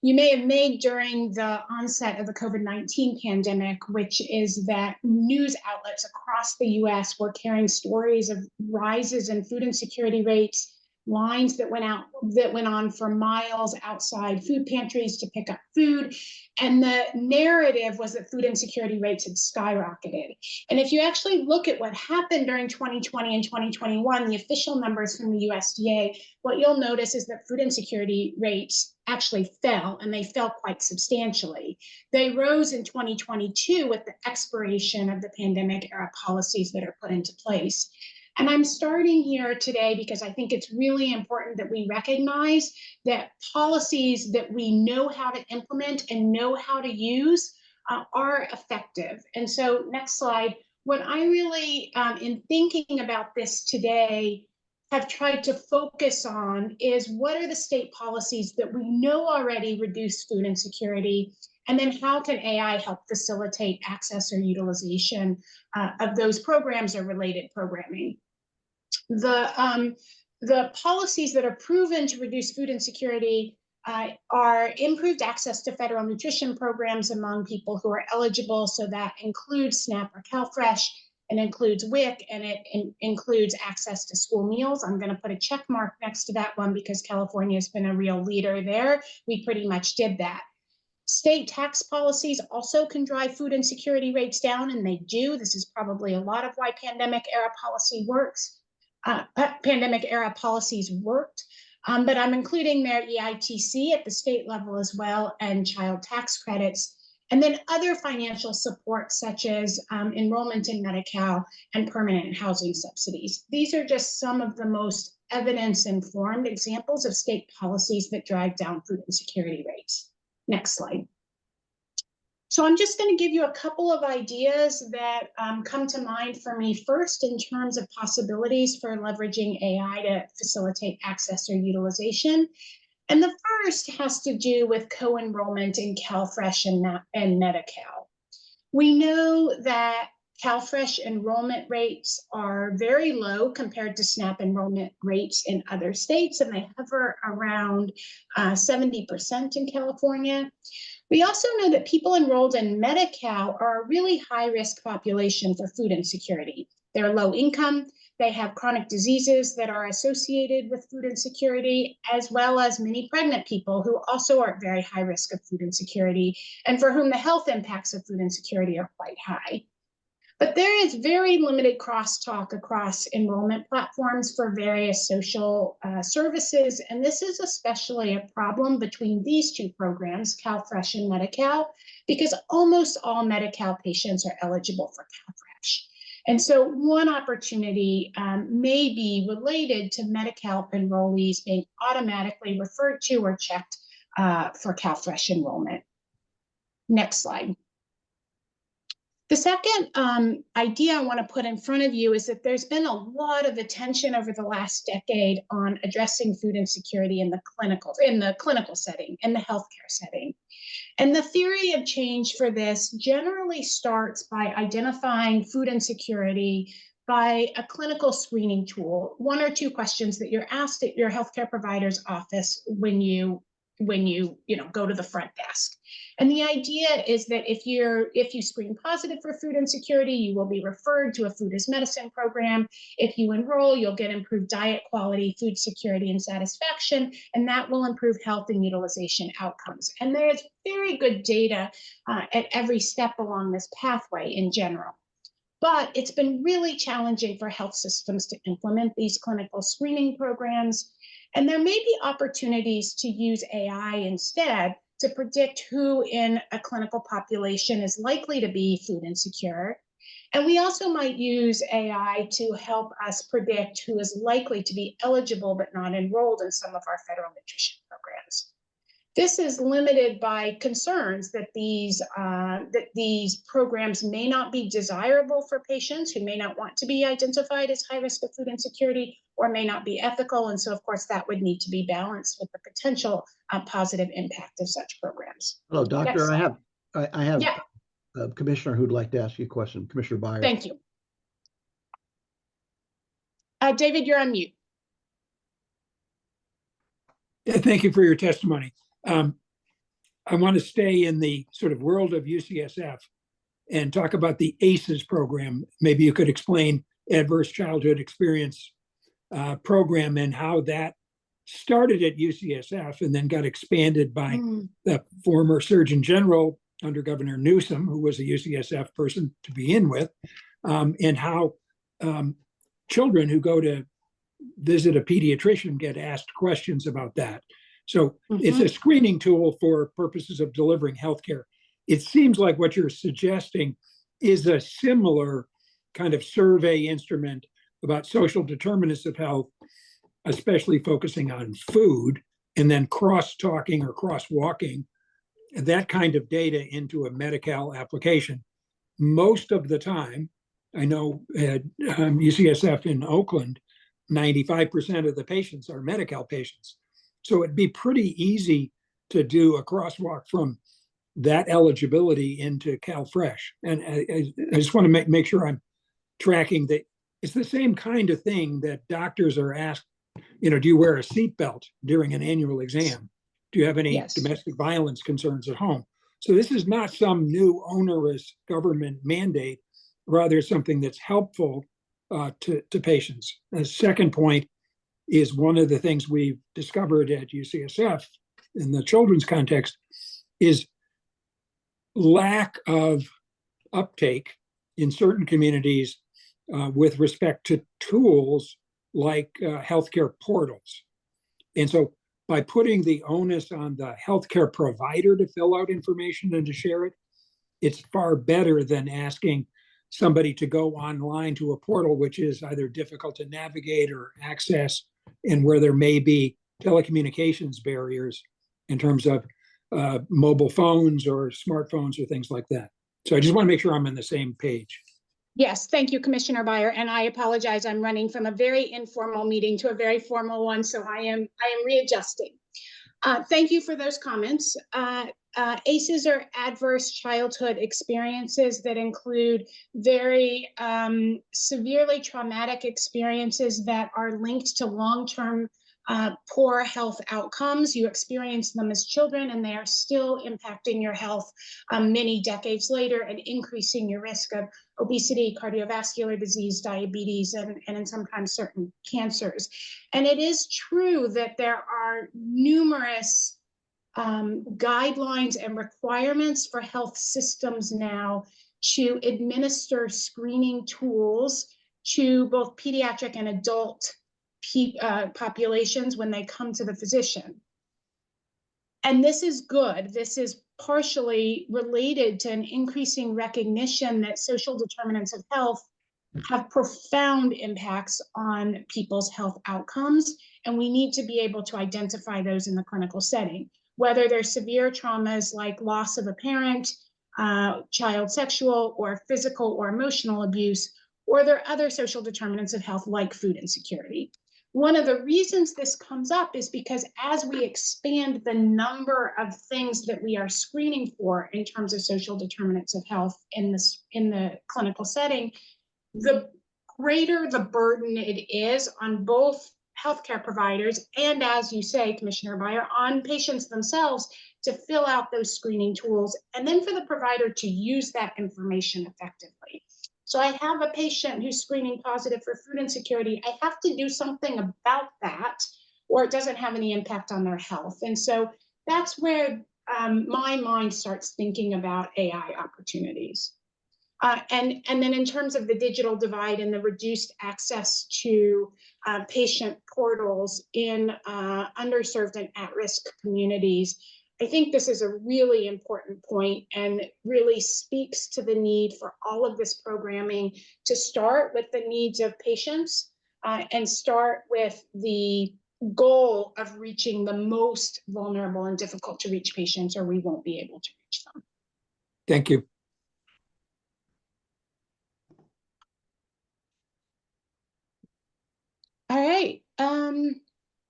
you may have made during the onset of the COVID-19 pandemic, which is that news outlets across the US were carrying stories of rises in food insecurity rates, lines that went on for miles outside food pantries to pick up food. And the narrative was that food insecurity rates had skyrocketed. And if you actually look at what happened during 2020 and 2021, the official numbers from the USDA, what you'll notice is that food insecurity rates actually fell, and they fell quite substantially. They rose in 2022 with the expiration of the pandemic era policies that are put into place. And I'm starting here today because I think it's really important that we recognize that policies that we know how to implement and know how to use are effective. And so next slide, what I really, in thinking about this today, have tried to focus on is what are the state policies that we know already reduce food insecurity, and then how can AI help facilitate access or utilization of those programs or related programming. The policies that are proven to reduce food insecurity are improved access to federal nutrition programs among people who are eligible. So that includes SNAP or CalFresh, and includes WIC, and it includes access to school meals. I'm going to put a check mark next to that one because California has been a real leader there. We pretty much did that. State tax policies also can drive food insecurity rates down, and they do. This is probably a lot of why pandemic era policy works. Pandemic era policies worked, but I'm including their EITC at the state level as well, and child tax credits, and then other financial support such as enrollment in Medi-Cal and permanent housing subsidies. These are just some of the most evidence-informed examples of state policies that drive down food insecurity rates. Next slide. So I'm just going to give you a couple of ideas that come to mind for me first in terms of possibilities for leveraging AI to facilitate access or utilization. And the first has to do with co-enrollment in CalFresh and Medi-Cal. We know that CalFresh enrollment rates are very low compared to SNAP enrollment rates in other states, and they hover around 70% in California. We also know that people enrolled in Medi-Cal are a really high-risk population for food insecurity. They're low income, they have chronic diseases that are associated with food insecurity, as well as many pregnant people who also are at very high risk of food insecurity, and for whom the health impacts of food insecurity are quite high. But there is very limited crosstalk across enrollment platforms for various social services. And this is especially a problem between these two programs, CalFresh and Medi-Cal, because almost all Medi-Cal patients are eligible for CalFresh. And so one opportunity may be related to Medi-Cal enrollees being automatically referred to or checked for CalFresh enrollment. Next slide. The second idea I want to put in front of you is that there's been a lot of attention over the last decade on addressing food insecurity in the clinical setting, in the healthcare setting. And the theory of change for this generally starts by identifying food insecurity by a clinical screening tool, 1 or 2 questions that you're asked at your healthcare provider's office when you go to the front desk. And the idea is that if you screen positive for food insecurity, you will be referred to a food as medicine program. If you enroll, you'll get improved diet quality, food security, and satisfaction, and that will improve health and utilization outcomes. And there's very good data at every step along this pathway in general. But it's been really challenging for health systems to implement these clinical screening programs. And there may be opportunities to use AI instead to predict who in a clinical population is likely to be food insecure. And we also might use AI to help us predict who is likely to be eligible but not enrolled in some of our federal nutrition programs. This is limited by concerns that these programs may not be desirable for patients who may not want to be identified as high risk of food insecurity, or may not be ethical. And so, of course, that would need to be balanced with the potential positive impact of such programs.
Hello, Doctor. I have
Yeah.
a commissioner who'd like to ask you a question. Commissioner Byers.
Thank you. David, you're on mute.
Yeah, thank you for your testimony. I want to stay in the sort of world of UCSF and talk about the ACEs program. Maybe you could explain Adverse Childhood Experience program and how that started at UCSF and then got expanded by the former Surgeon General under Governor Newsom, who was a UCSF person to begin with, and how children who go to visit a pediatrician get asked questions about that. So it's a screening tool for purposes of delivering healthcare. It seems like what you're suggesting is a similar kind of survey instrument about social determinants of health, especially focusing on food, and then cross-talking or cross-walking that kind of data into a Medi-Cal application. Most of the time, I know at UCSF in Oakland, 95% of the patients are Medi-Cal patients. So it'd be pretty easy to do a crosswalk from that eligibility into CalFresh. And I just want to make sure I'm tracking that. It's the same kind of thing that doctors are asked, do you wear a seatbelt during an annual exam? Do you have any domestic violence concerns at home? So this is not some new onerous government mandate, rather something that's helpful to patients. The second point is one of the things we've discovered at UCSF in the children's context is lack of uptake in certain communities with respect to tools like healthcare portals. And so by putting the onus on the healthcare provider to fill out information and to share it, it's far better than asking somebody to go online to a portal, which is either difficult to navigate or access, and where there may be telecommunications barriers in terms of mobile phones or smartphones or things like that. So I just want to make sure I'm on the same page.
Yes, thank you, Commissioner Byer. And I apologize, I'm running from a very informal meeting to a very formal one, so I am readjusting. Thank you for those comments. ACEs are adverse childhood experiences that include very severely traumatic experiences that are linked to long-term poor health outcomes. You experience them as children, and they are still impacting your health many decades later and increasing your risk of obesity, cardiovascular disease, diabetes, and sometimes certain cancers. And it is true that there are numerous guidelines and requirements for health systems now to administer screening tools to both pediatric and adult populations when they come to the physician. And this is good. This is partially related to an increasing recognition that social determinants of health have profound impacts on people's health outcomes, and we need to be able to identify those in the clinical setting, whether they're severe traumas like loss of a parent, child sexual or physical or emotional abuse, or there are other social determinants of health like food insecurity. One of the reasons this comes up is because as we expand the number of things that we are screening for in terms of social determinants of health in the clinical setting, the greater the burden it is on both healthcare providers and, as you say, Commissioner Beyer, on patients themselves to fill out those screening tools, and then for the provider to use that information effectively. So I have a patient who's screening positive for food insecurity. I have to do something about that, or it doesn't have any impact on their health. And so that's where my mind starts thinking about AI opportunities. And then in terms of the digital divide and the reduced access to patient portals in underserved and at-risk communities, I think this is a really important point and really speaks to the need for all of this programming to start with the needs of patients and start with the goal of reaching the most vulnerable and difficult to reach patients, or we won't be able to reach them.
Thank you.
All right,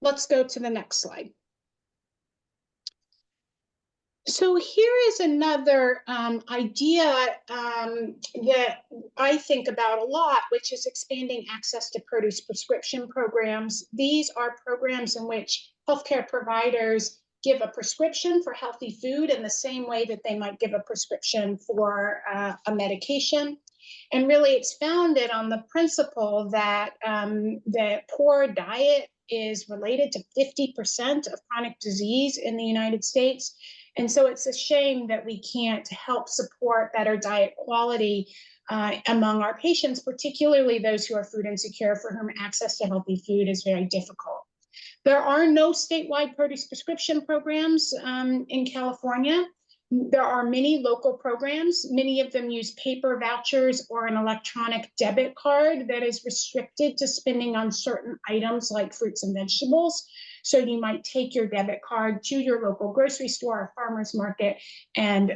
let's go to the next slide. So here is another idea that I think about a lot, which is expanding access to produce prescription programs. These are programs in which healthcare providers give a prescription for healthy food in the same way that they might give a prescription for a medication. And really, it's founded on the principle that the poor diet is related to 50% of chronic disease in the United States. And so it's a shame that we can't help support better diet quality among our patients, particularly those who are food insecure, for whom access to healthy food is very difficult. There are no statewide produce prescription programs in California. There are many local programs. Many of them use paper vouchers or an electronic debit card that is restricted to spending on certain items like fruits and vegetables. So you might take your debit card to your local grocery store or farmer's market and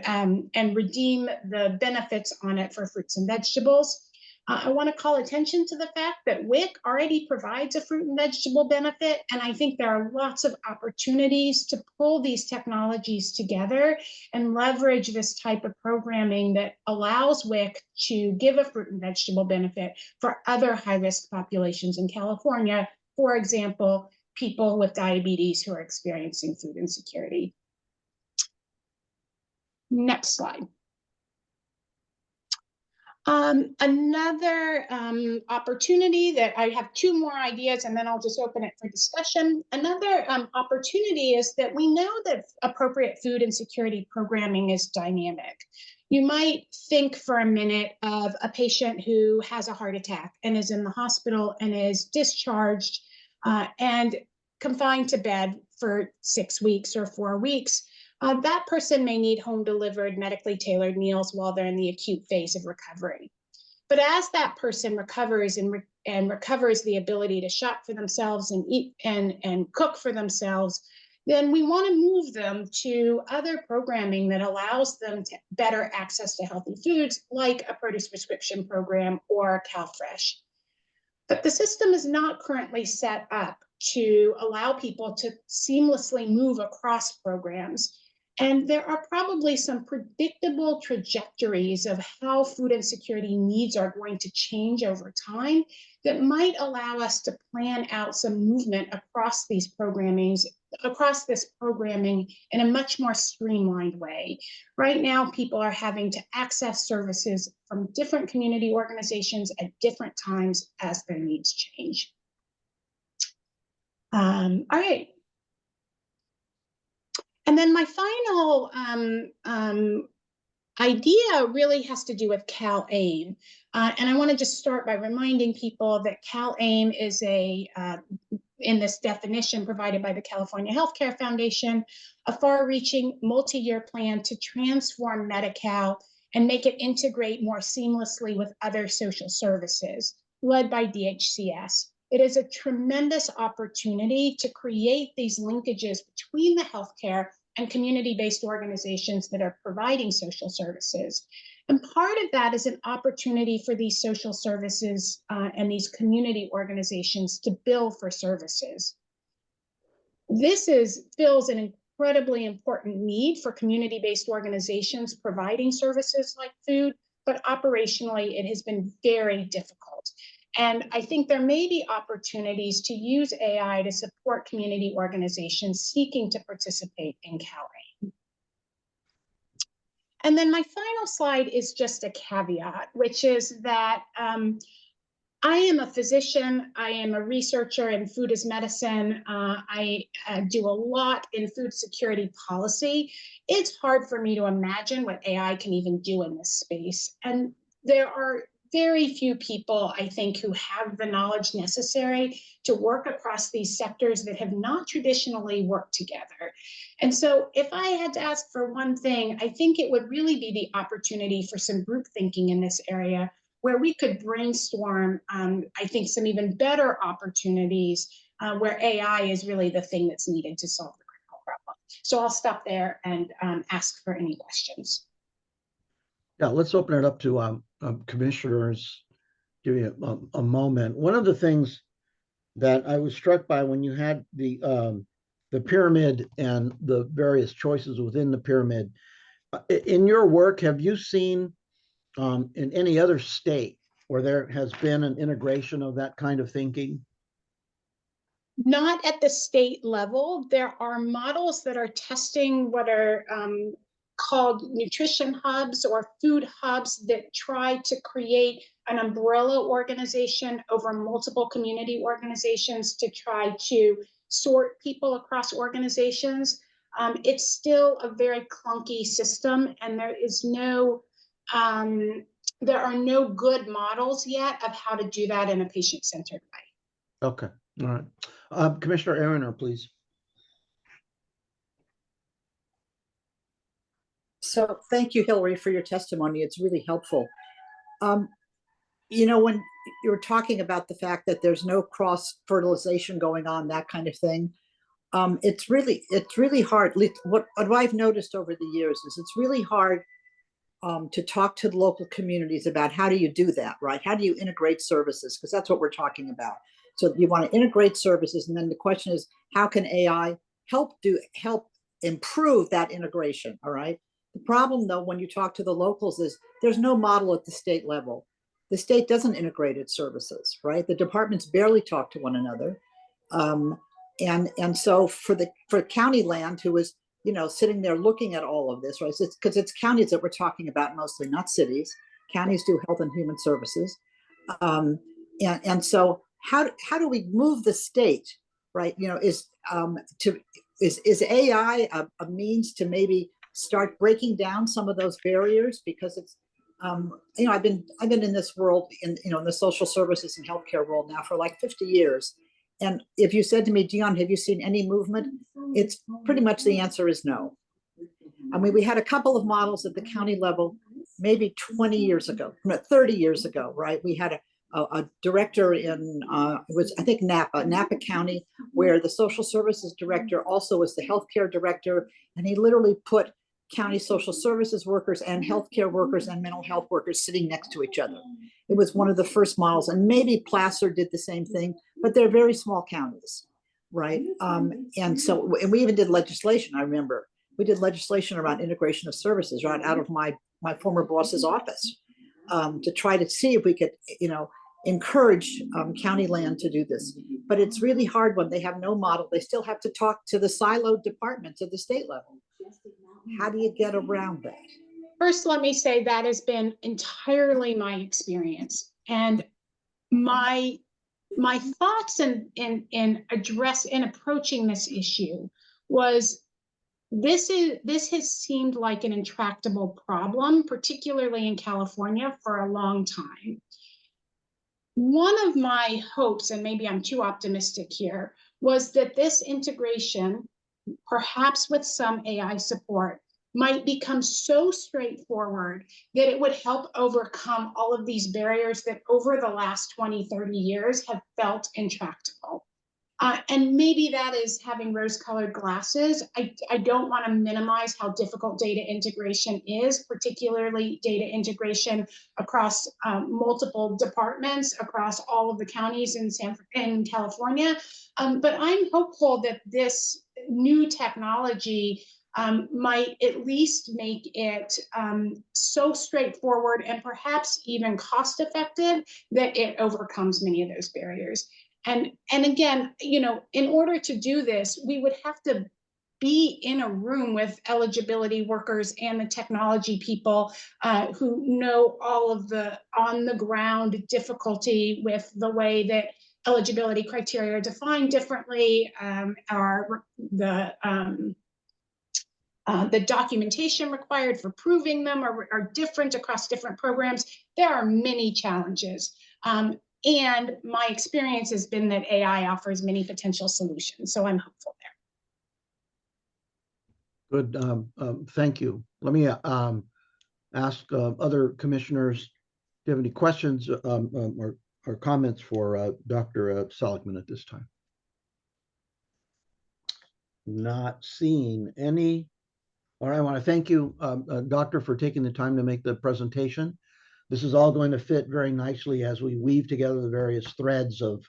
redeem the benefits on it for fruits and vegetables. I want to call attention to the fact that WIC already provides a fruit and vegetable benefit, and I think there are lots of opportunities to pull these technologies together and leverage this type of programming that allows WIC to give a fruit and vegetable benefit for other high-risk populations in California, for example, people with diabetes who are experiencing food insecurity. Next slide. Another opportunity that I have two more ideas, and then I'll just open it for discussion. Another opportunity is that we know that appropriate food insecurity programming is dynamic. You might think for a minute of a patient who has a heart attack and is in the hospital and is discharged and confined to bed for 6 weeks or 4 weeks. That person may need home-delivered, medically tailored meals while they're in the acute phase of recovery. But as that person recovers and recovers the ability to shop for themselves and eat and cook for themselves, then we want to move them to other programming that allows them to better access to healthy foods, like a produce prescription program or CalFresh. But the system is not currently set up to allow people to seamlessly move across programs. And there are probably some predictable trajectories of how food insecurity needs are going to change over time that might allow us to plan out some movement across this programming in a much more streamlined way. Right now, people are having to access services from different community organizations at different times as their needs change. All right. And then my final idea really has to do with CalAIM. And I want to just start by reminding people that CalAIM is in this definition provided by the California Healthcare Foundation, a far-reaching multi-year plan to transform Medi-Cal and make it integrate more seamlessly with other social services, led by DHCS. It is a tremendous opportunity to create these linkages between the healthcare and community-based organizations that are providing social services. And part of that is an opportunity for these social services and these community organizations to bill for services. This fills an incredibly important need for community-based organizations providing services like food, but operationally it has been very difficult. And I think there may be opportunities to use AI to support community organizations seeking to participate in CalAIM. And then my final slide is just a caveat, which is that I am a physician. I am a researcher in food as medicine. I do a lot in food security policy. It's hard for me to imagine what AI can even do in this space. And there are very few people, I think, who have the knowledge necessary to work across these sectors that have not traditionally worked together. And so if I had to ask for one thing, I think it would really be the opportunity for some group thinking in this area where we could brainstorm, I think, some even better opportunities where AI is really the thing that's needed to solve the critical problem. So I'll stop there and ask for any questions.
Yeah, let's open it up to commissioners. Give you a moment. One of the things that I was struck by when you had the pyramid and the various choices within the pyramid, in your work, have you seen in any other state where there has been an integration of that kind of thinking?
Not at the state level. There are models that are testing what are called nutrition hubs or food hubs that try to create an umbrella organization over multiple community organizations to try to sort people across organizations. It's still a very clunky system, and there are no good models yet of how to do that in a patient-centered way.
Okay, all right. Commissioner Aroner, please.
So thank you, Hilary, for your testimony. It's really helpful. You know, when you were talking about the fact that there's no cross-fertilization going on, that kind of thing, it's really hard. What I've noticed over the years is it's really hard to talk to the local communities about how do you do that, right? How do you integrate services? Because that's what we're talking about. So you want to integrate services, and then the question is, how can AI help improve that integration, all right? The problem, though, when you talk to the locals is there's no model at the state level. The state doesn't integrate its services, right? The departments barely talk to one another. And so for county land, who is, you know, sitting there looking at all of this, right? Because it's counties that we're talking about mostly, not cities. Counties do health and human services. And so how do we move the state, right? You know, is AI a means to maybe start breaking down some of those barriers? Because it's, you know, I've been in this world, in the social services and healthcare world now for like 50 years. And if you said to me, Dion, have you seen any movement? It's pretty much the answer is no. I mean, we had a couple of models at the county level, maybe 20 years ago, 30 years ago, right? We had a director in, it was, I think, Napa County, where the social services director also was the healthcare director. And he literally put county social services workers and healthcare workers and mental health workers sitting next to each other. It was one of the first models, and maybe Placer did the same thing, but they're very small counties, right? And we even did legislation. I remember we did legislation around integration of services right out of my former boss's office to try to see if we could, you know, encourage county land to do this. But it's really hard when they have no model. They still have to talk to the siloed departments at the state level. How do you get around that?
First, let me say that has been entirely my experience. And my thoughts in approaching this issue was This has seemed like an intractable problem, particularly in California, for a long time. One of my hopes, and maybe I'm too optimistic here, was that this integration, perhaps with some AI support, might become so straightforward that it would help overcome all of these barriers that over the last 20, 30 years have felt intractable. And maybe that is having rose-colored glasses. I don't want to minimize how difficult data integration is, particularly data integration across multiple departments, across all of the counties in California. But I'm hopeful that this new technology might at least make it so straightforward and perhaps even cost-effective that it overcomes many of those barriers. And again, you know, in order to do this, we would have to be in a room with eligibility workers and the technology people who know all of the on-the-ground difficulty with the way that eligibility criteria are defined differently, the documentation required for proving them are different across different programs. There are many challenges. And my experience has been that AI offers many potential solutions. So I'm hopeful there.
Good. Thank you. Let me ask other commissioners, do you have any questions or comments for Dr. Seligman at this time? Not seeing any. All right, I want to thank you, Doctor, for taking the time to make the presentation. This is all going to fit very nicely as we weave together the various threads of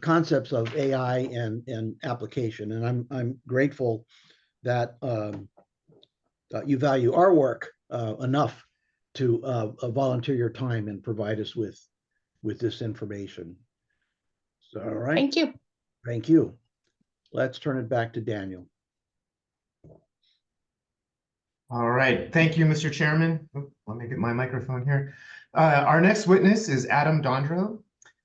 concepts of AI and application. And I'm grateful that you value our work enough to volunteer your time and provide us with this information. So, all right.
Thank you.
Thank you. Let's turn it back to Daniel.
All right, thank you, Mr. Chairman. Let me get my microphone here. Our next witness is Adam Dondro.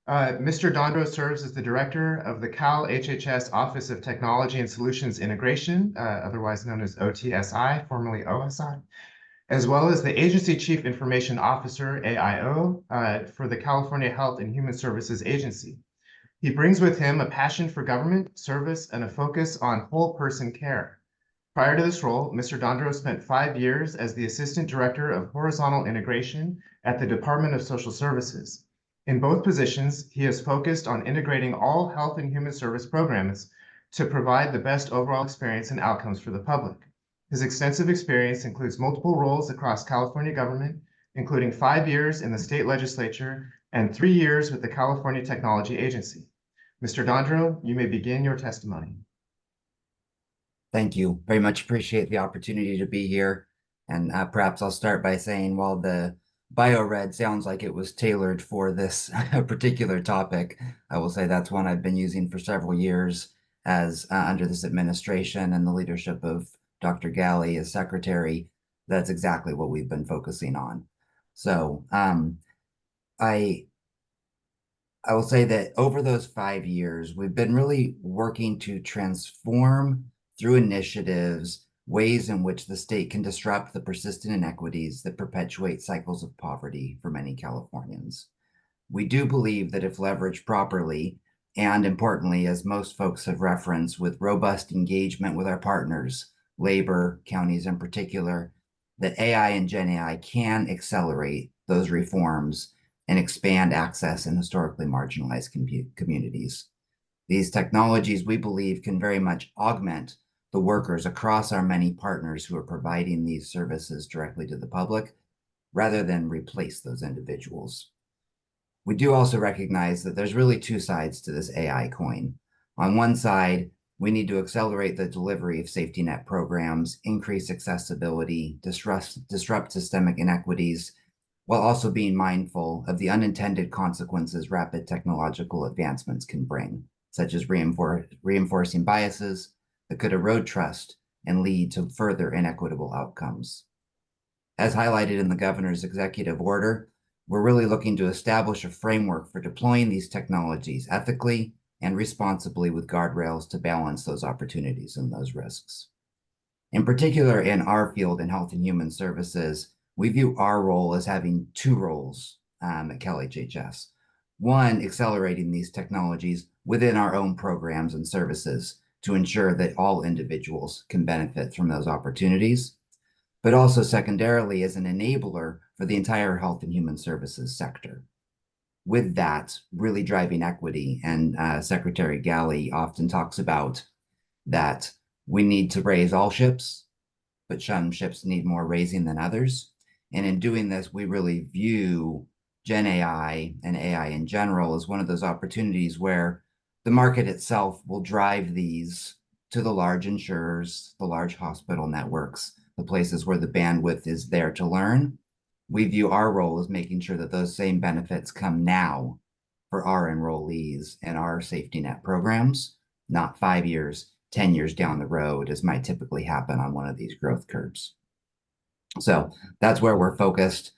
Mr. Dondro serves as the director of the CalHHS Office of Technology and Solutions Integration, otherwise known as OTSI, formerly OSI, as well as the Agency Chief Information Officer, AIO, for the California Health and Human Services Agency. He brings with him a passion for government service and a focus on whole person care. Prior to this role, Mr. Dondro spent 5 years as the Assistant Director of Horizontal Integration at the Department of Social Services. In both positions, he has focused on integrating all health and human service programs to provide the best overall experience and outcomes for the public. His extensive experience includes multiple roles across California government, including 5 years in the state legislature and 3 years with the California Technology Agency. Mr. Dondro, you may begin your testimony.
Thank you. Very much appreciate the opportunity to be here. And perhaps I'll start by saying, while the bio-read sounds like it was tailored for this particular topic, I will say that's one I've been using for several years as under this administration and the leadership of Dr. Galley as secretary. That's exactly what we've been focusing on. So I will say that over those 5 years, we've been really working to transform through initiatives, ways in which the state can disrupt the persistent inequities that perpetuate cycles of poverty for many Californians. We do believe that if leveraged properly, and importantly, as most folks have referenced, with robust engagement with our partners, labor, counties in particular, that AI and Gen AI can accelerate those reforms and expand access in historically marginalized communities. These technologies, we believe, can very much augment the workers across our many partners who are providing these services directly to the public, rather than replace those individuals. We do also recognize that there's really two sides to this AI coin. On one side, we need to accelerate the delivery of safety net programs, increase accessibility, disrupt systemic inequities, while also being mindful of the unintended consequences rapid technological advancements can bring, such as reinforcing biases that could erode trust and lead to further inequitable outcomes. As highlighted in the governor's executive order, we're really looking to establish a framework for deploying these technologies ethically, and responsibly with guardrails to balance those opportunities and those risks. In particular, in our field in health and human services, we view our role as having two roles at CalHHS. One, accelerating these technologies within our own programs and services to ensure that all individuals can benefit from those opportunities, but also secondarily as an enabler for the entire health and human services sector. With that, really driving equity, and Secretary Galley often talks about that we need to raise all ships, but some ships need more raising than others. And in doing this, we really view Gen AI and AI in general as one of those opportunities where the market itself will drive these to the large insurers, the large hospital networks, the places where the bandwidth is there to learn. We view our role as making sure that those same benefits come now for our enrollees and our safety net programs, not 5 years, 10 years down the road, as might typically happen on one of these growth curves. So that's where we're focused.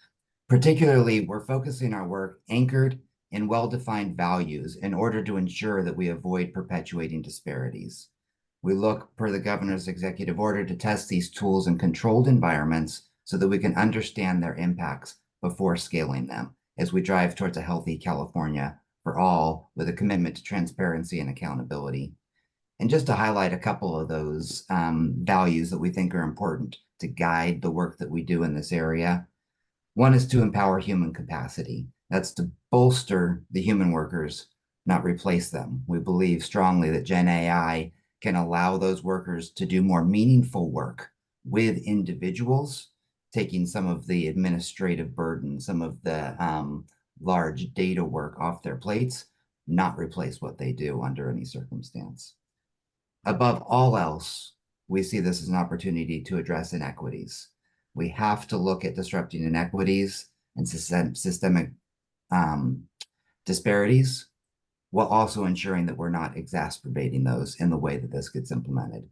Particularly, we're focusing our work anchored in well-defined values in order to ensure that we avoid perpetuating disparities. We look per the governor's executive order to test these tools in controlled environments so that we can understand their impacts before scaling them as we drive towards a healthy California for all, with a commitment to transparency and accountability. And just to highlight a couple of those values that we think are important to guide the work that we do in this area. One is to empower human capacity. That's to bolster the human workers, not replace them. We believe strongly that Gen AI can allow those workers to do more meaningful work with individuals, taking some of the administrative burden, some of the large data work off their plates, not replace what they do under any circumstance. Above all else, we see this as an opportunity to address inequities. We have to look at disrupting inequities and systemic disparities, while also ensuring that we're not exacerbating those in the way that this gets implemented.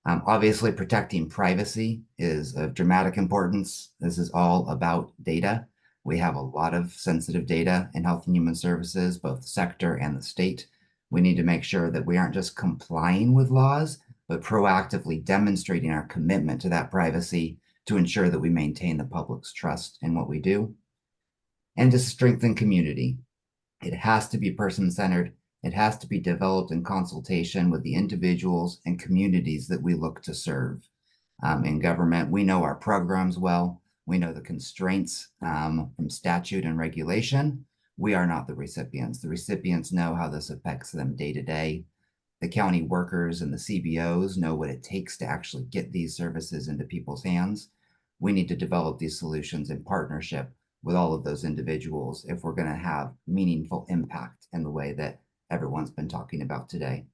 Obviously, protecting privacy is of dramatic importance. This is all about data. We have a lot of sensitive data in health and human services, both the sector and the state. We need to make sure that we aren't just complying with laws, but proactively demonstrating our commitment to that privacy to ensure that we maintain the public's trust in what we do. And to strengthen community. It has to be person-centered. It has to be developed in consultation with the individuals and communities that we look to serve. In government, we know our programs well. We know the constraints from statute and regulation. We are not the recipients. The recipients know how this affects them day to day. The county workers and the CBOs know what it takes to actually get these services into people's hands. We need to develop these solutions in partnership with all of those individuals if we're going to have meaningful impact in the way that everyone's been talking about today.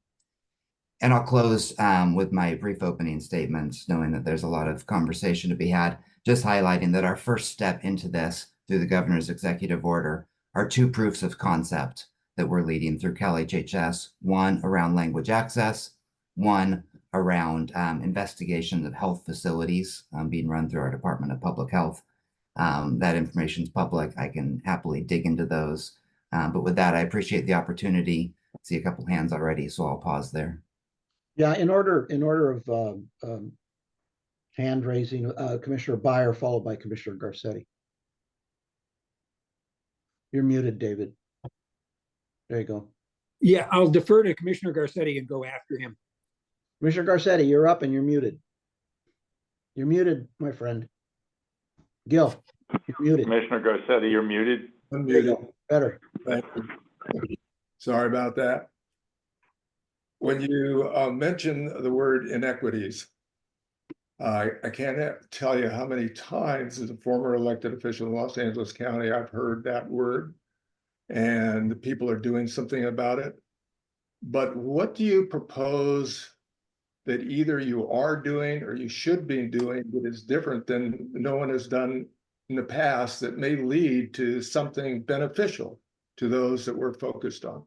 And I'll close with my brief opening statements, knowing that there's a lot of conversation to be had, just highlighting that our first step into this through the governor's executive order are two proofs of concept that we're leading through CalHHS, one around language access, one around investigations of health facilities being run through our Department of Public Health. That information is public. I can happily dig into those. But with that, I appreciate the opportunity. I see a couple hands already, so I'll pause there.
Yeah, in order of hand raising, Commissioner Byer, followed by Commissioner Garcetti. You're muted, David. There you go.
Yeah, I'll defer to Commissioner Garcetti and go after him.
Commissioner Garcetti, you're up and you're muted. You're muted, my friend. Gil, you're muted.
Commissioner Garcetti, you're muted.
Unmuted.
Better.
Thank you. Sorry about that. When you mention the word inequities, I can't tell you how many times as a former elected official in Los Angeles County, I've heard that word and the people are doing something about it. But what do you propose that either you are doing or you should be doing that is different than no one has done in the past that may lead to something beneficial to those that we're focused on?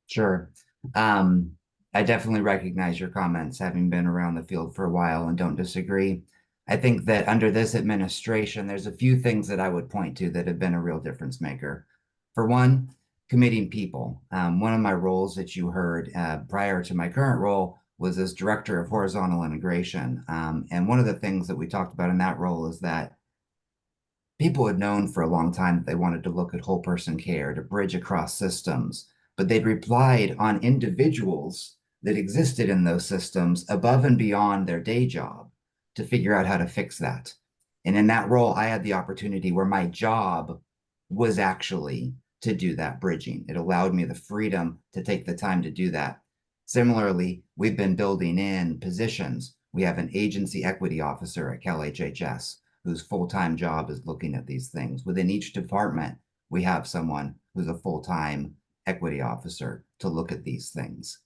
Sure. I definitely recognize your comments, having been around the field for a while, and don't disagree. I think that under this administration, there's a few things that I would point to that have been a real difference maker. For one, committing people. One of my roles that you heard prior to my current role was as director of horizontal integration. And one of the things that we talked about in that role is that people had known for a long time that they wanted to look at whole person care, to bridge across systems, but they'd relied on individuals that existed in those systems above and beyond their day job to figure out how to fix that. And in that role, I had the opportunity where my job was actually to do that bridging. It allowed me the freedom to take the time to do that. Similarly, we've been building in positions. We have an agency equity officer at CalHHS whose full-time job is looking at these things. Within each department, we have someone who's a full-time equity officer to look at these things.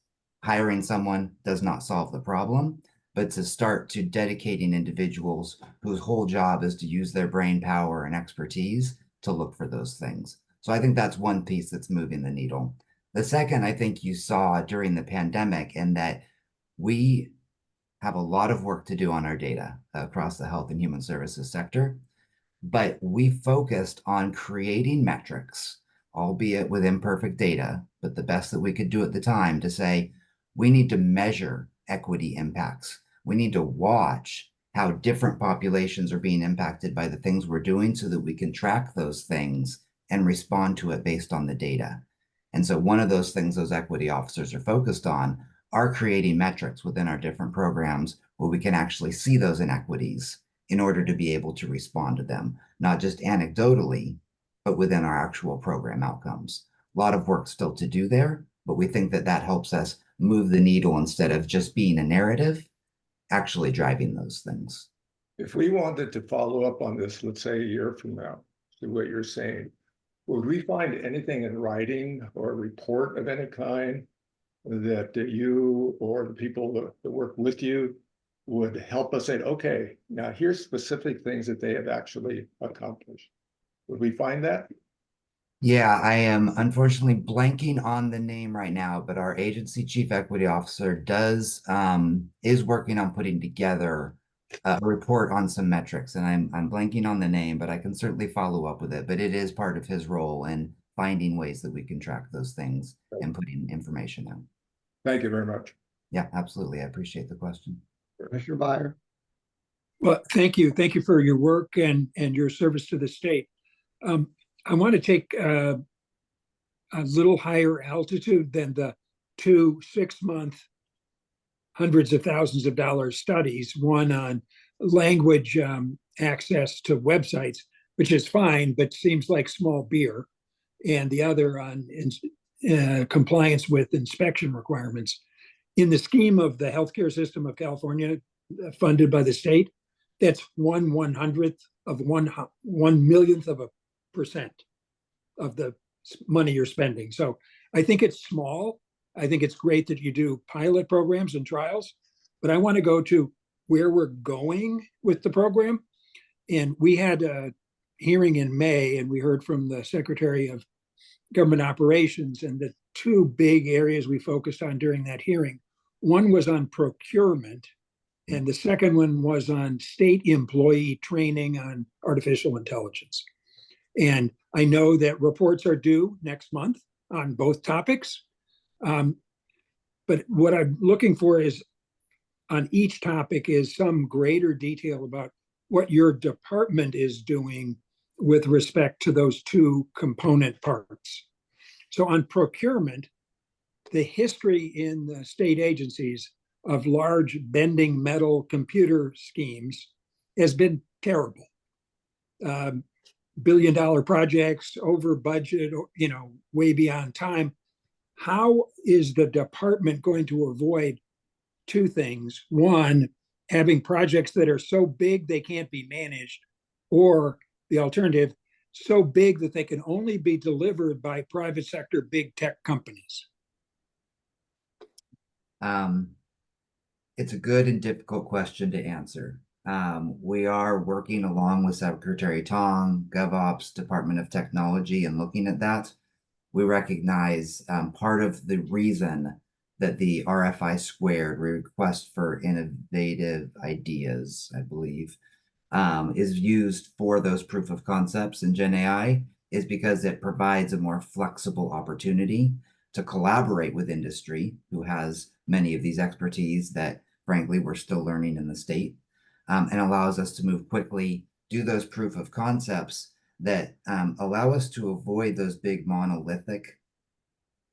Hiring someone does not solve the problem, but to start to dedicating individuals whose whole job is to use their brain power and expertise to look for those things. So I think that's one piece that's moving the needle. The second, I think you saw during the pandemic, in that we have a lot of work to do on our data across the health and human services sector, but we focused on creating metrics, albeit with imperfect data, but the best that we could do at the time, to say, we need to measure equity impacts. We need to watch how different populations are being impacted by the things we're doing so that we can track those things and respond to it based on the data. And so one of those things those equity officers are focused on are creating metrics within our different programs where we can actually see those inequities in order to be able to respond to them, not just anecdotally, but within our actual program outcomes. A lot of work still to do there, but we think that that helps us move the needle instead of just being a narrative, actually driving those things.
If we wanted to follow up on this, let's say a year from now, to what you're saying, would we find anything in writing or a report of any kind that you or the people that work with you would help us say, okay, now here's specific things that they have actually accomplished? Would we find that?
Yeah, I am unfortunately blanking on the name right now, but our agency chief equity officer is working on putting together a report on some metrics, and I'm blanking on the name, but I can certainly follow up with it. But it is part of his role in finding ways that we can track those things and putting information out.
Thank you very much.
Yeah, absolutely. I appreciate the question.
Commissioner Byer.
Well, thank you. Thank you for your work and your service to the state. I want to take a little higher altitude than the 2 6-month, hundreds of thousands of dollars studies, one on language access to websites, which is fine, but seems like small beer, and the other on compliance with inspection requirements. In the scheme of the healthcare system of California, funded by the state, that's 1/100th of 1/1,000,000th of a % of the money you're spending. So I think it's small. I think it's great that you do pilot programs and trials, but I want to go to where we're going with the program. And we had a hearing in May, and we heard from the Secretary of Government Operations, and the 2 big areas we focused on during that hearing. One was on procurement, and the second one was on state employee training on artificial intelligence. And I know that reports are due next month on both topics. But what I'm looking for is, on each topic, is some greater detail about what your department is doing with respect to those 2 component parts. So on procurement, the history in the state agencies of large bending metal computer schemes has been terrible. Billion-dollar projects, over budget, way beyond time. How is the department going to avoid 2 things? One, having projects that are so big they can't be managed, or the alternative, so big that they can only be delivered by private sector big tech companies?
It's a good and difficult question to answer. We are working along with Secretary Tong, GovOps, Department of Technology, and looking at that. We recognize part of the reason that the RFI squared, request for innovative ideas, I believe, is used for those proof of concepts in Gen AI, is because it provides a more flexible opportunity to collaborate with industry, who has many of these expertise that, frankly, we're still learning in the state, and allows us to move quickly, do those proof of concepts that allow us to avoid those big monolithic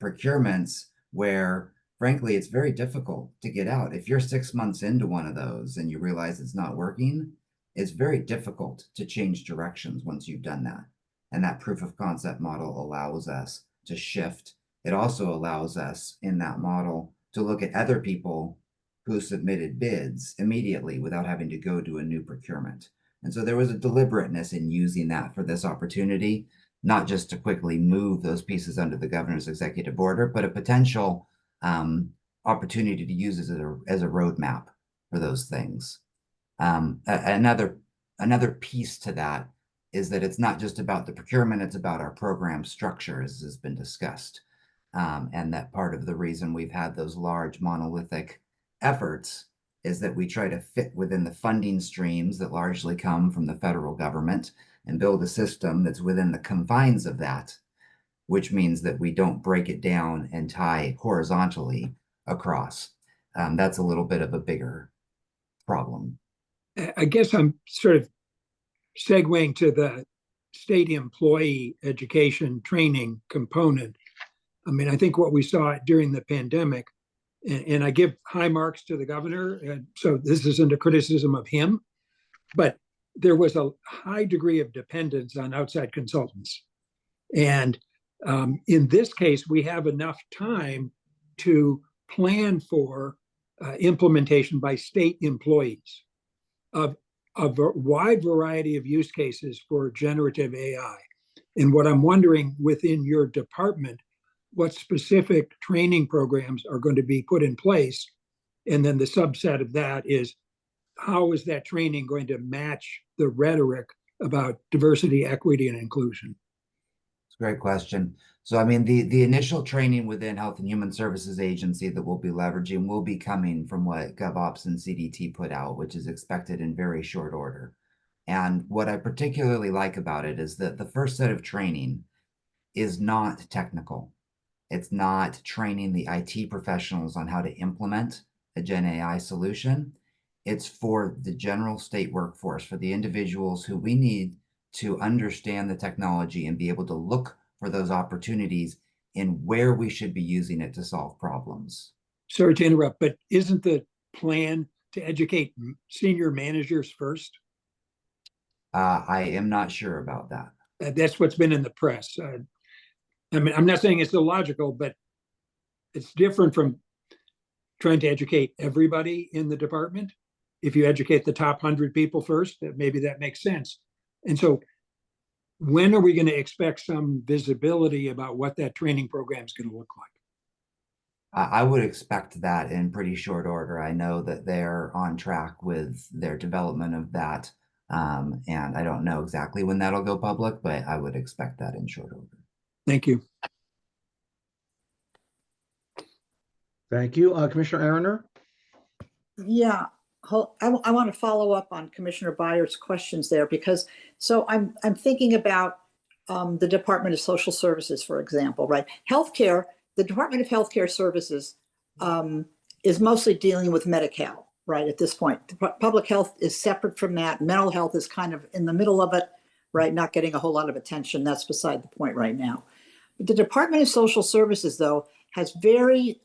procurements where, frankly, it's very difficult to get out. If you're 6 months into one of those and you realize it's not working, it's very difficult to change directions once you've done that. And that proof of concept model allows us to shift. It also allows us in that model to look at other people who submitted bids immediately without having to go to a new procurement. And so there was a deliberateness in using that for this opportunity, not just to quickly move those pieces under the governor's executive order, but a potential opportunity to use as a roadmap for those things. Another piece to that is that it's not just about the procurement, it's about our program structure, as has been discussed. And that part of the reason we've had those large monolithic efforts is that we try to fit within the funding streams that largely come from the federal government and build a system that's within the confines of that, which means that we don't break it down and tie horizontally across. That's a little bit of a bigger problem.
I guess I'm sort of segueing to the state employee education training component. I mean, I think what we saw during the pandemic, and I give high marks to the governor, so this isn't a criticism of him, but there was a high degree of dependence on outside consultants. And in this case, we have enough time to plan for implementation by state employees of a wide variety of use cases for generative AI. And what I'm wondering within your department, what specific training programs are going to be put in place? And then the subset of that is, how is that training going to match the rhetoric about diversity, equity, and inclusion?
It's a great question. So, I mean, the initial training within Health and Human Services Agency that we'll be leveraging will be coming from what GovOps and CDT put out, which is expected in very short order. And what I particularly like about it is that the first set of training is not technical. It's not training the IT professionals on how to implement a Gen AI solution. It's for the general state workforce, for the individuals who we need to understand the technology and be able to look for those opportunities in where we should be using it to solve problems.
Sorry to interrupt, but isn't the plan to educate senior managers first?
I am not sure about that.
That's what's been in the press. I mean, I'm not saying it's illogical, but it's different from trying to educate everybody in the department. If you educate the top 100 people first, maybe that makes sense. And so when are we going to expect some visibility about what that training program is going to look like?
I would expect that in pretty short order. I know that they're on track with their development of that. And I don't know exactly when that'll go public, but I would expect that in short order.
Thank you.
Thank you. Commissioner Aaroner?
Yeah, I want to follow up on Commissioner Byer's questions there, because so I'm thinking about the Department of Social Services, for example, right? Healthcare, the Department of Healthcare Services is mostly dealing with Medi-Cal, right? At this point, public health is separate from that. Mental health is kind of in the middle of it, right? Not getting a whole lot of attention. That's beside the point right now. The Department of Social Services, though, has very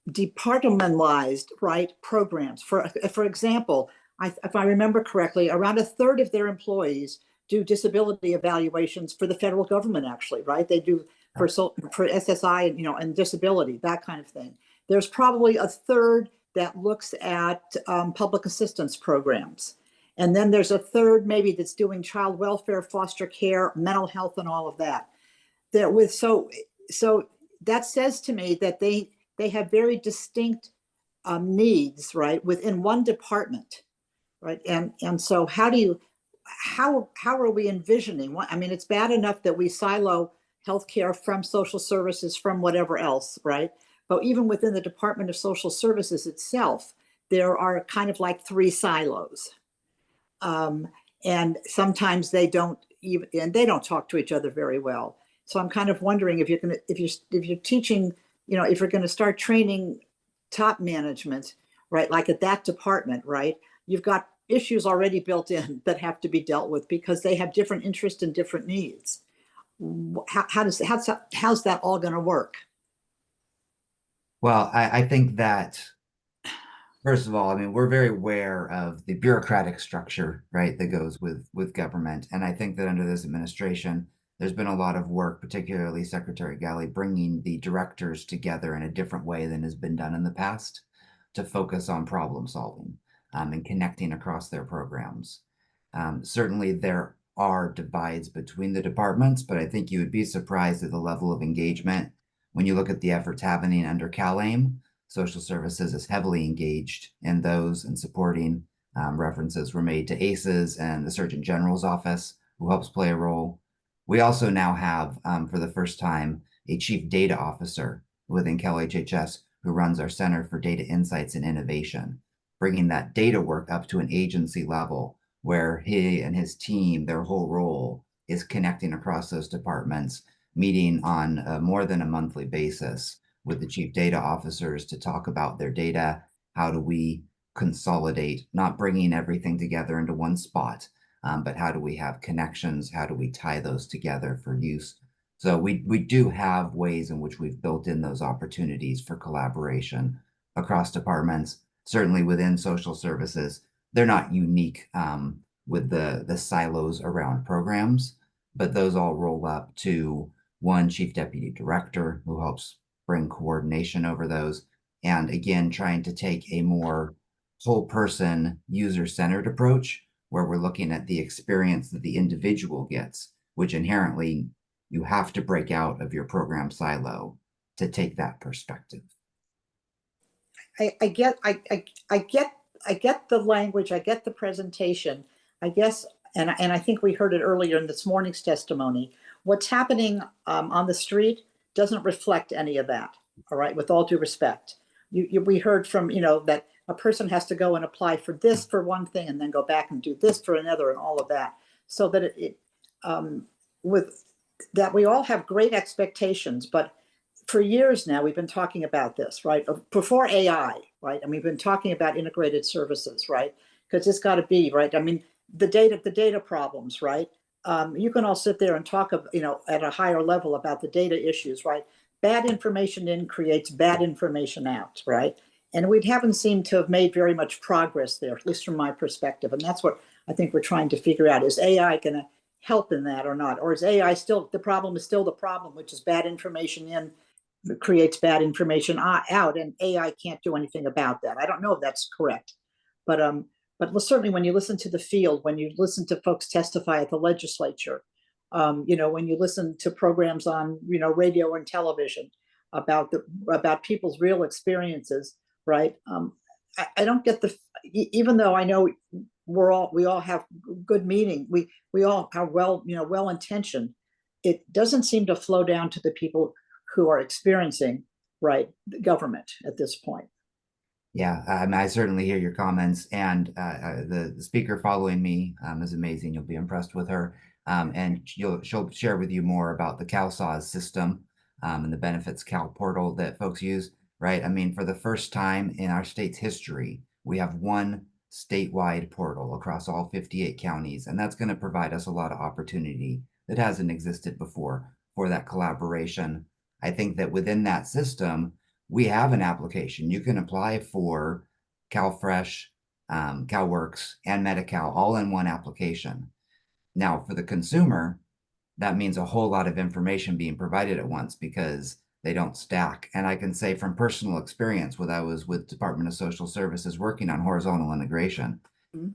departmentalized, right, programs. For example, if I remember correctly, around a third of their employees do disability evaluations for the federal government, actually, right? They do for SSI, you know, and disability, that kind of thing. There's probably a third that looks at public assistance programs. And then there's a third maybe that's doing child welfare, foster care, mental health, and all of that. So that says to me that they have very distinct needs, right, within one department, right? And so how are we envisioning? I mean, it's bad enough that we silo healthcare from social services, from whatever else, right? But even within the Department of Social Services itself, there are kind of like 3 silos. And sometimes they don't even, and they don't talk to each other very well. So I'm kind of wondering if you're teaching, if you're going to start training top management, right, like at that department, right, you've got issues already built in that have to be dealt with because they have different interests and different needs. How's that all going to work?
Well, I think that, first of all, I mean, we're very aware of the bureaucratic structure, right, that goes with government. And I think that under this administration, there's been a lot of work, particularly Secretary Galley, bringing the directors together in a different way than has been done in the past to focus on problem solving and connecting across their programs. Certainly, there are divides between the departments, but I think you would be surprised at the level of engagement when you look at the efforts happening under CalAIM. Social services is heavily engaged in those and supporting. References were made to ACEs and the Surgeon General's office, who helps play a role. We also now have, for the first time, a chief data officer within CalHHS who runs our Center for Data Insights and Innovation, bringing that data work up to an agency level where he and his team, their whole role is connecting across those departments, meeting on more than a monthly basis with the chief data officers to talk about their data. How do we consolidate, not bringing everything together into one spot, but how do we have connections? How do we tie those together for use? So we do have ways in which we've built in those opportunities for collaboration across departments. Certainly within social services, they're not unique with the silos around programs, but those all roll up to one chief deputy director who helps bring coordination over those. And again, trying to take a more whole person user-centered approach where we're looking at the experience that the individual gets, which inherently you have to break out of your program silo to take that perspective.
I get the language, I get the presentation, I guess, and I think we heard it earlier in this morning's testimony. What's happening on the street doesn't reflect any of that. All right, with all due respect, we heard from that a person has to go and apply for this for one thing and then go back and do this for another and all of that, so that with that we all have great expectations. But for years now we've been talking about this, right? Before AI, right? And we've been talking about integrated services, right? Because it's got to be, right? I mean, the data problems, right? You can all sit there and talk of, at a higher level about the data issues, right? Bad information in creates bad information out, right? And we haven't seemed to have made very much progress there, at least from my perspective. And that's what I think we're trying to figure out. Is AI going to help in that or not? Or is AI still, the problem is still the problem, which is bad information in creates bad information out, and AI can't do anything about that. I don't know if that's correct. But certainly when you listen to the field, when you listen to folks testify at the legislature, when you listen to programs on, radio and television about people's real experiences, right? I don't get even though I know we all have good meaning, we all are well-intentioned, it doesn't seem to flow down to the people who are experiencing, right, the government at this point.
Yeah, I certainly hear your comments, and the speaker following me is amazing. You'll be impressed with her, and she'll share with you more about the CalSAWS system and the benefits Cal portal that folks use, right? I mean, for the first time in our state's history, we have one statewide portal across all 58 counties, and that's going to provide us a lot of opportunity that hasn't existed before for that collaboration. I think that within that system, we have an application. You can apply for CalFresh, CalWorks, and Medi-Cal all in one application. Now, for the consumer, that means a whole lot of information being provided at once because they don't stack. And I can say from personal experience, when I was with Department of Social Services working on horizontal integration,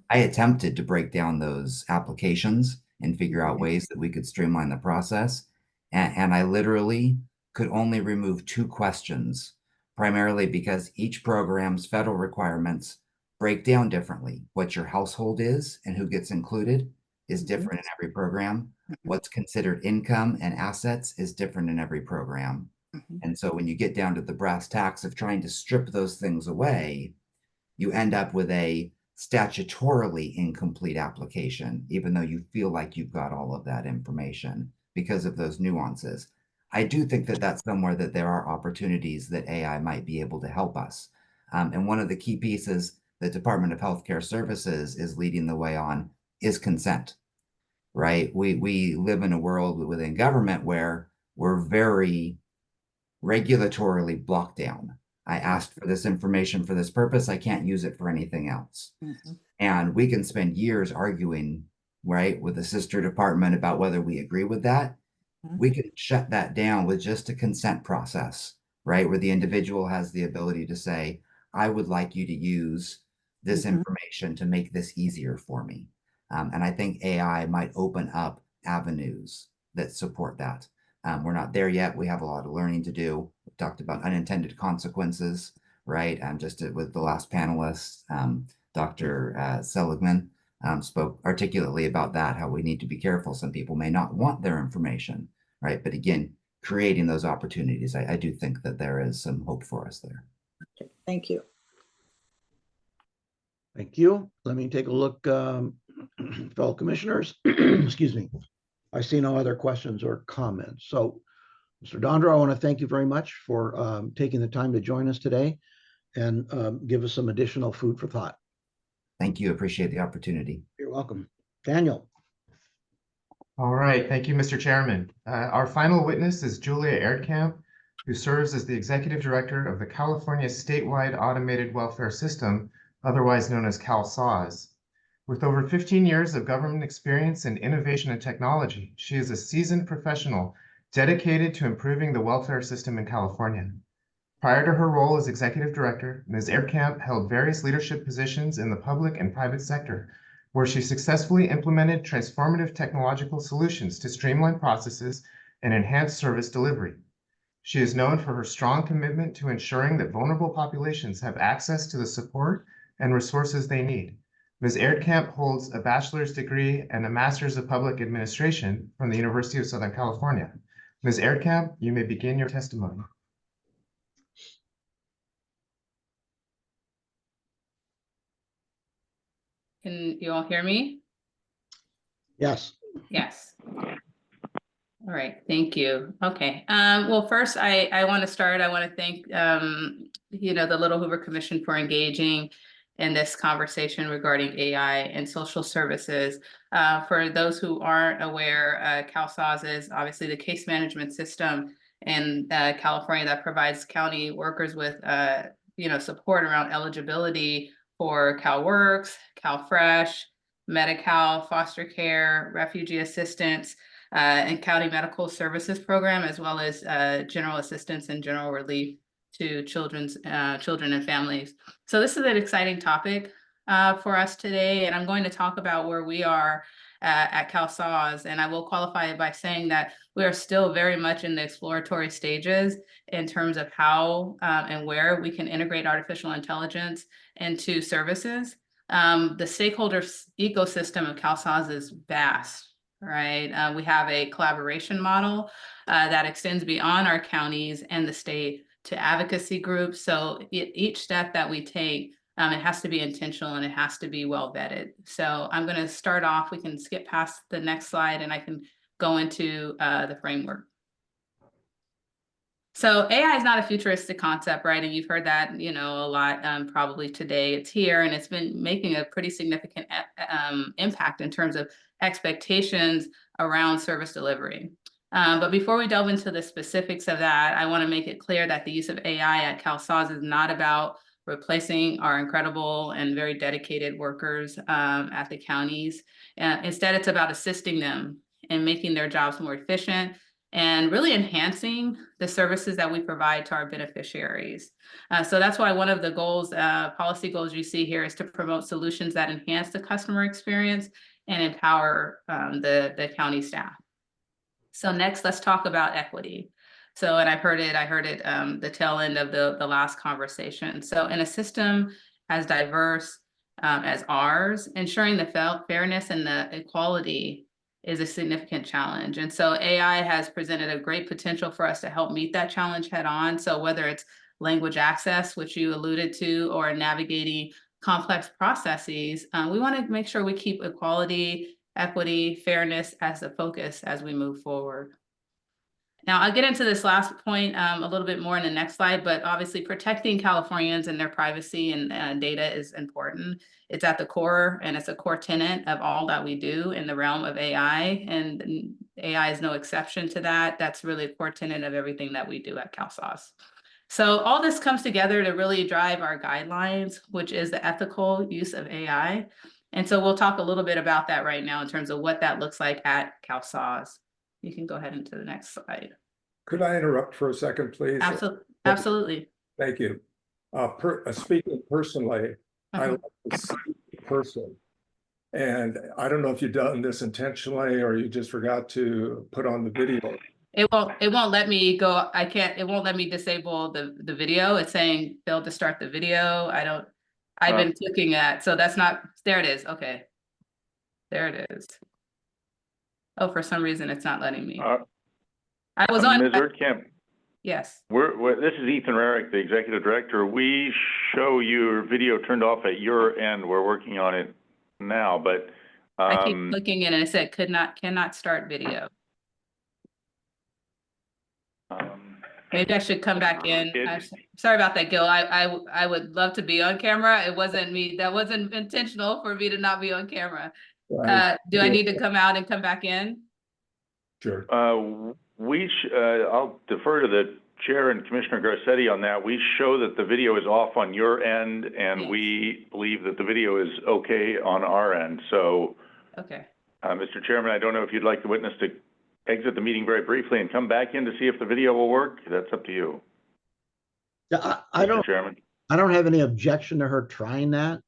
I attempted to break down those applications and figure out ways that we could streamline the process. And I literally could only remove 2 questions, primarily because each program's federal requirements break down differently. What your household is and who gets included is different in every program. What's considered income and assets is different in every program. And so when you get down to the brass tacks of trying to strip those things away, you end up with a statutorily incomplete application, even though you feel like you've got all of that information because of those nuances. I do think that that's somewhere that there are opportunities that AI might be able to help us. And one of the key pieces the Department of Healthcare Services is leading the way on is consent, right? We live in a world within government where we're very regulatorily blocked down. I asked for this information for this purpose. I can't use it for anything else. And we can spend years arguing, right, with the sister department about whether we agree with that. We can shut that down with just a consent process, right, where the individual has the ability to say, I would like you to use this information to make this easier for me. And I think AI might open up avenues that support that. We're not there yet. We have a lot of learning to do. We've talked about unintended consequences, right? Just with the last panelist, Dr. Seligman spoke articulately about that, how we need to be careful. Some people may not want their information, right? But again, creating those opportunities, I do think that there is some hope for us there.
Okay, thank you.
Thank you. Let me take a look, fellow commissioners. Excuse me. I see no other questions or comments. So, Mr. Dondro, I want to thank you very much for taking the time to join us today and give us some additional food for thought.
Thank you. Appreciate the opportunity.
You're welcome. Daniel.
All right, thank you, Mr. Chairman. Our final witness is Julia Erdkamp, who serves as the Executive Director of the California Statewide Automated Welfare System, otherwise known as CalSAWS. With over 15 years of government experience in innovation and technology, she is a seasoned professional dedicated to improving the welfare system in California. Prior to her role as Executive Director, Ms. Erdkamp held various leadership positions in the public and private sector, where she successfully implemented transformative technological solutions to streamline processes and enhance service delivery. She is known for her strong commitment to ensuring that vulnerable populations have access to the support and resources they need. Ms. Erdkamp holds a bachelor's degree and a master's of public administration from the University of Southern California. Ms. Erdkamp, you may begin your testimony.
Can you all hear me?
Yes.
Yes. All right, thank you. Okay, well, first I want to start. I want to thank the Little Hoover Commission for engaging in this conversation regarding AI and social services. For those who aren't aware, CalSAWS is obviously the case management system in California that provides county workers with support around eligibility for CalWorks, CalFresh, Medi-Cal, foster care, refugee assistance, and county medical services program, as well as general assistance and general relief to children and families. So this is an exciting topic for us today, and I'm going to talk about where we are at CalSAWS, and I will qualify it by saying that we are still very much in the exploratory stages in terms of how and where we can integrate artificial intelligence into services. The stakeholder ecosystem of CalSAWS is vast, right? We have a collaboration model that extends beyond our counties and the state to advocacy groups. So each step that we take, it has to be intentional and it has to be well vetted. So I'm going to start off. We can skip past the next slide and I can go into the framework. So AI is not a futuristic concept, right? And you've heard that, a lot probably today. It's here and it's been making a pretty significant impact in terms of expectations around service delivery. But before we delve into the specifics of that, I want to make it clear that the use of AI at CalSAWS is not about replacing our incredible and very dedicated workers at the counties. Instead, it's about assisting them in making their jobs more efficient and really enhancing the services that we provide to our beneficiaries. So that's why one of the goals, policy goals you see here is to promote solutions that enhance the customer experience and empower the county staff. So next, let's talk about equity. So, and I heard it the tail end of the last conversation. So in a system as diverse as ours, ensuring the fairness and the equality is a significant challenge. And so AI has presented a great potential for us to help meet that challenge head on. So whether it's language access, which you alluded to, or navigating complex processes, we want to make sure we keep equality, equity, fairness as a focus as we move forward. Now, I'll get into this last point a little bit more in the next slide, but obviously protecting Californians and their privacy and data is important. It's at the core, and it's a core tenet of all that we do in the realm of AI, and AI is no exception to that. That's really a core tenet of everything that we do at CalSAWS. So all this comes together to really drive our guidelines, which is the ethical use of AI. And so we'll talk a little bit about that right now in terms of what that looks like at CalSAWS. You can go ahead into the next slide.
Could I interrupt for a second, please?
Absolutely.
Thank you. Speaking personally, I like to see the person. And I don't know if you've done this intentionally or you just forgot to put on the video.
It won't let me go. It won't let me disable the video. It's saying failed to start the video. I've been clicking at, so that's not, there it is. Okay. There it is. Oh, for some reason it's not letting me. I was on.
Ms. Erdkamp.
Yes.
This is Ethan Rarick, the executive director. We show your video turned off at your end. We're working on it now, but
I keep clicking in and it said cannot start video. Maybe I should come back in. I'm sorry about that, Gil. I would love to be on camera. It wasn't me. That wasn't intentional for me to not be on camera.
Right.
Do I need to come out and come back in?
Sure.
I'll defer to the chair and Commissioner Garcetti on that. We show that the video is off on your end, and
yes,
we believe that the video is okay on our end. So,
okay.
Mr. Chairman, I don't know if you'd like the witness to exit the meeting very briefly and come back in to see if the video will work. That's up to you.
Yeah, I don't have any objection to her trying that.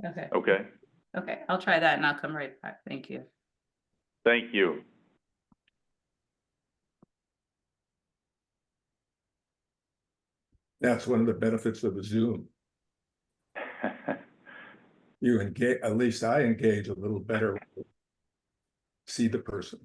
Okay.
Okay.
Okay, I'll try that and I'll come right back. Thank you.
Thank you.
That's one of the benefits of a Zoom. You engage, at least I engage a little better, see the person.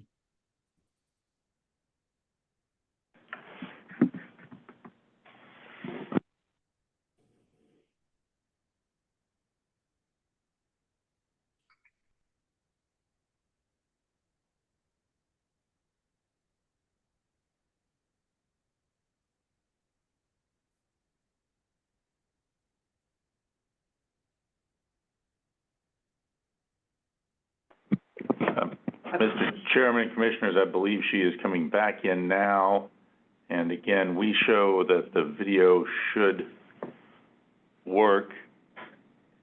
Mr. Chairman and Commissioners, I believe she is coming back in now. And again, we show that the video should work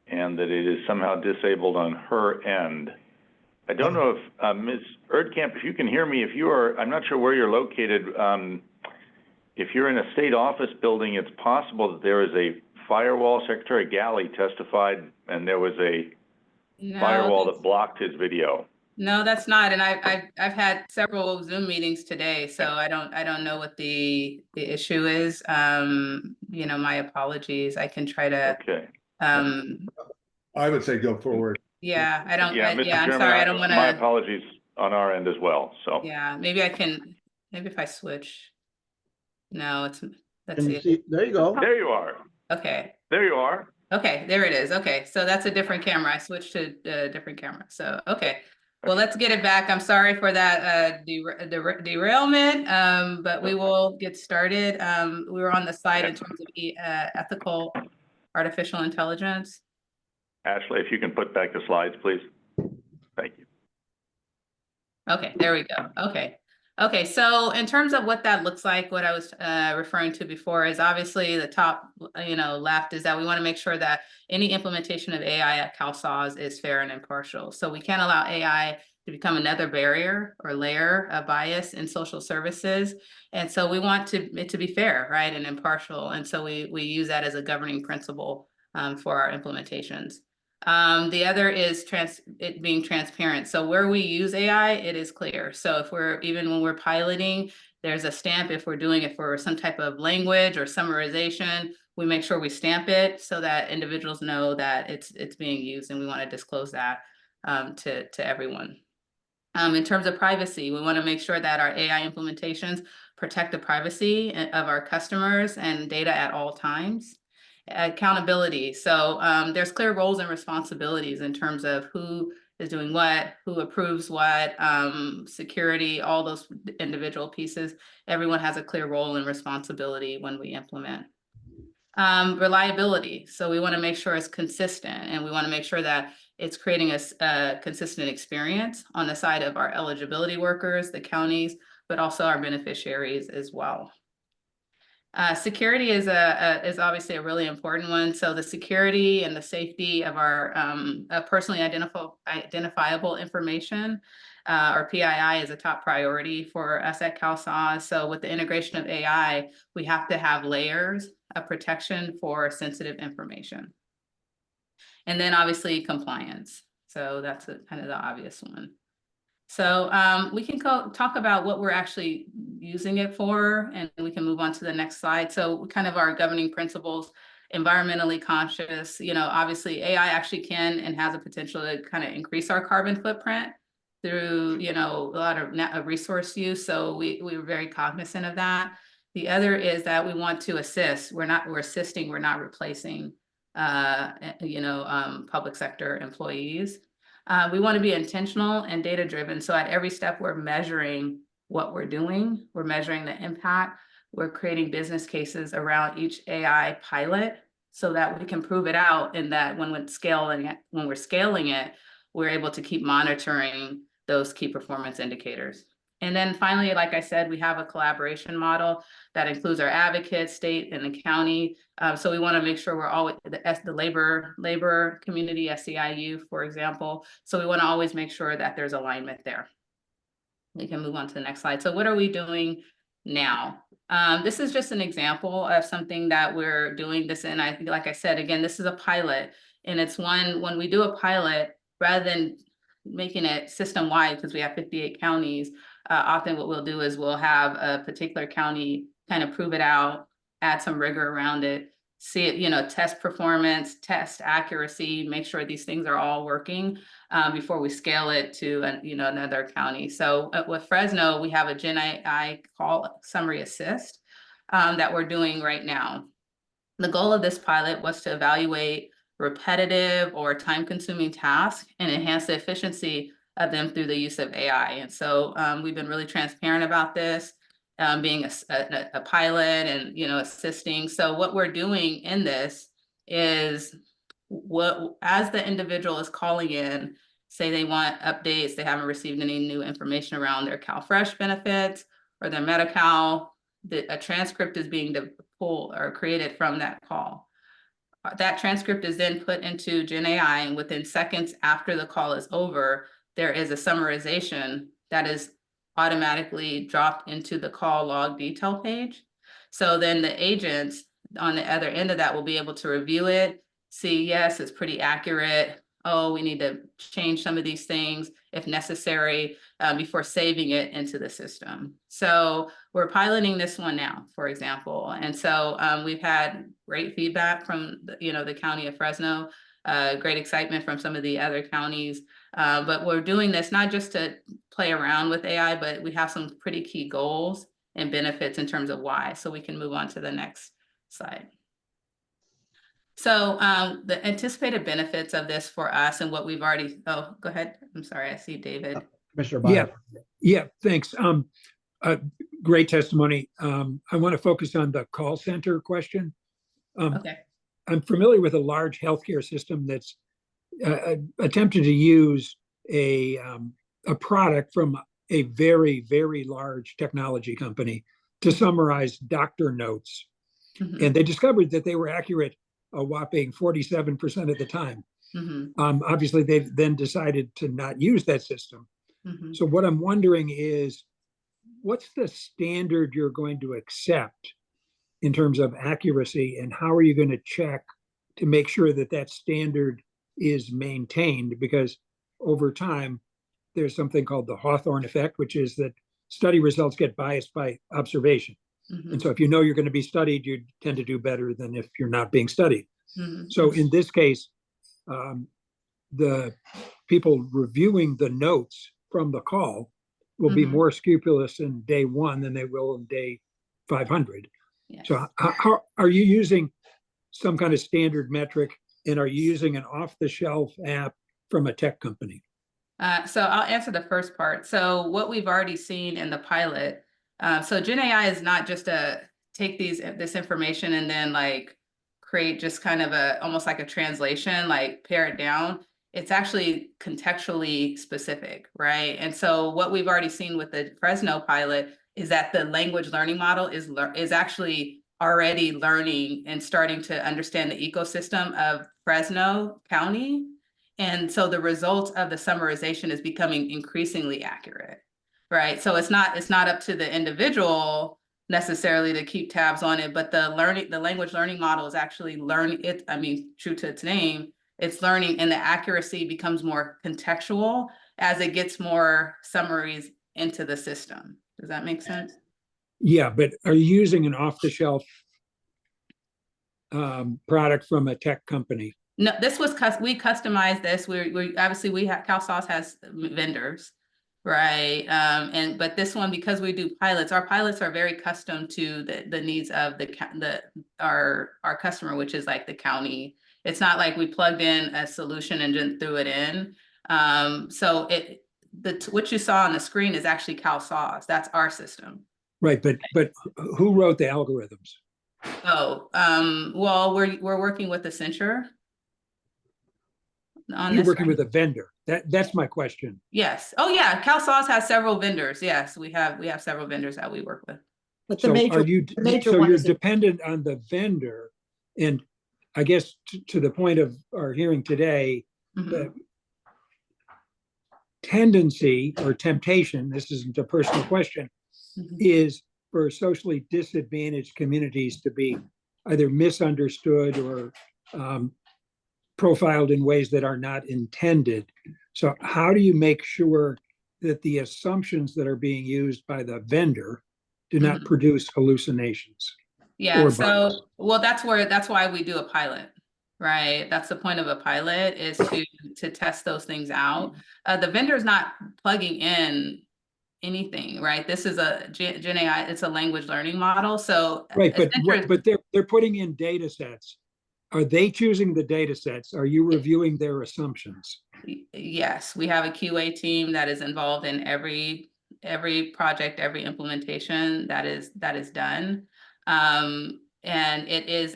and that it is somehow disabled on her end. I don't know if, Ms. Erdkamp, if you can hear me, if you are, I'm not sure where you're located. If you're in a state office building, it's possible that there is a firewall. Secretary Galley testified and there was a firewall that blocked his video.
No, that's not. And I've had several Zoom meetings today, so I don't know what the issue is. You know, my apologies. I can try to.
Okay.
I would say go forward.
Yeah, I don't.
Yeah, Mr. Chairman,
I'm sorry. I don't want to.
My apologies on our end as well. So.
Yeah, maybe I can. Maybe if I switch. No, it's. Let's
Can
see.
you see? There you go.
There you are.
Okay.
There you are.
Okay, there it is. Okay, so that's a different camera. I switched to a different camera. So okay. Well, let's get it back. I'm sorry for that derailment, but we will get started. We were on the slide in terms of ethical artificial intelligence.
Ashley, if you can put back the slides, please. Thank you.
Okay, there we go. Okay. Okay, so in terms of what that looks like, what I was referring to before is obviously the top, left is that we want to make sure that any implementation of AI at CalSAWS is fair and impartial. So we can't allow AI to become another barrier or layer of bias in social services. And so we want it to be fair, right, and impartial. And so we use that as a governing principle for our implementations. The other is it being transparent. So where we use AI, it is clear. So if even when we're piloting, there's a stamp. If we're doing it for some type of language or summarization, we make sure we stamp it so that individuals know that it's being used, and we want to disclose that to everyone. In terms of privacy, we want to make sure that our AI implementations protect the privacy of our customers and data at all times. Accountability. So there's clear roles and responsibilities in terms of who is doing what, who approves what, security, all those individual pieces. Everyone has a clear role and responsibility when we implement. Reliability. So we want to make sure it's consistent, and we want to make sure that it's creating a consistent experience on the side of our eligibility workers, the counties, but also our beneficiaries as well. Security is obviously a really important one. So the security and the safety of our personally identifiable information, or PII, is a top priority for us at CalSAWS. So with the integration of AI, we have to have layers of protection for sensitive information. And then obviously compliance. So that's kind of the obvious one. So we can talk about what we're actually using it for, and we can move on to the next slide. So kind of our governing principles: environmentally conscious. Obviously AI actually can and has a potential to kind of increase our carbon footprint through, a lot of resource use. So we're very cognizant of that. The other is that we want to assist. We're assisting, we're not replacing, public sector employees. We want to be intentional and data-driven. So at every step, we're measuring what we're doing. We're measuring the impact. We're creating business cases around each AI pilot so that we can prove it out, and that when we're scaling it, we're able to keep monitoring those key performance indicators. And then finally, like I said, we have a collaboration model that includes our advocates, state and the county. So we want to make sure we're always the labor community, SEIU, for example. So we want to always make sure that there's alignment there. We can move on to the next slide. So what are we doing now? This is just an example of something that we're doing this in. I think, like I said, again, this is a pilot, and it's when we do a pilot, rather than making it system-wide, because we have 58 counties, often what we'll do is we'll have a particular county kind of prove it out, add some rigor around it, see it, test performance, test accuracy, make sure these things are all working before we scale it to another county. So with Fresno, we have a Gen AI call summary assist that we're doing right now. The goal of this pilot was to evaluate repetitive or time-consuming tasks and enhance the efficiency of them through the use of AI. And so we've been really transparent about this, being a pilot and assisting. So what we're doing in this is, as the individual is calling in, say they want updates, they haven't received any new information around their CalFresh benefits or their Medi-Cal, a transcript is being pulled or created from that call. That transcript is then put into Gen AI, and within seconds after the call is over, there is a summarization that is automatically dropped into the call log detail page. So then the agents on the other end of that will be able to review it, see, yes, it's pretty accurate. Oh, we need to change some of these things if necessary before saving it into the system. So we're piloting this one now, for example. And so we've had great feedback from the county of Fresno, great excitement from some of the other counties. But we're doing this not just to play around with AI, but we have some pretty key goals and benefits in terms of why. So we can move on to the next slide. So the anticipated benefits of this for us and what we've already, go ahead. I'm sorry, I see David.
Commissioner Byer.
Yeah, thanks. Great testimony. I want to focus on the call center question.
Okay.
I'm familiar with a large healthcare system that's attempted to use a product from a very, very large technology company to summarize doctor notes. Mm-hmm. And they discovered that they were accurate a whopping 47% of the time. Mm-hmm. Obviously, they've then decided to not use that system. Mm-hmm. So what I'm wondering is, what's the standard you're going to accept in terms of accuracy, and how are you going to check to make sure that that standard is maintained? Because over time, there's something called the Hawthorne effect, which is that study results get biased by observation. Mm-hmm. And so if you know you're going to be studied, you tend to do better than if you're not being studied. Mm-hmm. So in this case, the people reviewing the notes from the call will mm-hmm. be more scrupulous in day 1 than they will in day 500. Yes. So how are you using some kind of standard metric, and are you using an off-the-shelf app from a tech company?
So I'll answer the first part. So what we've already seen in the pilot, so Gen AI is not just a take this information and then like create just kind of almost like a translation, like pare it down. It's actually contextually specific, right? And so what we've already seen with the Fresno pilot is that the language learning model is actually already learning and starting to understand the ecosystem of Fresno County. And so the result of the summarization is becoming increasingly accurate, right? So it's not up to the individual necessarily to keep tabs on it, but the language learning model is actually learning it. I mean, true to its name, it's learning, and the accuracy becomes more contextual as it gets more summaries into the system. Does that make sense?
Yeah, but are you using an off-the-shelf product from a tech company?
No, this was we customized this. We obviously have CalSAWS has vendors, right? But this one, because we do pilots, our pilots are very custom to the needs of our customer, which is like the county. It's not like we plugged in a solution and just threw it in. So what you saw on the screen is actually CalSAWS. That's our system.
Right, but who wrote the algorithms?
Oh, well, we're working with Accenture.
You're working with a vendor. That's my question.
Yes. Oh yeah, CalSAWS has several vendors. Yes, we have several vendors that we work with.
But
So you're dependent on the vendor, and I guess to the point of our hearing today, the tendency or temptation, this isn't a personal question, is for socially disadvantaged communities to be either misunderstood or profiled in ways that are not intended. So how do you make sure that the assumptions that are being used by the vendor do not produce hallucinations?
Yeah, so, well, that's why we do a pilot, right? That's the point of a pilot, is to test those things out. The vendor's not plugging in anything, right? This is a Gen AI, it's a language learning model. So
right, but they're putting in data sets. Are they choosing the data sets? Are you reviewing their assumptions?
Yes, we have a QA team that is involved in every project, every implementation that is done. And it is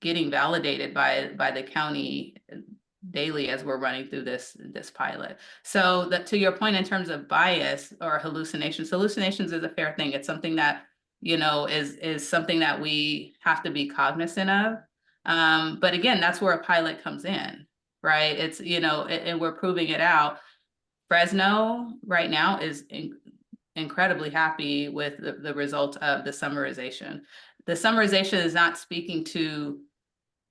getting validated by the county daily as we're running through this pilot. So to your point in terms of bias or hallucinations is a fair thing. It's something that is something that we have to be cognizant of. But again, that's where a pilot comes in, right? It's, and we're proving it out. Fresno right now is incredibly happy with the result of the summarization. The summarization is not speaking to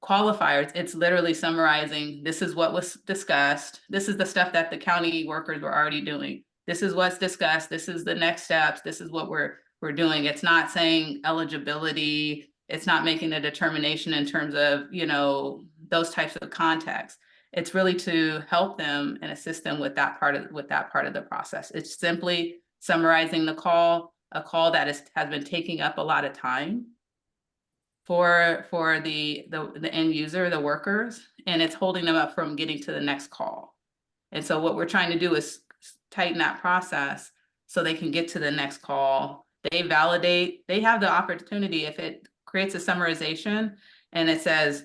qualifiers. It's literally summarizing, this is what was discussed. This is the stuff that the county workers were already doing. This is what's discussed. This is the next steps. This is what we're doing. It's not saying eligibility. It's not making a determination in terms of, those types of contexts. It's really to help them and assist them with that part of the process. It's simply summarizing a call that has been taking up a lot of time for the end user, the workers, and it's holding them up from getting to the next call. And so what we're trying to do is tighten that process so they can get to the next call. They validate, they have the opportunity, if it creates a summarization and it says,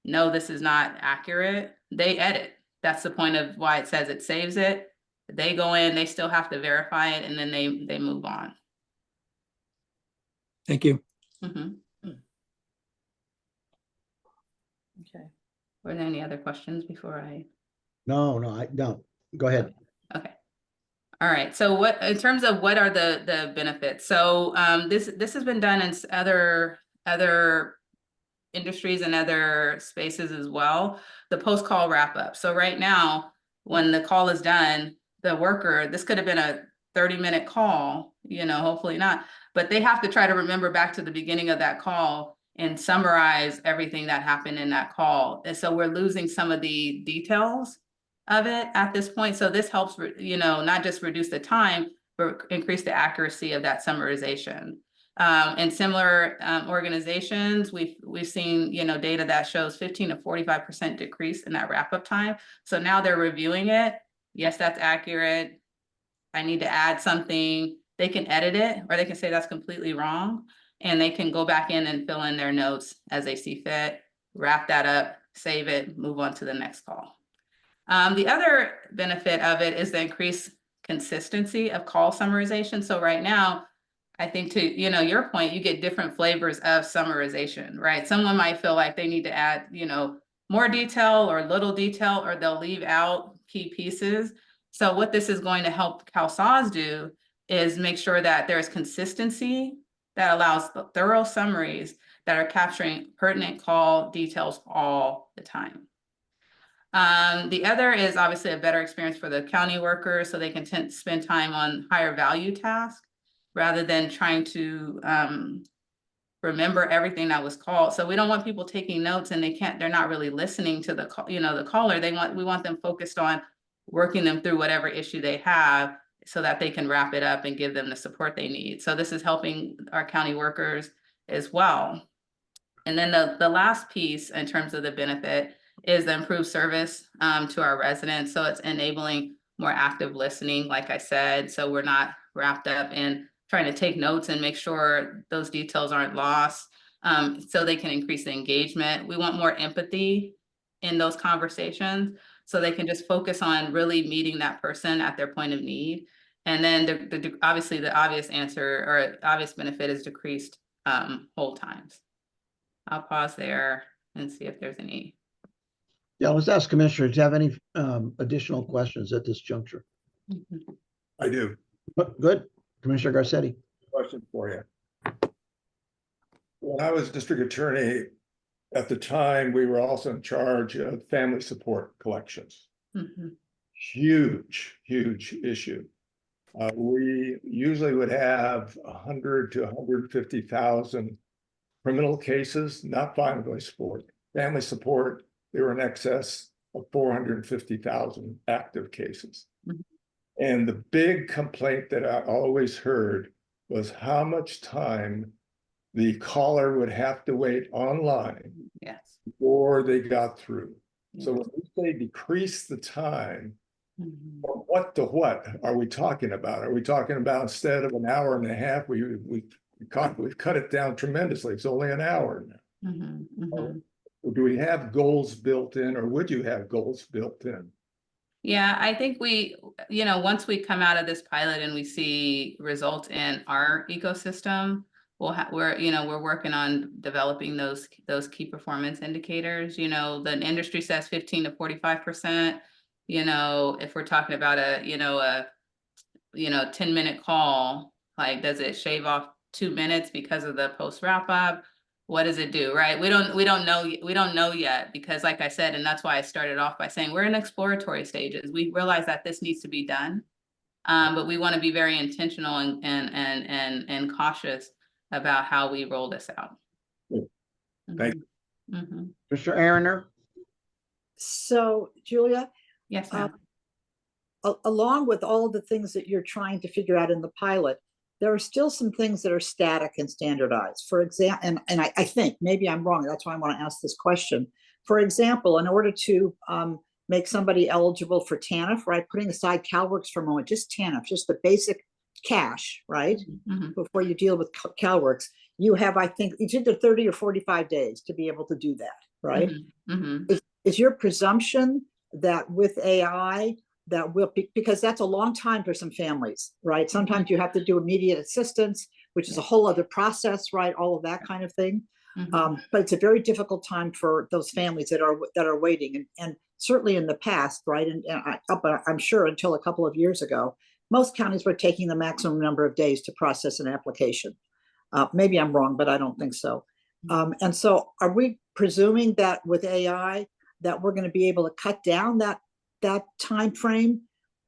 no, this is not accurate, they edit. That's the point of why it says it saves it. They go in, they still have to verify it, and then they move on.
Thank you.
Okay. Were there any other questions before I?
No. Go ahead.
Okay. All right. So in terms of what are the benefits? So this has been done in other industries and other spaces as well. The post-call wrap up. So right now, when the call is done, the worker, this could have been a 30-minute call, hopefully not, but they have to try to remember back to the beginning of that call and summarize everything that happened in that call. And so we're losing some of the details of it at this point. So this helps, not just reduce the time, but increase the accuracy of that summarization. In similar organizations, we've seen, you know, data that shows 15 to 45% decrease in that wrap-up time. So now they're reviewing it. Yes, that's accurate. I need to add something. They can edit it, or they can say that's completely wrong, and they can go back in and fill in their notes as they see fit, wrap that up, save it, move on to the next call. The other benefit of it is the increased consistency of call summarization. So right now, I think to, you know, your point, you get different flavors of summarization, right? Someone might feel like they need to add, you know, more detail or little detail, or they'll leave out key pieces. So what this is going to help CalSAWS do is make sure that there's consistency that allows thorough summaries that are capturing pertinent call details all the time. The other is obviously a better experience for the county workers, so they can spend time on higher value tasks rather than trying to remember everything that was called. So we don't want people taking notes and they're not really listening to the call, you know, the caller. We want them focused on working them through whatever issue they have so that they can wrap it up and give them the support they need. So this is helping our county workers as well. And then the last piece in terms of the benefit is the improved service to our residents. So it's enabling more active listening, like I said, so we're not wrapped up in trying to take notes and make sure those details aren't lost, so they can increase the engagement. We want more empathy in those conversations so they can just focus on really meeting that person at their point of need. And then obviously the obvious answer or obvious benefit is decreased hold times. I'll pause there and see if there's any.
Yeah, let's ask commissioners, do you have any additional questions at this juncture?
I do.
Good. Commissioner Garcetti.
Question for you. When I was district attorney, at the time, we were also in charge of family support collections. Huge, huge issue. We usually would have 100 to 150,000 criminal cases, not family support. Family support, they were in excess of 450,000 active cases. And the big complaint that I always heard was how much time the caller would have to wait online before they got through. So when we say decrease the time, from what to what are we talking about? Are we talking about instead of an hour and a half, we've cut it down tremendously. It's only an hour now. Do we have goals built in, or would you have goals built in?
Yeah, I think you know, once we come out of this pilot and we see results in our ecosystem, we're working on developing those key performance indicators. You know, the industry says 15 to 45%. You know, if we're talking about a 10-minute call, like, does it shave off 2 minutes because of the post wrap up? What does it do, right? We don't know yet, because like I said, and that's why I started off by saying we're in exploratory stages. We realize that this needs to be done, but we want to be very intentional and cautious about how we roll this out.
Thank
you. Mr. Aaroner?
So, Julia?
Yes, ma'am.
Along with all of the things that you're trying to figure out in the pilot, there are still some things that are static and standardized. For example, and I think, maybe I'm wrong, that's why I want to ask this question. For example, in order to make somebody eligible for TANF, right, putting aside CalWORKs for a moment, just TANF, just the basic cash, right, before you deal with CalWORKs, you have, I think, it's either 30 or 45 days to be able to do that, right? Is your presumption that with AI, that will be, because that's a long time for some families, right? Sometimes you have to do immediate assistance, which is a whole other process, right? All of that kind of thing. But it's a very difficult time for those families that are waiting. And certainly in the past, right? And I'm sure until a couple of years ago, most counties were taking the maximum number of days to process an application. Maybe I'm wrong, but I don't think so. And so are we presuming that with AI that we're going to be able to cut down that time frame,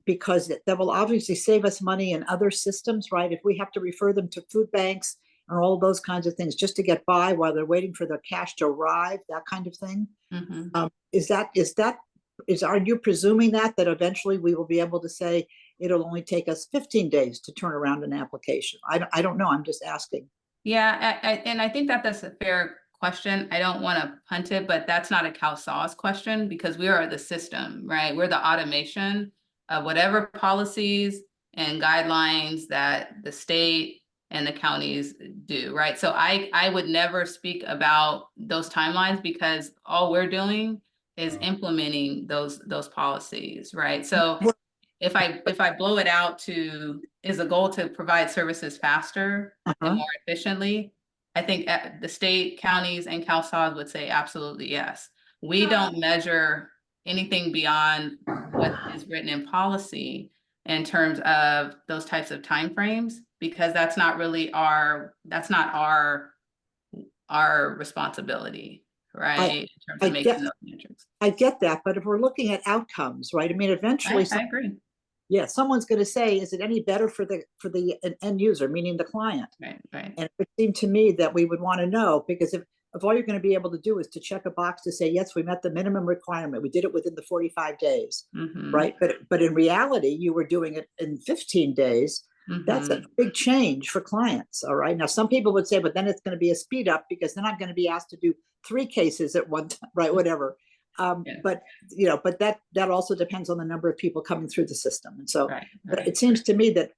because that will obviously save us money in other systems, right? If we have to refer them to food banks and all those kinds of things just to get by while they're waiting for their cash to arrive, that kind of thing. Are you presuming that eventually we will be able to say it'll only take us 15 days to turn around an application? I don't know. I'm just asking.
Yeah, and I think that that's a fair question. I don't want to punt it, but that's not a CalSAWS question because we are the system, right? We're the automation of whatever policies and guidelines that the state and the counties do, right? So I would never speak about those timelines because all we're doing is implementing those policies, right? So if I blow it out to, is the goal to provide services faster and more efficiently? I think the state, counties, and CalSAWS would say absolutely yes. We don't measure anything beyond what is written in policy in terms of those types of timeframes, because that's not really our responsibility, right? In terms of making those metrics.
I get that, but if we're looking at outcomes, right? I mean, eventually,
I agree.
Yeah, someone's going to say, is it any better for the end user, meaning the client?
Right.
And it would seem to me that we would want to know, because if all you're going to be able to do is to check a box to say, yes, we met the minimum requirement, we did it within the 45 days, right? But in reality, you were doing it in 15 days. That's a big change for clients, all right? Now, some people would say, but then it's going to be a speed up because then I'm going to be asked to do 3 cases at one time, right? Whatever. But but that also depends on the number of people coming through the system. And so but it seems to me that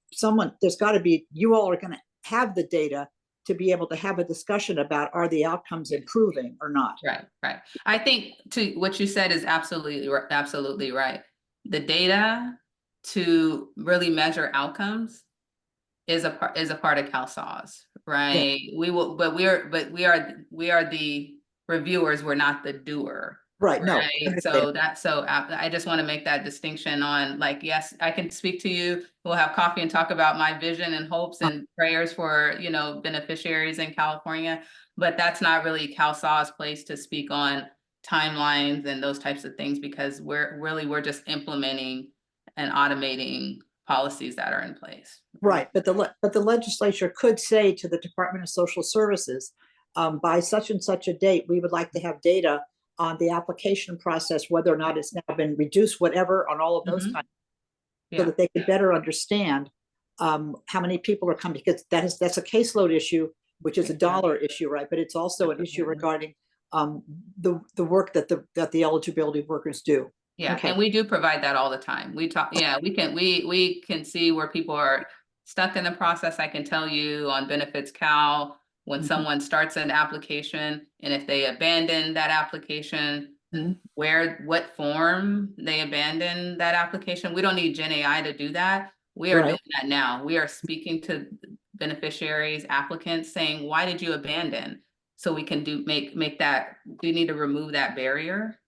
there's got to be, you all are going to have the data to be able to have a discussion about, are the outcomes improving or not?
Right. I think to what you said is absolutely right. The data to really measure outcomes is a part of CalSAWS, right? Yeah. We are the reviewers. We're not the doer.
Right. No.
So I just want to make that distinction on, like, yes, I can speak to you. We'll have coffee and talk about my vision and hopes and prayers for, beneficiaries in California, but that's not really CalSAWS' place to speak on timelines and those types of things, because we're just implementing and automating policies that are in place.
Right. But the legislature could say to the Department of Social Services, by such and such a date, we would like to have data on the application process, whether or not it's now been reduced, whatever, on all of those times, so that they could better understand how many people are coming, because that's a caseload issue, which is a dollar issue, right? But it's also an issue regarding the work that the eligibility workers do.
Yeah, and we do provide that all the time. We can see where people are stuck in the process. I can tell you on Benefits Cal, when someone starts an application, and if they abandon that application, what form they abandon that application. We don't need Gen AI to do that. We are doing that now. We are speaking to beneficiaries, applicants, saying, why did you abandon? So we can make that, we need to remove that barrier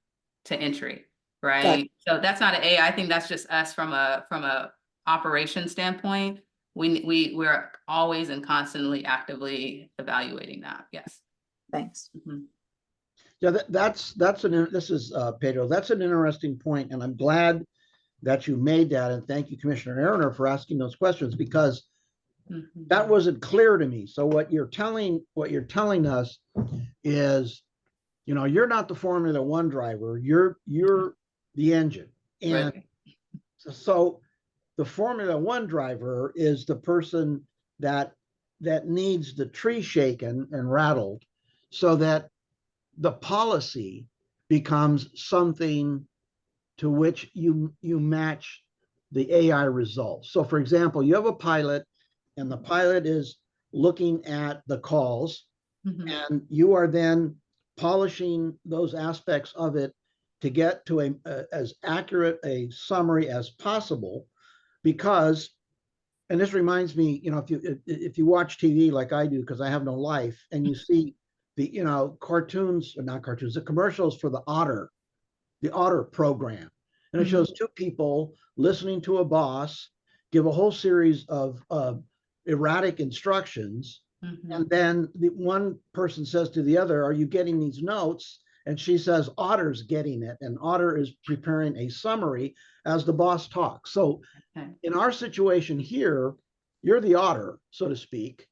to entry, right? So that's not an AI. I think that's just us from a operation standpoint. We're always and constantly actively evaluating that. Yes.
Thanks.
Yeah, this is Pedro. That's an interesting point, and I'm glad that you made that. And thank you, Commissioner Erner, for asking those questions, because that wasn't clear to me. So what you're telling us is, you're not the Formula One driver. You're the engine, and so the Formula One driver is the person that needs the tree shaken and rattled, so that the policy becomes something to which you match the AI results. So for example, you have a pilot, and the pilot is looking at the calls, and you are then polishing those aspects of it to get to as accurate a summary as possible. Because, and this reminds me, if you watch TV like I do, because I have no life, and you see the, cartoons, or not cartoons, the commercials for the Otter program. And it shows 2 people listening to a boss give a whole series of erratic instructions. And then the one person says to the other, are you getting these notes? And she says, Otter's getting it. And Otter is preparing a summary as the boss talks. So in our situation here, you're the Otter, so to speak.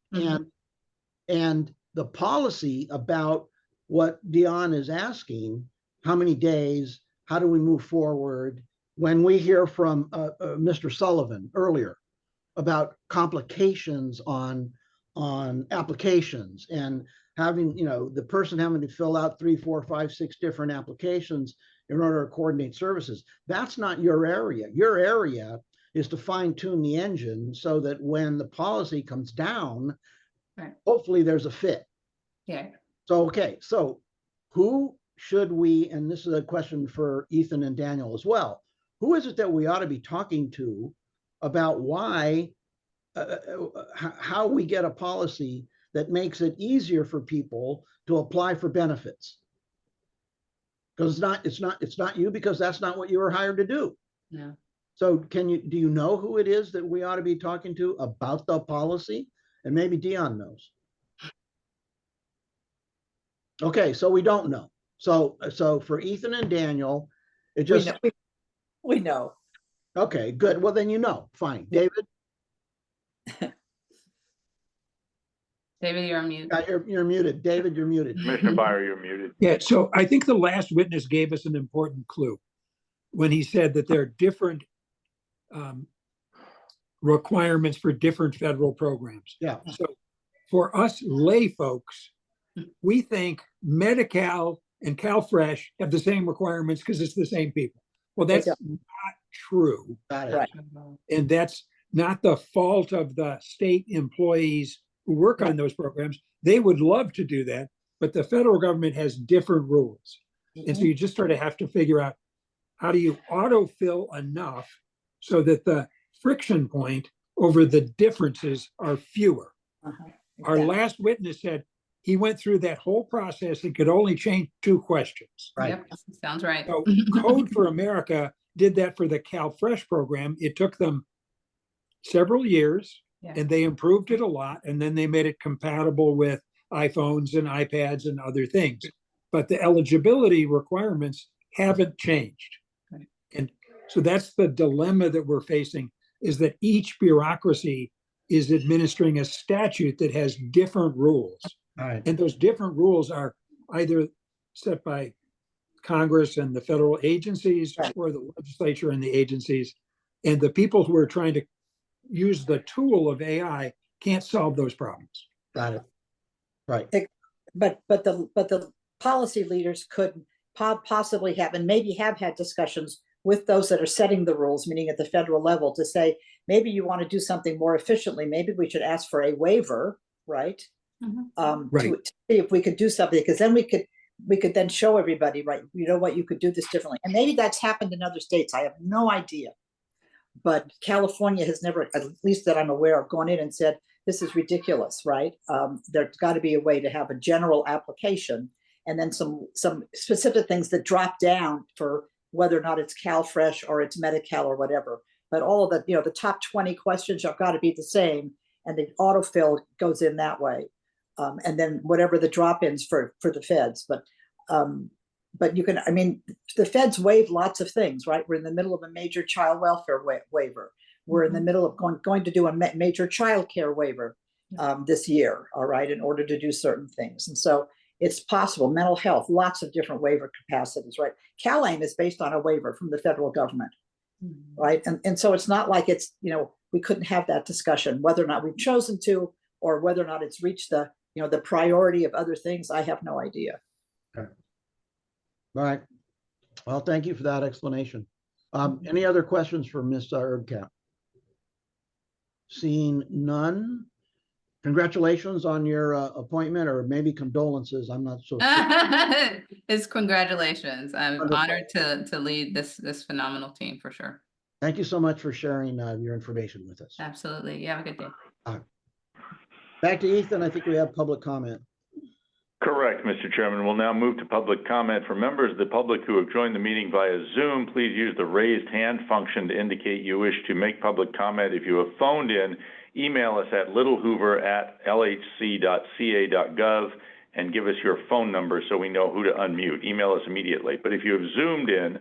And the policy about what Dion is asking, how many days, how do we move forward? When we hear from Mr. Sullivan earlier about complications on on applications and having, the person having to fill out 3, 4, 5, 6 different applications in order to coordinate services. That's not your area. Your area is to fine tune the engine so that when the policy comes down,
Right.
hopefully there's a fit.
Yeah.
So, okay, so who should we, and this is a question for Ethan and Daniel as well, who is it that we ought to be talking to about why, how we get a policy that makes it easier for people to apply for benefits? Because it's not you, because that's not what you were hired to do.
No.
So do you know who it is that we ought to be talking to about the policy? And maybe Dion knows. Okay, so we don't know. So for Ethan and Daniel, it just
we know.
Okay, good. Well, then fine. David?
David, you're on mute.
You're muted. David, you're muted.
Commissioner Byer, you're muted.
Yeah, so I think the last witness gave us an important clue when he said that there are different requirements for different federal programs.
Yeah.
So for us lay folks, we think Medi-Cal and CalFresh have the same requirements because it's the same people. Well, that's not true.
Right.
And that's not the fault of the state employees who work on those programs. They would love to do that, but the federal government has different rules. And so you just sort of have to figure out, how do you autofill enough so that the friction point over the differences are fewer? Our last witness said he went through that whole process and could only change 2 questions.
Right.
Yep, sounds right.
So Code for America did that for the CalFresh program. It took them several years, and they improved it a lot, and then they made it compatible with iPhones and iPads and other things. But the eligibility requirements haven't changed.
Right.
And so that's the dilemma that we're facing, is that each bureaucracy is administering a statute that has different rules.
Right.
And those different rules are either set by Congress and the federal agencies or the legislature and the agencies. And the people who are trying to use the tool of AI can't solve those problems.
Got it. Right.
But the policy leaders could possibly have, and maybe have had discussions with those that are setting the rules, meaning at the federal level, to say, maybe you want to do something more efficiently. Maybe we should ask for a waiver, right? To see if we could do something, because then we could then show everybody, right, you know what, you could do this differently. And maybe that's happened in other states. I have no idea. But California has never, at least that I'm aware of, gone in and said, this is ridiculous, right? There's got to be a way to have a general application and then some specific things that drop down for whether or not it's CalFresh or it's Medi-Cal or whatever. But all of the, the top 20 questions have got to be the same, and the autofill goes in that way. And then whatever the drop-ins for the feds. But you can, I mean, the feds waive lots of things, right? We're in the middle of a major child welfare waiver. We're in the middle of going to do a major child care waiver this year, all right, in order to do certain things. And so it's possible. Mental health, lots of different waiver capacities, right? CalAIM is based on a waiver from the federal government, right? And so it's not like it's, we couldn't have that discussion, whether or not we've chosen to, or whether or not it's reached the, the priority of other things. I have no idea.
Okay. All right. Well, thank you for that explanation. Any other questions for Ms. Erdkamp? Seeing none. Congratulations on your appointment, or maybe condolences. I'm not so sure.
It's congratulations. I'm
Wonderful.
honored to lead this phenomenal team for sure.
Thank you so much for sharing your information with us.
Absolutely. You have a good day.
Back to Ethan. I think we have public comment.
Correct, Mr. Chairman. We'll now move to public comment. For members of the public who have joined the meeting via Zoom, please use the raised hand function to indicate you wish to make public comment. If you have phoned in, email us at littlehoover@lhc.ca.gov and give us your phone number so we know who to unmute. Email us immediately. But if you have Zoomed in,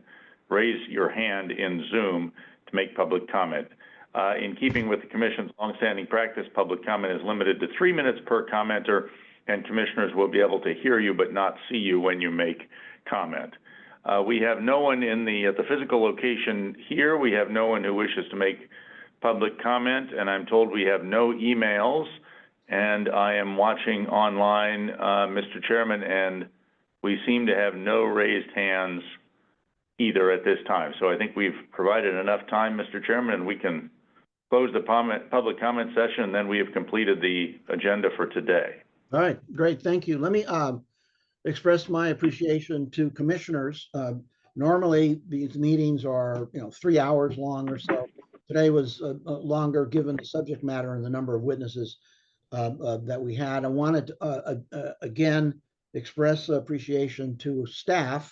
raise your hand in Zoom to make public comment. In keeping with the Commission's longstanding practice, public comment is limited to 3 minutes per commenter, and commissioners will be able to hear you but not see you when you make comment. We have no one at the physical location here. We have no one who wishes to make public comment, and I'm told we have no emails And I am watching online, Mr. Chairman, and we seem to have no raised hands either at this time. So I think we've provided enough time, Mr. Chairman, and we can close the public comment session, and then we have completed the agenda for today.
All right, great, thank you. Let me express my appreciation to commissioners. Normally, these meetings are 3 hours long or so. Today was longer given the subject matter and the number of witnesses that we had. I wanted to again express appreciation to staff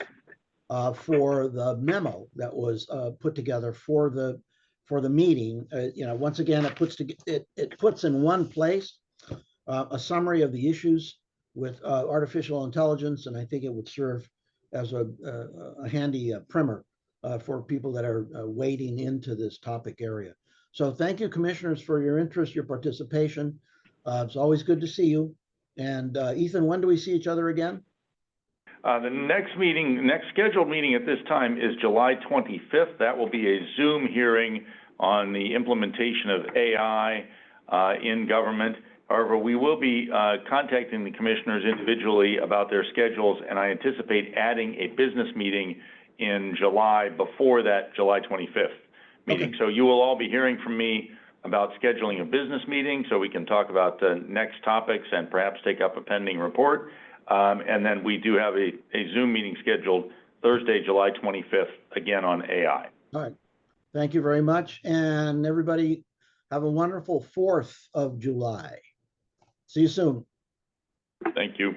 for the memo that was put together for the meeting. Once again, it puts in one place a summary of the issues with artificial intelligence, and I think it would serve as a handy primer for people that are wading into this topic area. So thank you, commissioners, for your interest, your participation. It's always good to see you. And Ethan, when do we see each other again?
The next scheduled meeting at this time is July 25th. That will be a Zoom hearing on the implementation of AI in government. However, we will be contacting the commissioners individually about their schedules, and I anticipate adding a business meeting in July before that July 25th meeting. Okay. So you will all be hearing from me about scheduling a business meeting so we can talk about the next topics and perhaps take up a pending report. And then we do have a Zoom meeting scheduled Thursday, July 25th, again on AI.
All right. Thank you very much. And everybody have a wonderful 4th of July. See you soon.
Thank you.